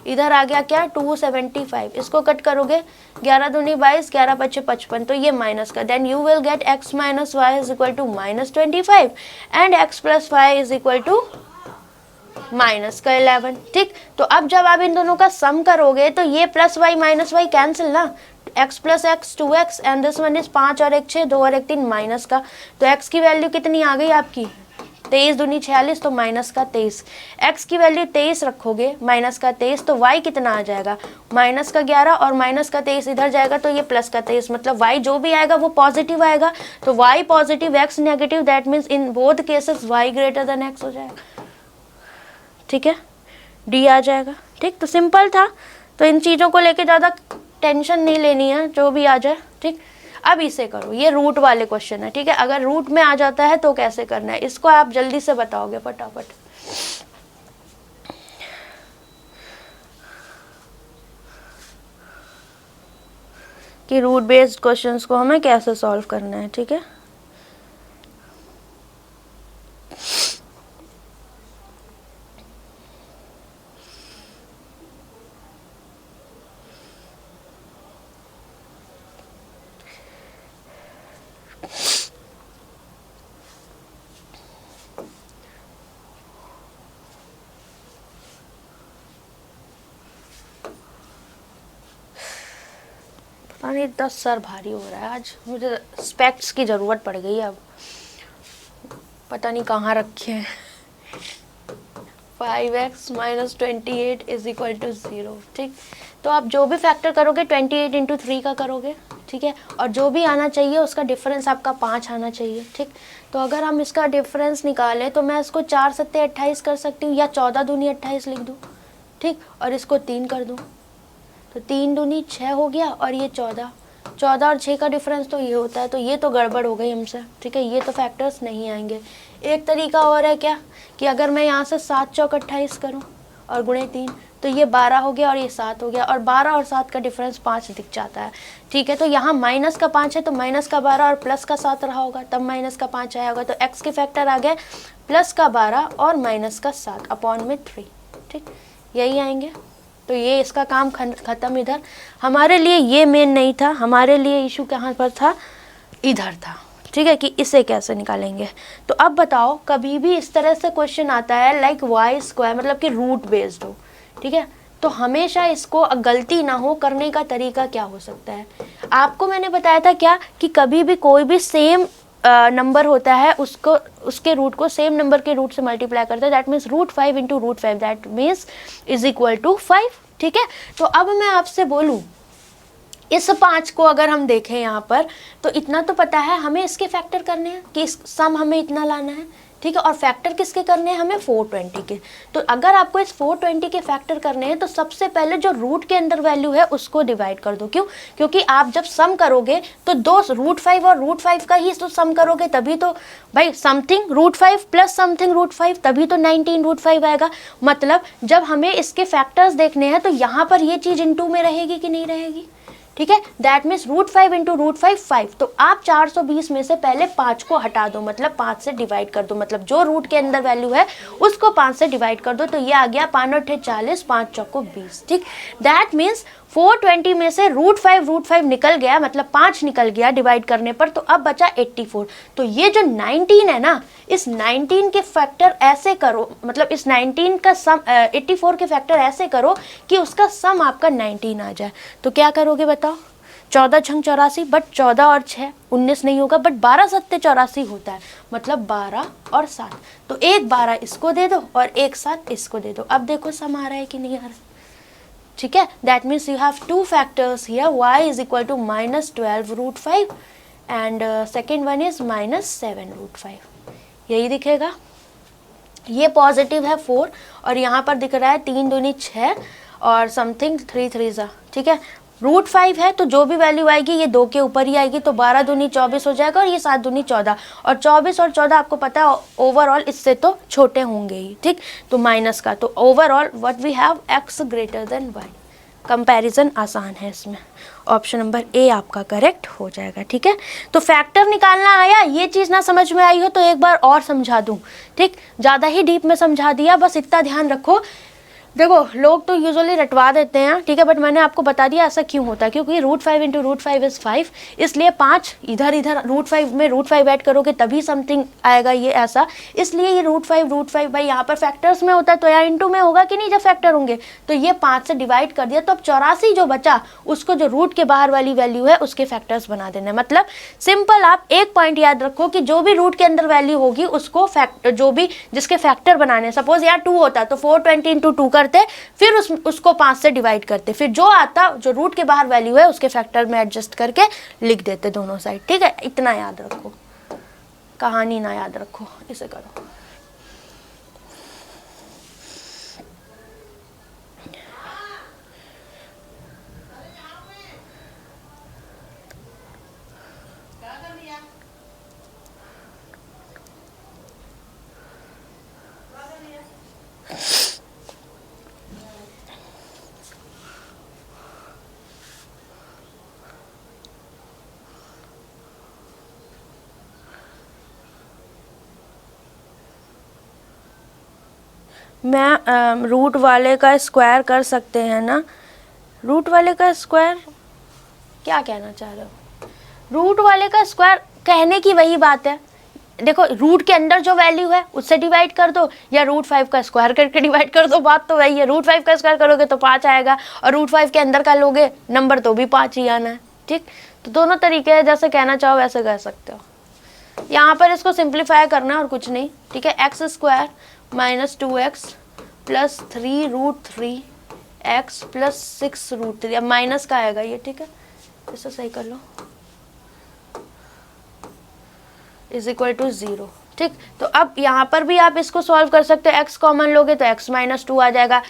इधर आ गया क्या 275, इसको कट करोगे 11 दूनी 22, 11 पच्चे 55, तो ये माइनस का, then you will get x minus y is equal to -25 and x plus y is equal to minus का 11, ठीक। तो अब जब आप इन दोनों का सम करोगे तो ये plus y minus y cancel ना, x plus x 2x and this one is 5 और 1 6, 2 और 1 3 माइनस का, तो x की वैल्यू कितनी आ गई आपकी 23 दूनी 46, तो माइनस का 23। x की वैल्यू 23 रखोगे, माइनस का 23, तो y कितना आ जाएगा माइनस का 11 और माइनस का 23 इधर जाएगा, तो ये प्लस का 23, मतलब y जो भी आएगा वो पॉजिटिव आएगा। तो y positive x negative, that means in both cases y greater than x हो जाएगा, ठीक है, d आ जाएगा, ठीक। तो सिंपल था, तो इन चीज़ों को लेके ज़्यादा टेंशन नहीं लेनी है, जो भी आ जाए, ठीक। अब इसे करो, ये रूट वाले क्वेश्चन है, ठीक है। अगर रूट में आ जाता है तो कैसे करना है, इसको आप जल्दी से बताओगे फटाफट। कि रूट बेस्ड क्वेश्चंस को हमें कैसे सॉल्व करना है, ठीक है। अरे इतना सर भारी हो रहा है आज, मुझे स्पेक्ट्स की ज़रूरत पड़ गई है अब, पता नहीं कहाँ रखे हैं। 5x minus 28 is equal to 0, ठीक। तो आप जो भी फैक्टर करोगे 28 इंटू 3 का करोगे, ठीक है, और जो भी आना चाहिए उसका डिफरेंस आपका 5 आना चाहिए, ठीक। तो अगर हम इसका डिफरेंस निकालें तो मैं इसको 4 सत्ते 28 कर सकती हूँ, या 14 दूनी 28 लिख दूँ, ठीक, और इसको 3 कर दूँ, तो 3 दूनी 6 हो गया, और ये 14 और 6 का डिफरेंस तो ये होता है, तो ये तो गड़बड़ हो गई हमसे, ठीक है, ये तो फैक्टर्स नहीं आएंगे। एक तरीका और है क्या, कि अगर मैं यहाँ से 7 चौक 28 करूँ और गुणे 3, तो ये 12 हो गया और ये 7 हो गया, और 12 और 7 का डिफरेंस 5 दिख जाता है, ठीक है। तो यहाँ माइनस का 5 है, तो माइनस का 12 और प्लस का 7 रहा होगा, तब माइनस का 5 आया होगा, तो x के फैक्टर आ गए प्लस का 12 और माइनस का 7 अपॉन में 3, ठीक, यही आएंगे। तो ये इसका काम ख़त्म। इधर हमारे लिए ये मेन नहीं था, हमारे लिए इशू कहाँ पर था, इधर था, ठीक है, कि इसे कैसे निकालेंगे। तो अब बताओ, कभी भी इस तरह से क्वेश्चन आता है लाइक वाई स्क्वायर, मतलब कि रूट बेस्ड हो, ठीक है, तो हमेशा इसको गलती ना हो करने का तरीका क्या हो सकता है। आपको मैंने बताया था क्या, कि कभी भी कोई भी सेम नंबर होता है उसको, उसके रूट को सेम नंबर के रूट से मल्टीप्लाई करते हैं, that means √5 into √5, that means is equal to 5, ठीक है। तो अब मैं आपसे बोलूँ इस 5 को अगर हम देखें यहाँ पर तो इतना तो पता है हमें इसके फैक्टर करने हैं कि इस सम हमें इतना लाना है, ठीक है, और फैक्टर किसके करने हैं हमें 420 के। तो अगर आपको इस 420 के फैक्टर करने हैं तो सबसे पहले जो रूट के अंदर वैल्यू है उसको डिवाइड कर दो। क्यों? क्योंकि आप जब सम करोगे तो दो √5 और √5 का ही तो सम करोगे, तभी तो भाई समथिंग √5 प्लस समथिंग √5 तभी तो 19 √5 आएगा। मतलब जब हमें इसके फैक्टर्स देखने हैं तो यहाँ पर ये चीज़ इनटू में रहेगी कि नहीं रहेगी, ठीक है, दैट मीन्स √5 इंटू √5 5। तो आप 420 में से पहले 5 को हटा दो, मतलब 5 से डिवाइड कर दो, मतलब जो रूट के अंदर वैल्यू है उसको 5 से डिवाइड कर दो। तो ये आ गया 5 8 40, 5 चौको 20, ठीक। दैट मीन्स 420 में से √5 निकल गया, मतलब 5 निकल गया डिवाइड करने पर, तो अब बचा 84। तो ये जो 19 है ना, इस 19 के फैक्टर ऐसे करो, मतलब इस 19 का सम 84 के फैक्टर ऐसे करो कि उसका सम आपका 19 आ जाए। तो क्या करोगे बताओ? 14 छंग 84, बट 14 और 6 19 नहीं होगा, बट 12 सत्ते 84 होता है, मतलब 12 और 7। तो एक 12 इसको दे दो और एक 7 इसको दे दो। अब देखो सम आ रहा है कि नहीं आ रहा है, ठीक है। That means you have two factors here, y is equal to -12 √5 and second one is -7 √5, यही दिखेगा। ये पॉजिटिव है 4 और यहाँ पर दिख रहा है 3 दूनी 6 और समथिंग 3 3 ठीक है। √5 है तो जो भी वैल्यू आएगी ये 2 के ऊपर ही आएगी, तो 12 दूनी 24 हो जाएगा और ये 7 दूनी 14, और 24 और 14 आपको पता है ओवरऑल इससे तो छोटे होंगे ही, ठीक। तो माइनस का, तो overall what we have x greater than y। Comparison आसान है इसमें, ऑप्शन नंबर ए आपका करेक्ट हो जाएगा, ठीक है। तो फैक्टर निकालना आया, ये चीज़ ना समझ में आई हो तो एक बार और समझा दूं, ठीक। ज़्यादा ही डीप में समझा दिया, बस इतना ध्यान रखो। देखो लोग तो यूजुअली रटवा देते हैं, ठीक है, बट मैंने आपको बता दिया ऐसा क्यों होता है, क्योंकि √5 इंटू √5 इज 5, इसलिए 5 इधर √5 में √5 ऐड करोगे तभी समथिंग आएगा, ये ऐसा, इसलिए ये √5 भाई यहाँ पर फैक्टर्स में होता है तो यहाँ इंटू में होगा कि नहीं जब फैक्टर होंगे। तो ये 5 से डिवाइड कर दिया, तो अब 84 जो बचा उसको जो रूट के बाहर वाली वैल्यू है उसके फैक्टर्स बना देना। मतलब सिंपल, आप एक पॉइंट याद रखो कि जो भी रूट के अंदर वैल्यू होगी उसको जो भी जिसके फैक्टर बनाने, सपोज यहाँ 2 होता तो 420 इंटू 2 करते, फिर उसको 5 से डिवाइड करते, फिर जो आता जो रूट के बाहर वैल्यू है उसके फैक्टर में एडजस्ट करके लिख देते दोनों साइड, ठीक है। इतना याद रखो, कहानी ना याद रखो, इसे करो। मैं रूट वाले का स्क्वायर कर सकते हैं ना, रूट वाले का स्क्वायर क्या कहना चाह रहे हो? रूट वाले का स्क्वायर कहने की वही बात है, देखो रूट के अंदर जो वैल्यू है उससे डिवाइड कर दो या √5 का स्क्वायर करके डिवाइड कर दो, बात तो वही है। √5 का स्क्वायर करोगे तो 5 आएगा और √5 के अंदर का लोगे नंबर तो भी 5 ही आना है, ठीक। तो दोनों तरीके हैं, जैसे कहना चाहो वैसे कह सकते हो। यहाँ पर इसको सिंप्लीफाई करना और कुछ नहीं, ठीक है। x² -2x plus 3 √3 x plus 6 √3, अब माइनस का आएगा ये, ठीक है, इसे सही कर लो, इज इक्वल टू 0, ठीक। तो अब यहाँ पर भी आप इसको सॉल्व कर सकते हो, x कॉमन लोगे तो x -2 आ जाएगा,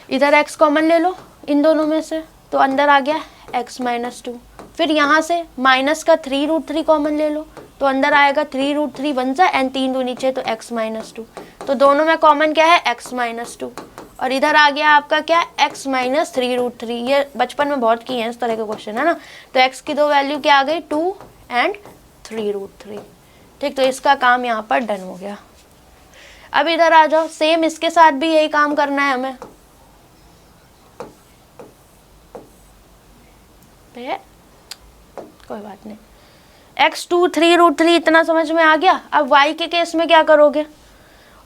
इधर x कॉमन ले लो इन दोनों में से, तो अंदर आ गया x -2, फिर यहाँ से माइनस का 3 √3 कॉमन ले लो तो अंदर आएगा 3 √3 बन जाए एंड 3 दो नीचे तो x -2, तो दोनों में कॉमन क्या है x -2, और इधर आ गया आपका क्या x -3 √3। ये बचपन में बहुत किए हैं इस तरह के क्वेश्चन, है ना। तो x की दो वैल्यू क्या आ गई 2 एंड 3 √3, ठीक। तो इसका काम यहाँ पर डन हो गया। अब इधर आ जाओ, सेम इसके साथ भी यही काम करना है हमें, कोई बात नहीं। x 2 3 √3 इतना समझ में आ गया। अब y के केस में क्या करोगे,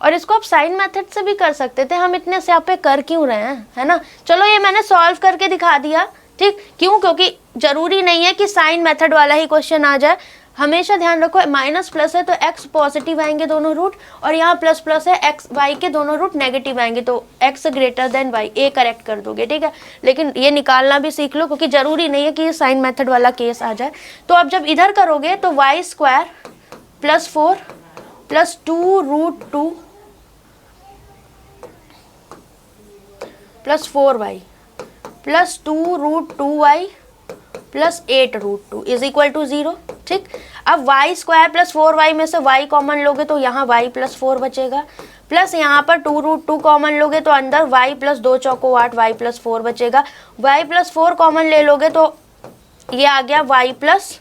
और इसको आप साइन मेथड से भी कर सकते थे, हम इतने से यहाँ पे कर क्यों रहे हैं, है ना। चलो ये मैंने सॉल्व करके दिखा दिया, ठीक। क्यों? क्योंकि जरूरी नहीं है कि साइन मेथड वाला ही क्वेश्चन आ जाए, हमेशा ध्यान रखो माइनस प्लस है तो x पॉजिटिव आएंगे दोनों रूट, और यहाँ प्लस प्लस है x y के दोनों रूट नेगेटिव आएंगे, तो x greater than y, A correct कर दोगे, ठीक है। लेकिन ये निकालना भी सीख लो, क्योंकि जरूरी नहीं है कि ये साइन मेथड वाला केस आ जाए। तो अब जब इधर करोगे तो y square plus 4 plus 2√2 plus 4y plus 2√2y plus 8√2 is equal to 0, ठीक। अब y स्क्वायर प्लस 4y में से y कॉमन लोगे तो यहाँ y प्लस 4 बचेगा, प्लस यहाँ पर 2√2 कॉमन लोगे तो अंदर y प्लस 2 चौको 8 y प्लस 4 बचेगा, y प्लस 4 कॉमन ले लोगे तो ये आ गया y plus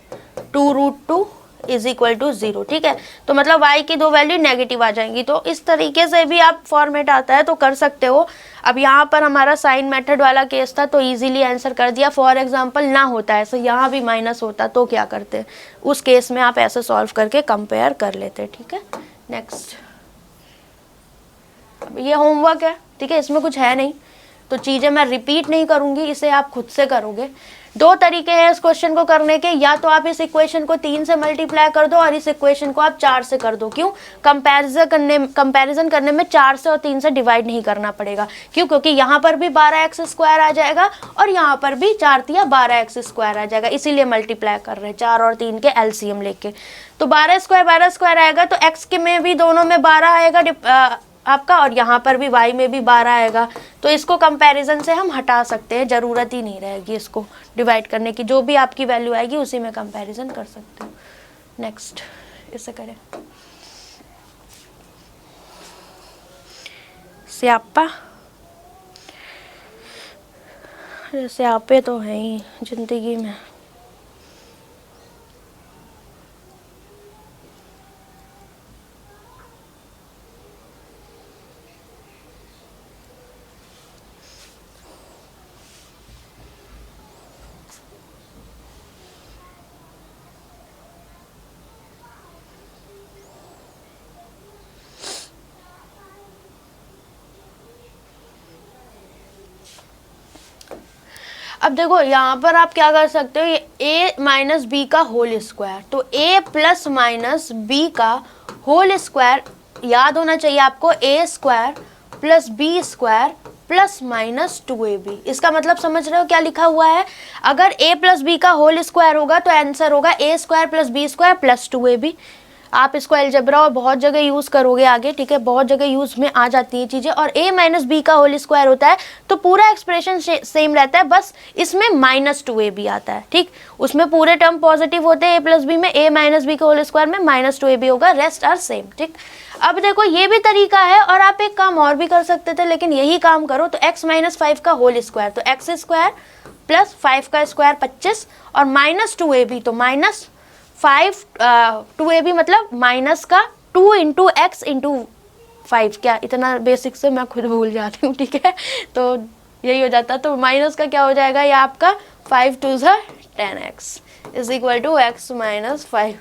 2√2 is equal to 0, ठीक है। तो मतलब y की दो वैल्यू नेगेटिव आ जाएंगी। तो इस तरीके से भी आप फॉर्मेट आता है तो कर सकते हो। अब यहाँ पर हमारा साइन मेथड वाला केस था तो इजीली आंसर कर दिया। फॉर एग्जांपल ना होता ऐसे, यहाँ भी माइनस होता तो क्या करते, उस केस में आप ऐसे सॉल्व करके कंपेयर कर लेते, ठीक है। नेक्स्ट, अब ये होमवर्क है, ठीक है, इसमें कुछ है नहीं, तो चीज़ें मैं रिपीट नहीं करूँगी, इसे आप खुद से करोगे। दो तरीके हैं इस क्वेश्चन को करने के, या तो आप इस इक्वेशन को 3 से मल्टीप्लाई कर दो और इस इक्वेशन को आप 4 से कर दो। क्यों? कंपैरिजन करने में 4 से और 3 से डिवाइड नहीं करना पड़ेगा। क्यों? क्योंकि यहाँ पर भी 12x² आ जाएगा और यहाँ पर भी 4 × 12x² आ जाएगा, इसीलिए मल्टीप्लाई कर रहे हैं 4 और 3 के एलसीएम लेके। तो 12² आएगा तो x के में भी दोनों में 12 आएगा आपका, और यहाँ पर भी y में भी 12 आएगा। तो इसको कंपैरिजन से हम हटा सकते हैं, ज़रूरत ही नहीं रहेगी इसको डिवाइड करने की, जो भी आपकी वैल्यू आएगी उसी में कंपैरिजन कर सकते हो। नेक्स्ट, इसे करें स्यापा। स्यापे तो है ही जिंदगी में। अब देखो यहाँ पर आप क्या कर सकते हो, ये a माइनस बी का होल स्क्वायर, तो a प्लस माइनस बी का होल स्क्वायर याद होना चाहिए आपको, a square plus b square plus minus 2ab। इसका मतलब समझ रहे हो क्या लिखा हुआ है? अगर a प्लस बी का होल स्क्वायर होगा तो आंसर होगा a square plus b square plus 2ab। आप इसको अलजेब्रा और बहुत जगह यूज़ करोगे आगे, ठीक है, बहुत जगह यूज़ में आ जाती है चीज़ें। और a माइनस बी का होल स्क्वायर होता है तो पूरा एक्सप्रेशन सेम रहता है, बस इसमें माइनस 2ab आता है, ठीक। उसमें पूरे टर्म पॉजिटिव होते हैं a प्लस बी में, a माइनस बी के होल स्क्वायर में माइनस 2ab होगा, रेस्ट आर सेम, ठीक। अब देखो ये भी तरीका है, और आप एक काम और भी कर सकते थे, लेकिन यही काम करो तो x माइनस 5 का होल स्क्वायर, तो x स्क्वायर प्लस 5 का स्क्वायर 25 और माइनस 2ab, तो माइनस 5 2ab मतलब माइनस का 2 × x × 5। क्या इतना बेसिक से मैं खुद भूल जाती हूँ, ठीक है, तो यही हो जाता। तो माइनस का क्या हो जाएगा, ये आपका 5 × 2 = 10x is equal to x minus 5।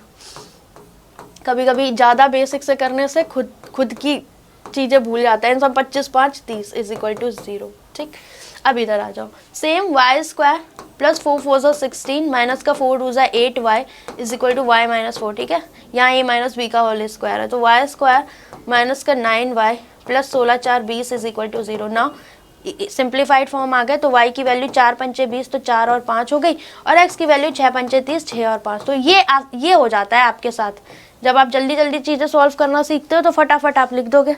कभी कभी ज़्यादा बेसिक से करने से खुद की चीज़ें भूल जाते हैं। सब 25 5 30 इज इक्वल टू 0, ठीक। अब इधर आ जाओ, same y square plus 4 4 16 minus का 4 2 8y is equal to y minus 4, ठीक है। यहाँ ये माइनस बी का होल स्क्वायर है, तो y स्क्वायर माइनस का 9y plus 16 4 20 is equal to 0। Now simplified form आ गया, तो y की वैल्यू 4 पंचे 20, तो 4 और 5 हो गई, और x की वैल्यू 6 पंचे 30, 6 और 5। तो ये हो जाता है आपके साथ। जब आप जल्दी जल्दी चीज़ें सॉल्व करना सीखते हो तो फटाफट आप लिख दोगे।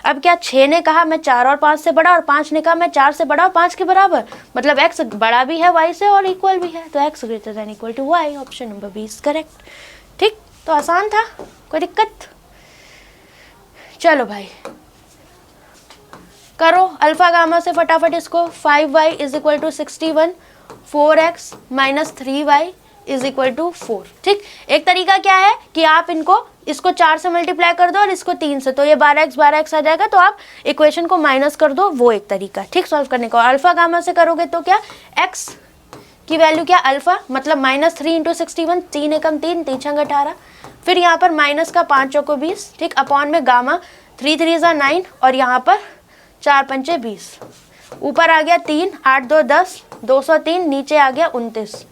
अब क्या 6 ने कहा मैं 4 और 5 से बड़ा, और 5 ने कहा मैं 4 से बड़ा और 5 के बराबर, मतलब x बड़ा भी है y से और इक्वल भी है, तो x greater than equal to y, option number B is correct, ठीक। तो आसान था, कोई दिक्कत? चलो भाई करो अल्फा गामा से फटाफट इसको। 5y is equal to 61, 4x minus 3y is equal to 4, ठीक। एक तरीका क्या है कि आप इसको 4 से मल्टीप्लाई कर दो और इसको 3 से, तो ये 12x आ जाएगा, तो आप इक्वेशन को माइनस कर दो, वो एक तरीका, ठीक, सॉल्व करने का। अल्फा गामा से करोगे तो क्या, x की वैल्यू क्या, अल्फा मतलब माइनस 3 × 61, 3 एकम 3, 3 छंग 18, फिर यहाँ पर माइनस का 5 चौको 20, ठीक, अपॉन में गामा 3 3 = 9 और यहाँ पर 4 पंचे 20, ऊपर आ गया 3 8 2 10, 203, नीचे आ गया 29,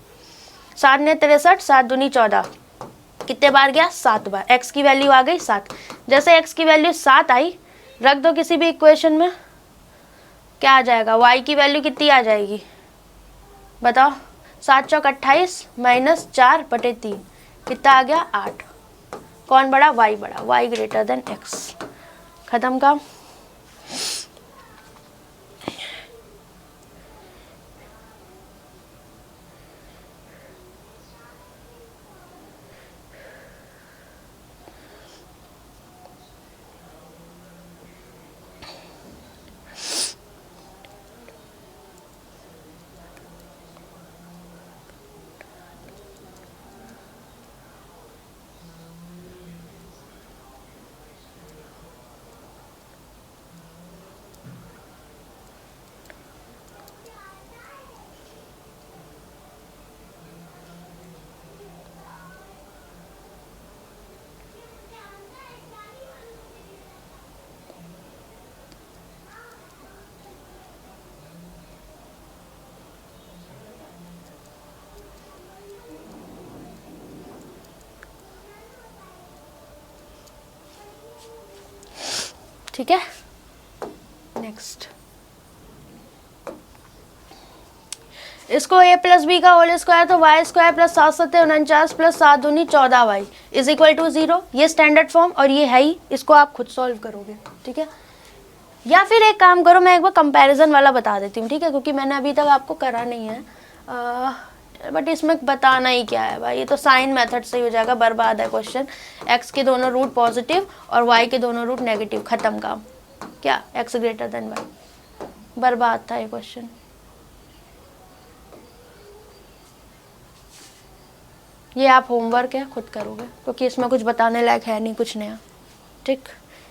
7 ने 63, 7 दूनी 14, कितना कितने बार गया, 7 बार। x की वैल्यू आ गई 7। जैसे x की वैल्यू 7 आई, रख दो किसी भी इक्वेशन में, क्या आ जाएगा, y की वैल्यू कितनी आ जाएगी बताओ, 7 चौक 28 माइनस 4/3 कितना आ गया, 8। कौन बड़ा, y बड़ा, y ग्रेटर देन x। खत्म काम। ठीक है, नेक्स्ट इसको a प्लस बी का होल स्क्वायर तो वाई स्क्वायर प्लस 7 सत्ते 49 प्लस 7 दूनी 14y इज इक्वल टू 0। ये स्टैंडर्ड फॉर्म और ये है ही, इसको आप खुद सॉल्व करोगे, ठीक है। या फिर एक काम करो, मैं एक बार कंपैरिजन वाला बता देती हूँ, ठीक है, क्योंकि मैंने अभी तक आपको करा नहीं है, बट इसमें बताना ही क्या है भाई, ये तो साइन मेथड से ही हो जाएगा, बर्बाद है क्वेश्चन। x के दोनों रूट पॉजिटिव और y के दोनों रूट नेगेटिव, खत्म काम। क्या x ग्रेटर देन y, बर्बाद था ये क्वेश्चन। ये आप होमवर्क है, खुद करोगे, क्योंकि इसमें कुछ बताने लायक है नहीं, कुछ नया, ठीक।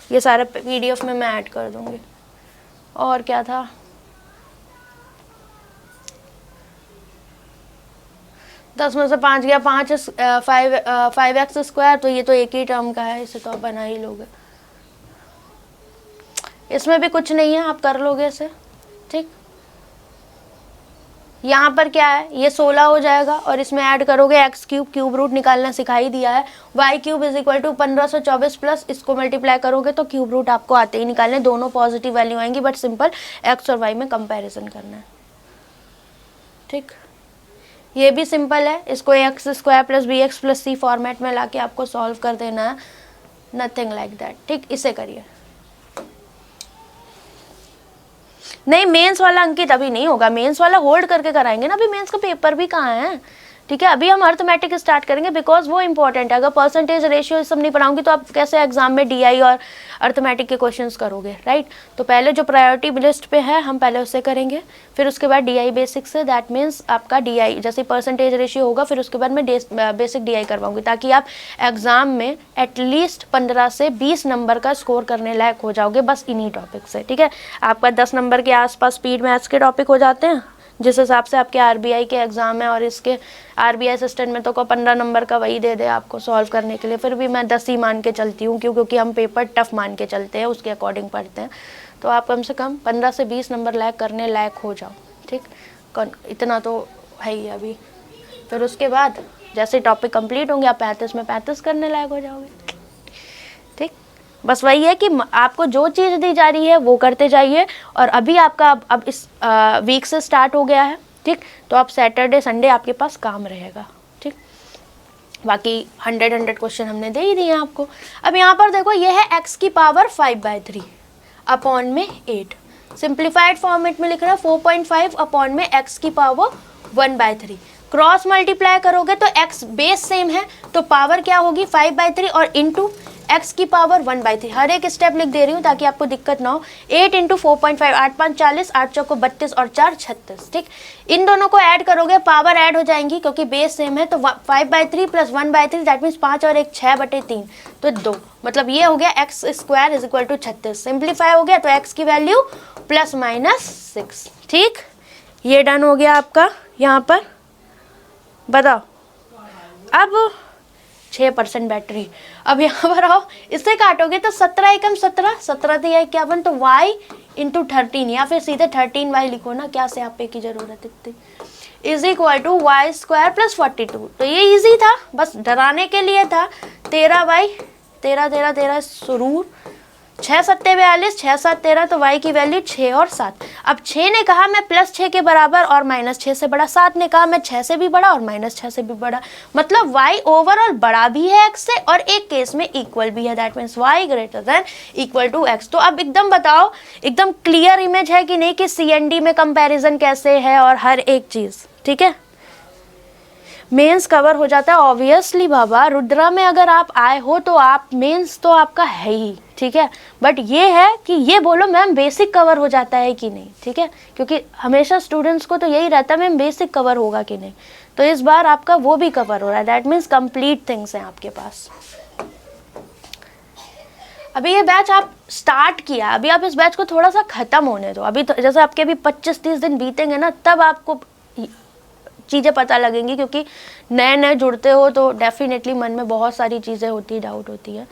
ये सारे PDF में मैं ऐड कर दूंगी। और क्या था, 10 में से 5 गया, 5x स्क्वायर, तो ये तो एक ही टर्म का है, इसे तो आप बना ही लोगे। इसमें भी कुछ नहीं है, आप कर लोगे इसे, ठीक। यहाँ पर क्या है, ये 16 हो जाएगा और इसमें ऐड करोगे x क्यूब, क्यूब रूट निकालना सिखाई दिया है, y cube is equal to 1524 plus इसको मल्टीप्लाई करोगे तो क्यूब रूट आपको आते ही निकालने, दोनों पॉजिटिव वैल्यू आएंगी, बट सिंपल x और y में कंपैरिजन करना है, ठीक। ये भी सिंपल है, इसको x square plus b x plus c format में लाके आपको सॉल्व कर देना है, नथिंग लाइक दैट, ठीक। इसे करिए। नहीं, मेंस वाला अंकित अभी नहीं होगा, मेंस वाला होल्ड करके कराएंगे ना, अभी मेंस का पेपर भी कहाँ है, ठीक है। अभी हम अर्थमेटिक स्टार्ट करेंगे, बिकॉज वो इंपॉर्टेंट है। अगर परसेंटेज रेशियो सब नहीं पढ़ाऊंगी तो आप कैसे एग्जाम में DI और अर्थमेटिक के क्वेश्चंस करोगे, राइट। तो पहले जो प्रायोरिटी लिस्ट पे है हम पहले उससे करेंगे, फिर उसके बाद DI बेसिक से, दैट मीन्स आपका DI जैसे परसेंटेज रेशियो होगा, फिर उसके बाद मैं बेसिक DI करवाऊंगी, ताकि आप एग्जाम में एटलीस्ट 15 से 20 नंबर का स्कोर करने लायक हो जाओगे, बस इन्हीं टॉपिक से, ठीक है। आपका 10 नंबर के आसपास स्पीड मैथ्स के टॉपिक हो जाते हैं, जिस हिसाब से आपके RBI के एग्जाम है, और इसके RBI असिस्टेंट में तो को 15 नंबर का वही दे दे आपको सॉल्व करने के लिए, फिर भी मैं 10 ही मान के चलती हूँ, क्योंकि हम पेपर टफ मान के चलते हैं, उसके अकॉर्डिंग पढ़ते हैं। तो आप कम से कम 15 से 20 नंबर लायक करने लायक हो जाओ, ठीक। इतना तो है ही अभी, फिर उसके बाद जैसे टॉपिक कंप्लीट होंगे आप 35 में 35 करने लायक हो जाओगे, ठीक। बस वही है कि आपको जो चीज़ दी जा रही है वो करते जाइए, और अभी आपका अब इस वीक से स्टार्ट हो गया है, ठीक। तो आप सैटरडे संडे आपके पास काम रहेगा, ठीक। बाकी 100 क्वेश्चन हमने दे ही दिए हैं आपको। अब यहाँ पर देखो, ये है x की पावर 5/3 अपॉन में 8, सिंप्लीफाइड फॉर्मेट में लिख रहा है 4.5 अपॉन में x की पावर 1/3। क्रॉस मल्टीप्लाई करोगे तो x बेस सेम है, तो पावर क्या होगी 5/3 और इंटू x की पावर 1/3। हर एक स्टेप लिख दे रही हूँ ताकि आपको दिक्कत ना हो। 8 इंटू 4.5, 8 5 40, 8 चौको 32 और 4 36, ठीक। इन दोनों को ऐड करोगे, पावर ऐड हो जाएंगी क्योंकि बेस सेम है, तो 5/3 प्लस 1/3 दैट मीन्स 5 और 1 6/3, तो 2, मतलब ये हो गया x square is equal to 36। Simplify हो गया तो x की वैल्यू ±6, ठीक। ये डन हो गया आपका। यहाँ पर बताओ, अब 6% बैटरी। अब यहाँ पर आओ, इससे काटोगे तो 17 एकम 17, 17 दिया 51, तो y इंटू 13, या फिर सीधे 13y लिखो ना, क्या से आपे की जरूरत इतनी। Is equal to y square plus 42। तो ये इजी था, बस डराने के लिए था। 13 बाई 13 13 13 सुरूर 6 सत्ते 42, 6 7 13, तो y की वैल्यू 6 और 7। अब 6 ने कहा मैं +6 के बराबर और -6 से बड़ा, 7 ने कहा मैं 6 से भी बड़ा और -6 से भी बड़ा, मतलब y ओवरऑल बड़ा भी है x से और एक केस में इक्वल भी है, that means y greater than equal to x। तो अब एकदम बताओ, एकदम क्लियर इमेज है कि नहीं कि CND में कंपैरिजन कैसे है और हर एक चीज, ठीक है। मेंस कवर हो जाता है ऑब्वियसली बाबा, रुद्रा में अगर आप आए हो तो आप मेंस तो आपका है ही, ठीक है। बट ये है कि ये बोलो मैम बेसिक कवर हो जाता है कि नहीं, ठीक है, क्योंकि हमेशा स्टूडेंट्स को तो यही रहता है मैम बेसिक कवर होगा कि नहीं, तो इस बार आपका वो भी कवर हो रहा है, दैट मीन्स कंप्लीट थिंग्स हैं आपके पास। अभी ये बैच आप स्टार्ट किया, अभी आप इस बैच को थोड़ा सा खत्म होने दो, अभी तो जैसे आपके अभी 25-30 दिन बीतेंगे ना, तब आपको चीज़ें पता लगेंगी, क्योंकि नए नए जुड़ते हो तो डेफिनेटली मन में बहुत सारी चीज़ें होती है, डाउट होती है।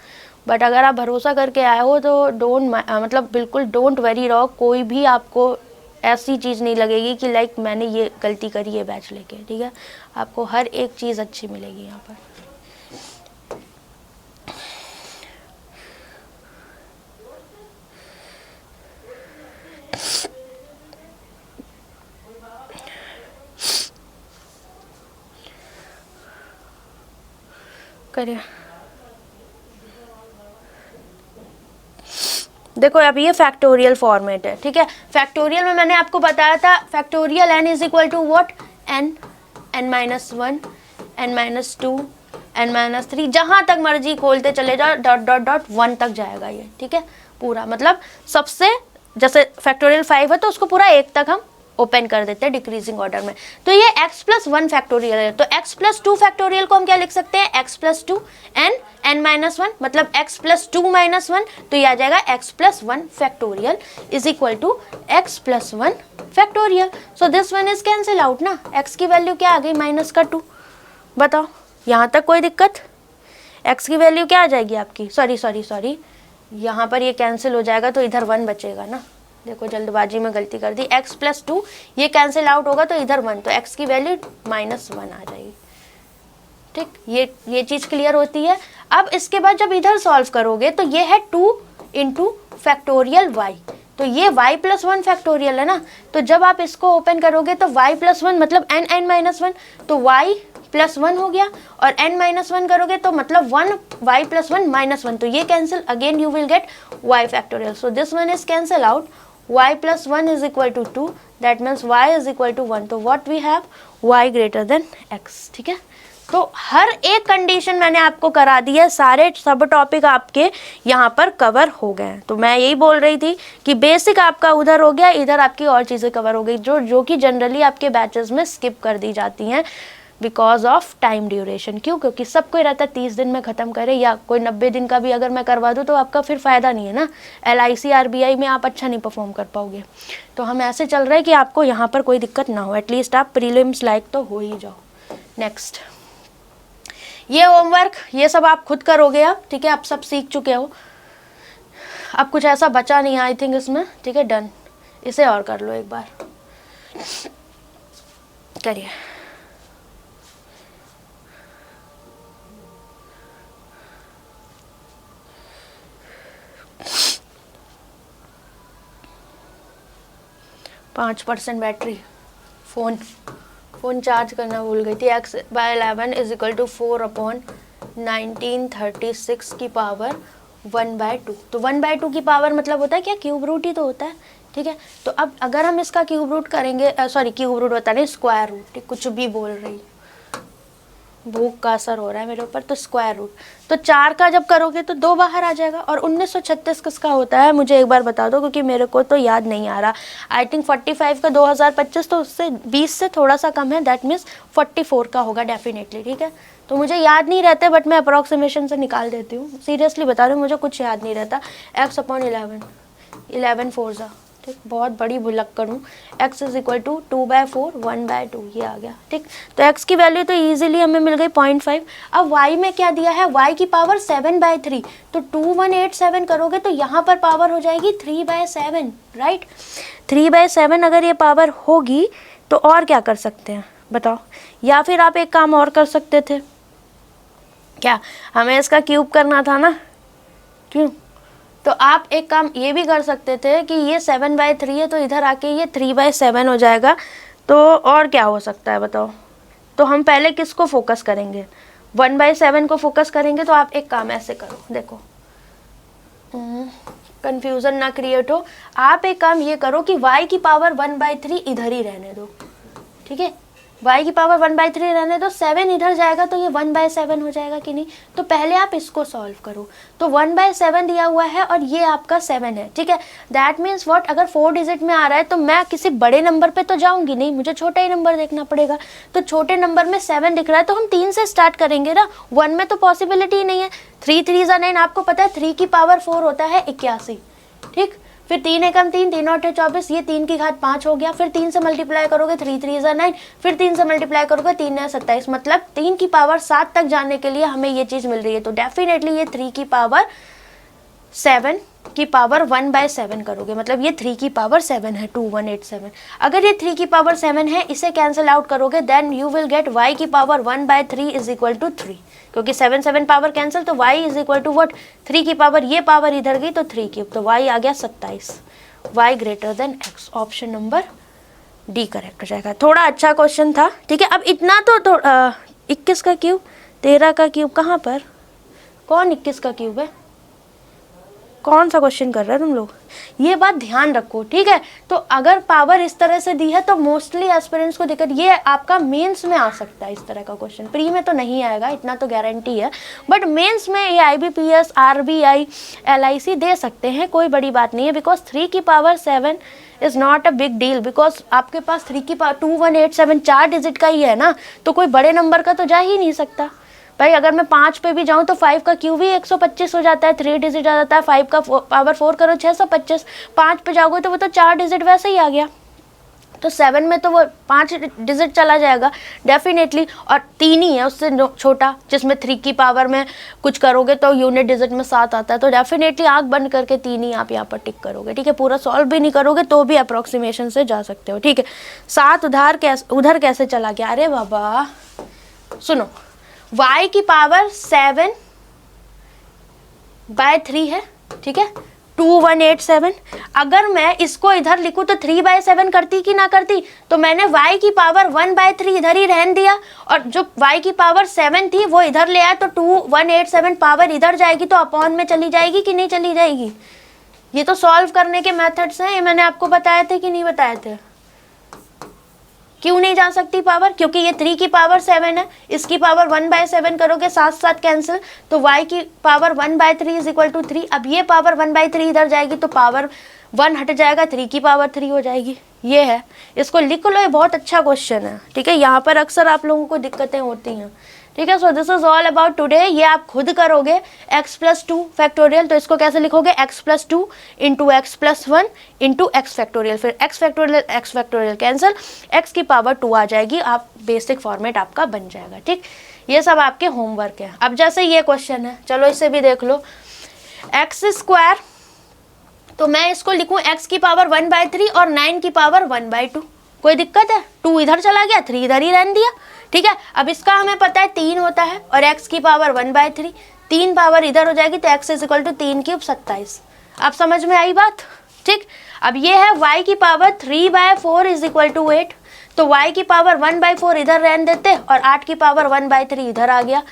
बट अगर आप भरोसा करके आए हो तो मतलब बिल्कुल डोंट वरी रहो, कोई भी आपको ऐसी चीज़ नहीं लगेगी कि लाइक मैंने ये गलती करी है बैच लेके, ठीक है। आपको हर एक चीज़ अच्छी मिलेगी यहाँ पर। करिए, देखो अब ये फैक्टोरियल फॉर्मेट है, ठीक है। फैक्टोरियल में मैंने आपको बताया था factorial n is equal to what, n n-1 n-2 n-3, जहां तक मर्जी खोलते चले जाओ, डॉट डॉट डॉट 1 तक जाएगा ये, ठीक है पूरा। मतलब सबसे जैसे फैक्टोरियल 5 है तो उसको पूरा 1 तक हम ओपन कर देते हैं डिक्रीजिंग ऑर्डर में। तो ये x+1 फैक्टोरियल है, तो x+2 फैक्टोरियल को हम क्या लिख सकते हैं, x+2 n-1, मतलब x+2 -1, तो ये आ जाएगा x+1 factorial is equal to x+1 factorial. So this one is cancel out ना, x की वैल्यू क्या आ गई -2। बताओ यहाँ तक कोई दिक्कत, x की वैल्यू क्या आ जाएगी आपकी, सॉरी यहाँ पर ये कैंसिल हो जाएगा तो इधर 1 बचेगा ना, देखो जल्दबाजी में गलती कर दी, x+2 ये कैंसिल आउट होगा तो इधर 1, तो x की वैल्यू -1 आ जाएगी, ठीक। ये चीज़ क्लियर होती है। अब इसके बाद जब इधर सॉल्व करोगे तो ये है 2 इंटू फैक्टोरियल y, तो ये y+1 फैक्टोरियल है ना, तो जब आप इसको ओपन करोगे तो y+1 मतलब n-1, तो y+1 हो गया, और n-1 करोगे तो मतलब 1 y+1 -1, तो ये cancel, again you will get y factorial. So this one is cancel out, y+1 is equal to 2, that means y is equal to 1, तो what we have y greater than x, ठीक है। तो हर एक condition मैंने आपको करा दी है, सारे सब टॉपिक आपके यहाँ पर कवर हो गए हैं। तो मैं यही बोल रही थी कि बेसिक आपका उधर हो गया, इधर आपकी और चीज़ें कवर हो गई जो कि जनरली आपके बैचेस में स्किप कर दी जाती हैं बिकॉज ऑफ टाइम ड्यूरेशन। क्यों, क्योंकि सबको रहता है 30 दिन में ख़त्म करें, या कोई 90 दिन का भी अगर मैं करवा दूँ तो आपका फिर फ़ायदा नहीं है ना, LIC RBI में आप अच्छा नहीं परफॉर्म कर पाओगे। तो हम ऐसे चल रहे हैं कि आपको यहाँ पर कोई दिक्कत ना हो, एटलीस्ट आप प्रीलिम्स लायक तो हो ही जाओ। नेक्स्ट, ये होमवर्क ये सब आप खुद करोगे अब, ठीक है, आप सब सीख चुके हो, अब कुछ ऐसा बचा नहीं आई थिंक इसमें, ठीक है, डन। इसे और कर लो एक बार, करिए। %5 बैटरी, फ़ोन चार्ज करना भूल गई थी। x/11 इज इक्वल टू 4/1936 की पावर 1/2, तो 1/2 की पावर मतलब होता है क्या, क्यूब रूट ही तो होता है, ठीक है। तो अब अगर हम इसका क्यूब रूट करेंगे, सॉरी क्यूब रूट होता नहीं, स्क्वायर रूट, कुछ भी बोल रही, भूख का असर हो रहा है मेरे ऊपर, तो स्क्वायर रूट, तो 4 का जब करोगे तो 2 बाहर आ जाएगा। और 1936 किसका होता है मुझे एक बार बता दो, क्योंकि मेरे को तो याद नहीं आ रहा। आई थिंक 45 का 2025, तो उससे 20 से थोड़ा सा कम है, दैट मीन्स 44 का होगा डेफिनेटली, ठीक है। तो मुझे याद नहीं रहते, बट मैं अप्रॉक्सीमेशन से निकाल देती हूँ, सीरियसली बता रही हूँ, मुझे कुछ याद नहीं रहता। x/11 11 4 जा, ठीक, बहुत बड़ी भुलक्कड़ हूँ। x इज इक्वल टू 2/4 1/2, ये आ गया, ठीक। तो x की वैल्यू तो इजीली हमें मिल गई 0.5। अब y में क्या दिया है, y की पावर 7/3, तो 2187 करोगे तो यहाँ पर पावर हो जाएगी 3/7, राइट। 3/7 अगर ये पावर होगी तो और क्या कर सकते हैं, बताओ। या फिर आप एक काम और कर सकते थे, क्या हमें इसका क्यूब करना था ना, क्यों? तो आप एक काम ये भी कर सकते थे कि ये 7/3 है तो इधर आके ये 3/7 हो जाएगा। तो और क्या हो सकता है बताओ। तो हम पहले किसको फोकस करेंगे, 1/7 को फोकस करेंगे। तो आप एक काम ऐसे करो, देखो कंफ्यूजन ना क्रिएट हो। आप एक काम ये करो कि y की पावर 1/3 इधर ही रहने दो, ठीक है। y की पावर 1/3 रहने दो, 7 इधर जाएगा तो ये 1/7 हो जाएगा कि नहीं। तो पहले आप इसको सॉल्व करो। तो 1/7 दिया हुआ है और ये आपका 7 है, ठीक है। दैट मीन्स व्हाट, अगर 4 डिजिट में आ रहा है तो मैं किसी बड़े नंबर पे तो जाऊंगी नहीं, मुझे छोटा ही नंबर देखना पड़ेगा। तो छोटे नंबर में 7 दिख रहा है तो हम 3 से स्टार्ट करेंगे ना, 1 में तो पॉसिबिलिटी ही नहीं है। 3 3 9, आपको पता है 3 की पावर 4 होता है 81, ठीक। फिर 3 एकम 3, 3 8 24, ये 3 की घात 5 हो गया। फिर 3 से मल्टीप्लाई करोगे 3 3 9, फिर 3 से मल्टीप्लाई करोगे 3 9 27, मतलब 3 की पावर 7 तक जाने के लिए हमें ये चीज़ मिल रही है। तो डेफिनेटली ये 3 की पावर 7 की पावर 1/7 करोगे, मतलब ये 3 की पावर 7 है, 2187। अगर ये 3 की पावर 7 है, इसे कैंसिल आउट करोगे then you will get y की पावर 1/3 इज इक्वल टू 3, क्योंकि 7 7 पावर कैंसिल, तो y is equal to what, 3 की पावर, ये पावर इधर गई तो 3 क्यूब, तो y आ गया 27, y greater than x। Option number D correct हो जाएगा। थोड़ा अच्छा क्वेश्चन था, ठीक है। अब इतना तो 21 का क्यूब, 13 का क्यूब कहाँ पर, कौन 21 का क्यूब है, कौन सा क्वेश्चन कर रहे हैं तुम लोग, ये बात ध्यान रखो, ठीक है। तो अगर पावर इस तरह से दी है तो मोस्टली एस्पिरेंट्स को दिक्कत, ये आपका मेंस में आ सकता है इस तरह का क्वेश्चन, प्री में तो नहीं आएगा, इतना तो गारंटी है, बट मेंस में ये IBPS, RBI, LIC दे सकते हैं, कोई बड़ी बात नहीं है। बिकॉज 3 की power 7 is not a big deal, because आपके पास 3 की पावर 2187 4 डिजिट का ही है ना, तो कोई बड़े नंबर का तो जा ही नहीं सकता भाई। अगर मैं 5 पे भी जाऊं तो 5 का क्यूब ही 125 हो जाता है, 3 डिजिट आ जाता है। 5 का पावर 4 करो 625, 5 पे जाओगे तो वो तो 4 डिजिट वैसे ही आ गया। तो 7 में तो वो 5 डिजिट चला जाएगा डेफिनेटली, और 3 ही है उससे छोटा, जिसमें 3 की पावर में कुछ करोगे तो यूनिट डिजिट में 7 आता है। तो डेफिनेटली आंख बंद करके 3 ही आप यहाँ पर टिक करोगे, ठीक है। पूरा सॉल्व भी नहीं करोगे तो भी अप्रोक्सीमेशन से जा सकते हो, ठीक है। 7 उधर कैसे चला गया, अरे बाबा सुनो, y की पावर 7/3 है, ठीक है, 2187। अगर मैं इसको इधर लिखूं तो 3/7 करती कि ना करती, तो मैंने y की पावर 1/3 इधर ही रहन दिया, और जो y की पावर 7 थी वो इधर ले आया, तो 2187 पावर इधर जाएगी तो अपॉन में चली जाएगी कि नहीं चली जाएगी। ये तो सॉल्व करने के मेथड्स हैं, ये मैंने आपको बताए थे कि नहीं बताए थे। क्यों नहीं जा सकती पावर, क्योंकि ये 3 की पावर 7 है, इसकी पावर 1/7 करोगे, साथ साथ कैंसिल, तो y की पावर 1/3 इज इक्वल टू 3। अब ये पावर 1/3 इधर जाएगी तो पावर 1 हट जाएगा, 3 की पावर 3 हो जाएगी। ये है, इसको लिख लो, ये बहुत अच्छा क्वेश्चन है, ठीक है। यहाँ पर अक्सर आप लोगों को दिक्कतें होती हैं, ठीक है। So this is all about today. ये आप खुद करोगे x+2 फैक्टोरियल, तो इसको कैसे लिखोगे, x+2 into x+1 into x factorial, फिर x फैक्टोरियल कैंसिल, x की पावर 2 आ जाएगी, आप बेसिक फॉर्मेट आपका बन जाएगा, ठीक। ये सब आपके होमवर्क है। अब जैसे ये क्वेश्चन है, चलो इसे भी देख लो, x², तो मैं इसको लिखूं x की पावर 1/3 और 9 की पावर 1/2, कोई दिक्कत है, 2 इधर चला गया, 3 इधर ही रहने दिया, ठीक है। अब इसका हमें पता है 3 होता है, और x की पावर 1/3, 3 पावर इधर हो जाएगी, तो x is equal to 3 cube 27। अब समझ में आई बात, ठीक। अब ये है y की पावर 3/4 इज इक्वल टू 8, तो y की पावर 1/4 इधर रहने देते, और 8 की पावर 1/3 इधर आ गया।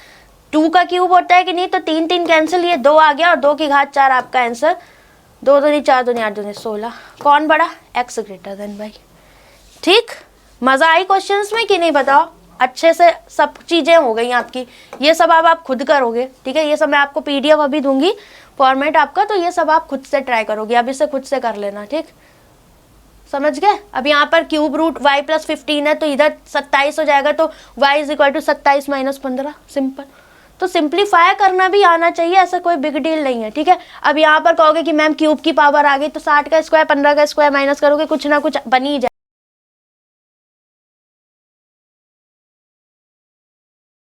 2 का क्यूब होता है कि नहीं, तो 3 3 कैंसिल, ये 2 आ गया, और 2 की घात 4 आपका आंसर, 2 दूनी 4 दूनी 8 दूनी 16। कौन बड़ा, x ग्रेटर देन y, ठीक। मजा आई क्वेश्चंस में कि नहीं बताओ, अच्छे से सब चीजें हो गई आपकी। ये सब अब आप खुद करोगे, ठीक है। ये सब मैं आपको PDF अभी दूंगी फॉर्मेट आपका, तो ये सब आप खुद से ट्राई करोगे, अब इसे खुद से कर लेना, ठीक, समझ गए। अब यहाँ पर क्यूब रूट y+15 है, तो इधर 27 हो जाएगा, तो y is equal to 27 - 15, simple. तो सिंप्लीफाई करना भी आना चाहिए, ऐसा कोई बिग डील नहीं है, ठीक है। अब यहाँ पर कहोगे कि मैम क्यूब की पावर आ गई, तो 60 का स्क्वायर 15 का स्क्वायर माइनस करोगे, कुछ ना कुछ बन ही जाए।